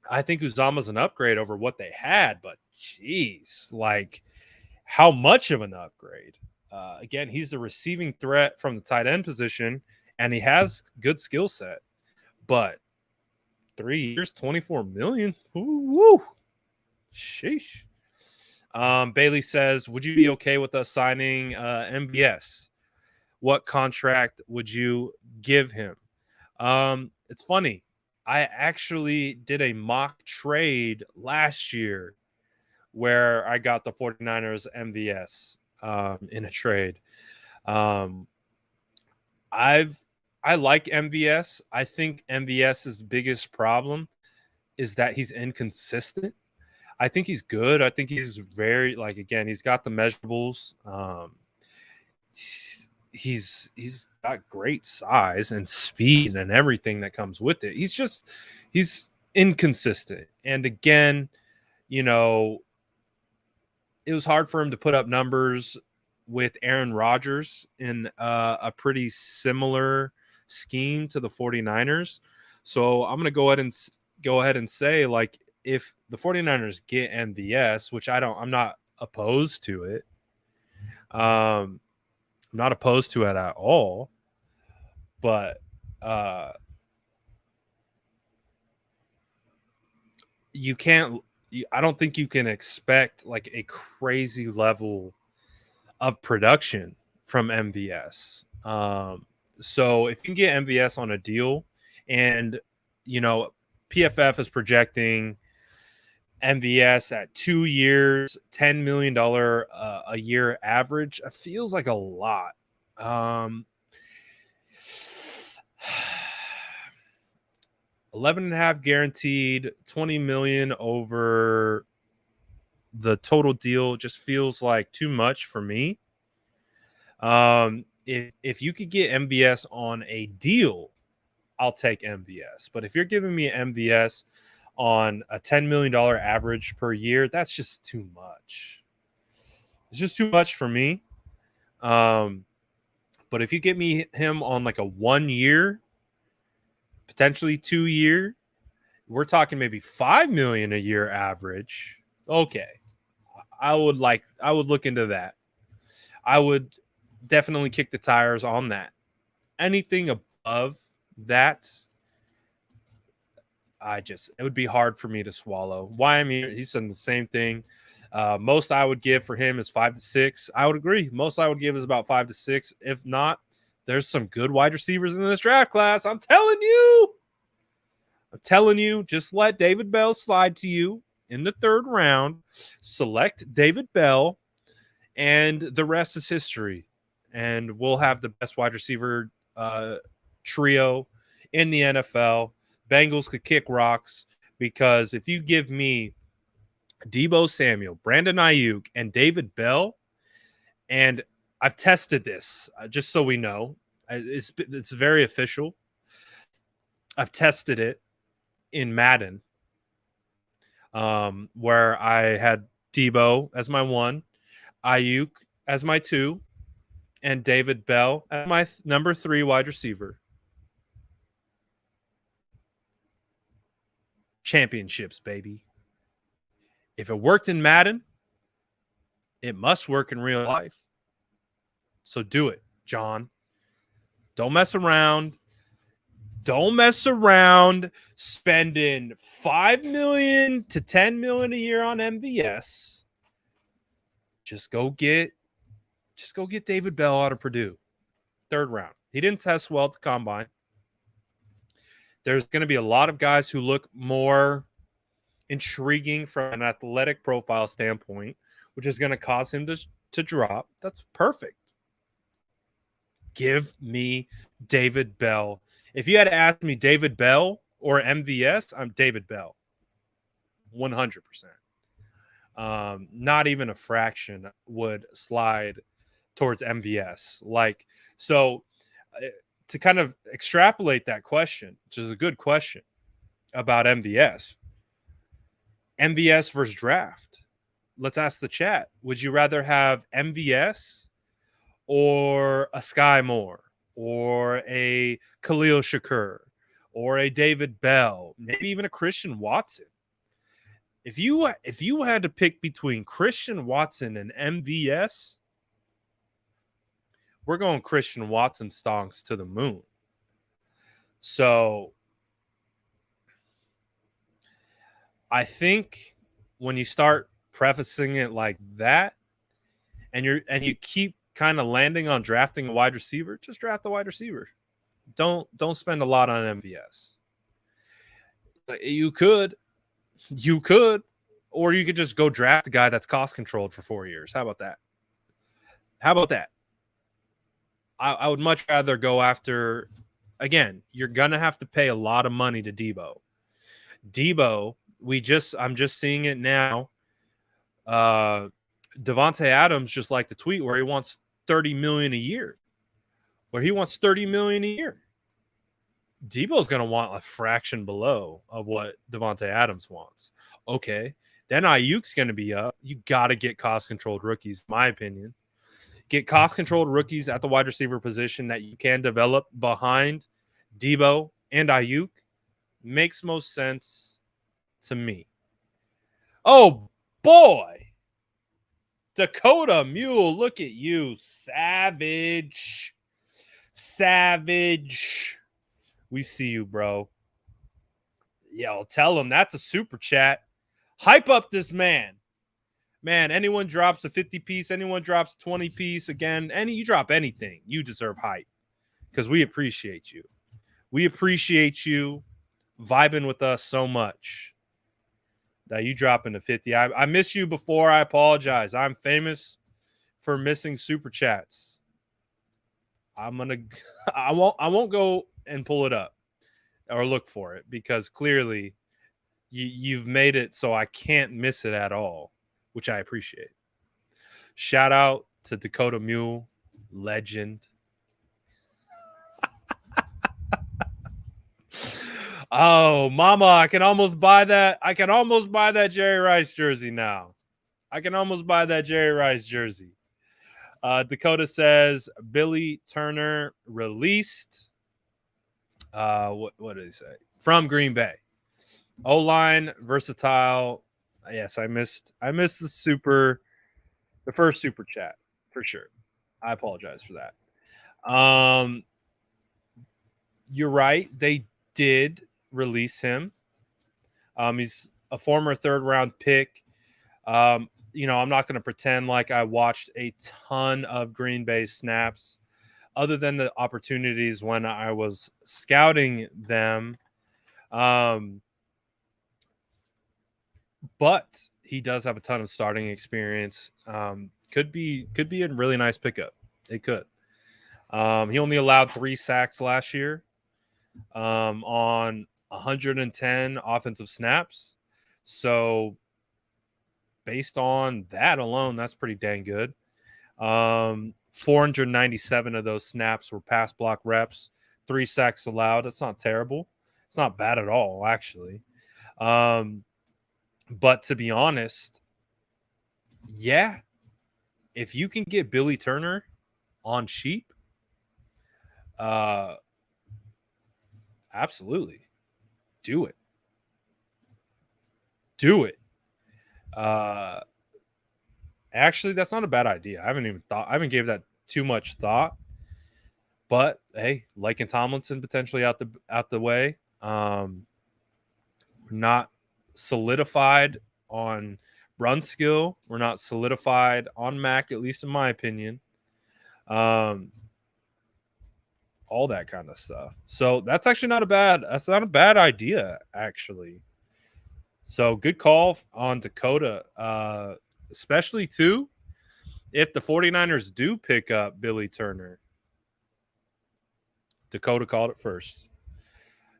[SPEAKER 1] I think Uzomah's an upgrade over what they had, but geez, like, how much of an upgrade? Again, he's a receiving threat from the tight end position, and he has good skill set. But 3 years, $24 million. Woo! Sheesh. Bailey says, would you be okay with us signing MBS? What contract would you give him? It's funny. I actually did a mock trade last year where I got the 49ers MVS in a trade. I like MVS. I think MVS's biggest problem is that he's inconsistent. I think he's good. I think he's very, again, he's got the measurables. He's got great size and speed and everything that comes with it. He's inconsistent. And again, it was hard for him to put up numbers with Aaron Rodgers in a pretty similar scheme to the 49ers. So I'm going to go ahead and say, if the 49ers get MVS, which I'm not opposed to it. I'm not opposed to it at all. But I don't think you can expect a crazy level of production from MVS. So if you can get MVS on a deal, and PFF is projecting MVS at 2 years, $10 million a year average, it feels like a lot. 11.5 guaranteed, 20 million over the total deal just feels like too much for me. If you could get MVS on a deal, I'll take MVS. But if you're giving me MVS on a $10 million average per year, that's just too much. It's just too much for me. But if you get me him on a 1 year, potentially 2 year, we're talking maybe $5 million a year average. Okay. I would look into that. I would definitely kick the tires on that. Anything above that, it would be hard for me to swallow. He's done the same thing. Most I would give for him is 5 to 6. I would agree. Most I would give is about 5 to 6. If not, there's some good wide receivers in this draft class. I'm telling you, just let David Bell slide to you in the 3rd round. Select David Bell, and the rest is history. And we'll have the best wide receiver trio in the NFL. Bengals could kick rocks, because if you give me Deebo Samuel, Brandon Ayuk, and David Bell, and I've tested this just so we know, it's very official. I've tested it in Madden, where I had Deebo as my 1, Ayuk as my 2, and David Bell as my number 3 wide receiver. Championships, baby. If it worked in Madden, it must work in real life. So do it, John. Don't mess around. Don't mess around spending $5 million to $10 million a year on MVS. Just go get David Bell out of Purdue. 3rd round. He didn't test well at the combine. There's going to be a lot of guys who look more intriguing from an athletic profile standpoint, which is going to cause him to drop. That's perfect. Give me David Bell. If you had to ask me David Bell or MVS, I'm David Bell. 100%. Not even a fraction would slide towards MVS. So to kind of extrapolate that question, which is a good question about MVS versus draft. Let's ask the chat. Would you rather have MVS or a Sky Moore or a Khalil Shakur or a David Bell, maybe even a Christian Watson? If you had to pick between Christian Watson and MVS, we're going Christian Watson stonks to the moon. So I think when you start prefacing it like that, and you keep kind of landing on drafting a wide receiver, just draft the wide receiver. Don't spend a lot on MVS. You could, or you could just go draft a guy that's cost controlled for 4 years. How about that? I would much rather go after. Again, you're gonna have to pay a lot of money to Debo. I'm just seeing it now. Devontae Adams just like the tweet where he wants $30 million a year. Debo's gonna want a fraction below of what Devontae Adams wants. Okay, then Ayuk's gonna be up. You got to get cost-controlled rookies, in my opinion. Get cost-controlled rookies at the wide receiver position that you can develop behind Debo and Ayuk. Makes most sense to me. Oh, boy. Dakota Mule, look at you. Savage. We see you, bro. Yo, tell him that's a super chat. Hype up this man. Man, anyone drops a 50 piece, anyone drops 20 piece, again, you drop anything, you deserve hype because we appreciate you. We appreciate you vibing with us so much that you dropping the 50. I missed you before. I apologize. I'm famous for missing super chats. I won't go and pull it up or look for it because clearly you've made it so I can't miss it at all, which I appreciate. Shout out to Dakota Mule, legend. Oh, mama, I can almost buy that Jerry Rice jersey now. Dakota says Billy Turner released. What did he say? From Green Bay. O-line, versatile. Yes, I missed the first super chat for sure. I apologize for that. You're right. They did release him. He's a former 3rd round pick. I'm not going to pretend like I watched a ton of Green Bay snaps other than the opportunities when I was scouting them. But he does have a ton of starting experience. Could be a really nice pickup. It could. He only allowed 3 sacks last year on 110 offensive snaps. So based on that alone, that's pretty dang good. 497 of those snaps were pass block reps, 3 sacks allowed. That's not terrible. It's not bad at all, actually. But to be honest, yeah, if you can get Billy Turner on cheap, absolutely. Do it. Do it. Actually, that's not a bad idea. I haven't gave that too much thought. But hey, Laken Tomlinson potentially out the way. We're not solidified on run skill. We're not solidified on Mac, at least in my opinion. All that kind of stuff. So that's actually not a bad idea, actually. So good call on Dakota, especially too, if the 49ers do pick up Billy Turner. Dakota called it first.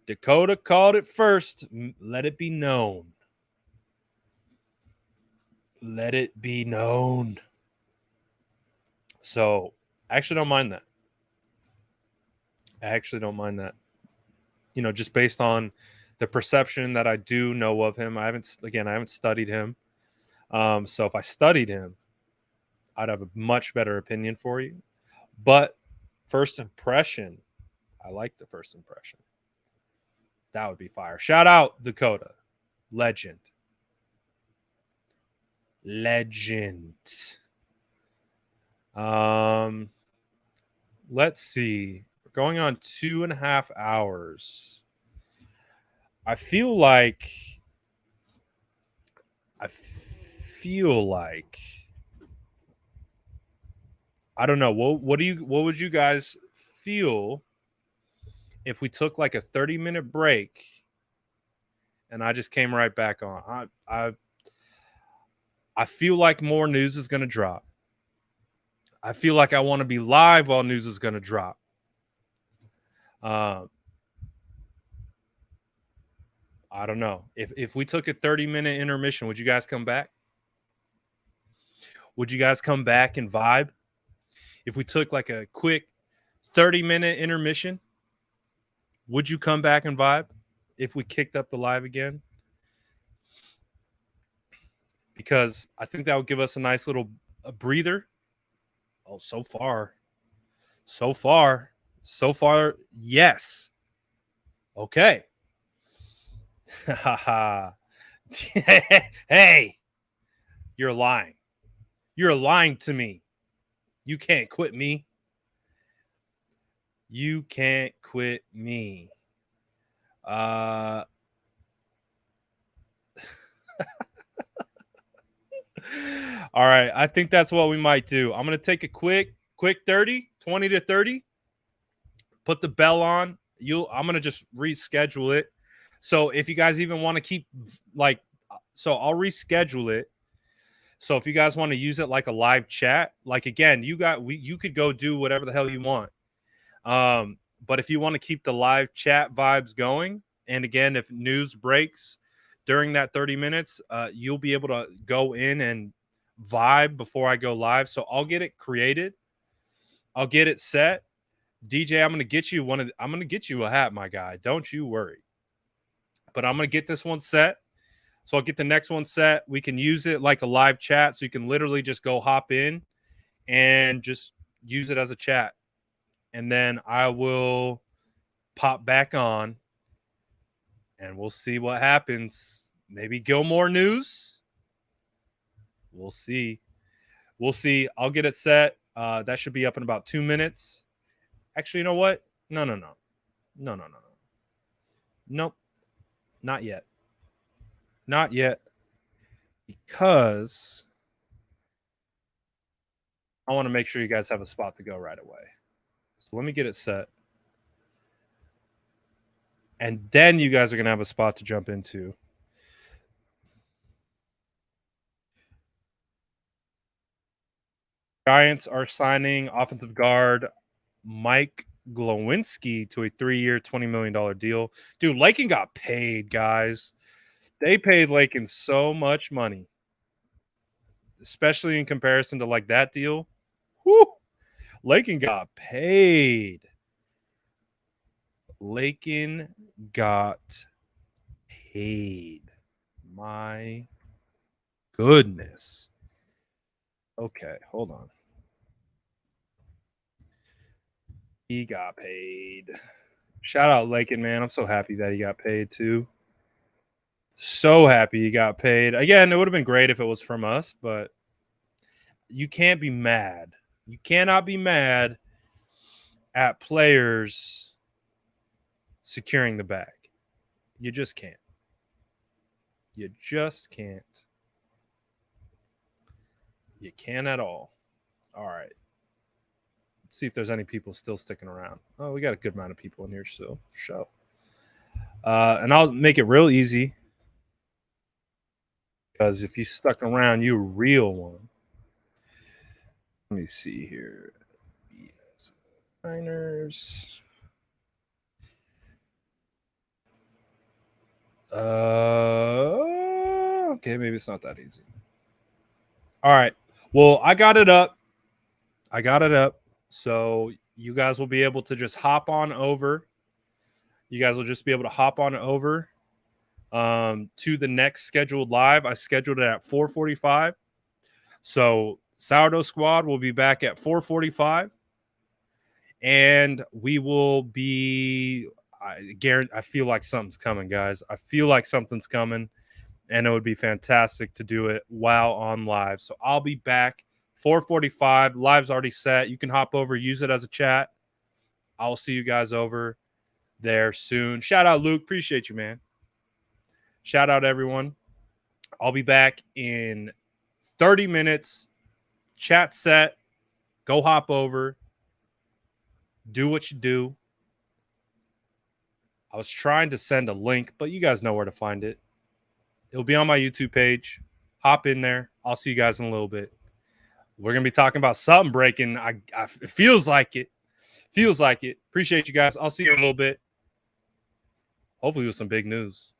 [SPEAKER 1] Dakota called it first. Let it be known. Let it be known. So I actually don't mind that. Just based on the perception that I do know of him. I haven't studied him. So if I studied him, I'd have a much better opinion for you. But first impression, I like the first impression. That would be fire. Shout out Dakota. Legend. Let's see. We're going on 2.5 hours. I feel like I don't know. What would you guys feel if we took like a 30-minute break and I just came right back on? I feel like more news is going to drop. I feel like I want to be live while news is going to drop. I don't know. If we took a 30-minute intermission, would you guys come back? Would you guys come back and vibe? If we took like a quick 30-minute intermission, would you come back and vibe if we kicked up the live again? Because I think that would give us a nice little breather. Oh, so far, yes. Okay. Hey, you're lying. You're lying to me. You can't quit me. You can't quit me. All right. I think that's what we might do. I'm going to take a quick 20 to 30. Put the bell on. I'm going to just reschedule it. So if you guys even want to keep I'll reschedule it. So if you guys want to use it like a live chat, like again, you could go do whatever the hell you want. But if you want to keep the live chat vibes going, and again, if news breaks during that 30 minutes, you'll be able to go in and vibe before I go live. So I'll get it created. I'll get it set. DJ, I'm going to get you a hat, my guy. Don't you worry. But I'm going to get this one set. So I'll get the next one set. We can use it like a live chat. So you can literally just go hop in and just use it as a chat. And then I will pop back on and we'll see what happens. Maybe Gilmore news. We'll see. I'll get it set. That should be up in about 2 minutes. Actually, you know what? No. Nope. Not yet. Because I want to make sure you guys have a spot to go right away. So let me get it set. And then you guys are going to have a spot to jump into. Giants are signing offensive guard Mike Glowinski to a 3-year, $20 million deal. Dude, Laken got paid, guys. They paid Laken so much money, especially in comparison to like that deal. Whew. Laken got paid. My goodness. Okay, hold on. He got paid. Shout out Laken, man. I'm so happy that he got paid too. So happy he got paid. Again, it would have been great if it was from us, but you can't be mad. You cannot be mad at players securing the bag. You just can't. You just can't. You can't at all. All right. Let's see if there's any people still sticking around. Oh, we got a good amount of people in here still. Show. And I'll make it real easy. Because if you stuck around, you're a real one. Let me see here. Niners. Okay, maybe it's not that easy. All right. Well, I got it up. So you guys will be able to just hop on over. You guys will just be able to hop on over to the next scheduled live. I scheduled it at 4:45. So Sourdough Squad will be back at 4:45. And we will be I feel like something's coming, guys. I feel like something's coming. And it would be fantastic to do it while on live. So I'll be back 4:45. Live's already set. You can hop over, use it as a chat. I'll see you guys over there soon. Shout out, Luke. Appreciate you, man. Shout out, everyone. I'll be back in 30 minutes. Chat set. Go hop over. Do what you do. I was trying to send a link, but you guys know where to find it. It'll be on my YouTube page. Hop in there. I'll see you guys in a little bit. We're going to be talking about something breaking. It feels like it. Feels like it. Appreciate you guys. I'll see you in a little bit. Hopefully with some big news.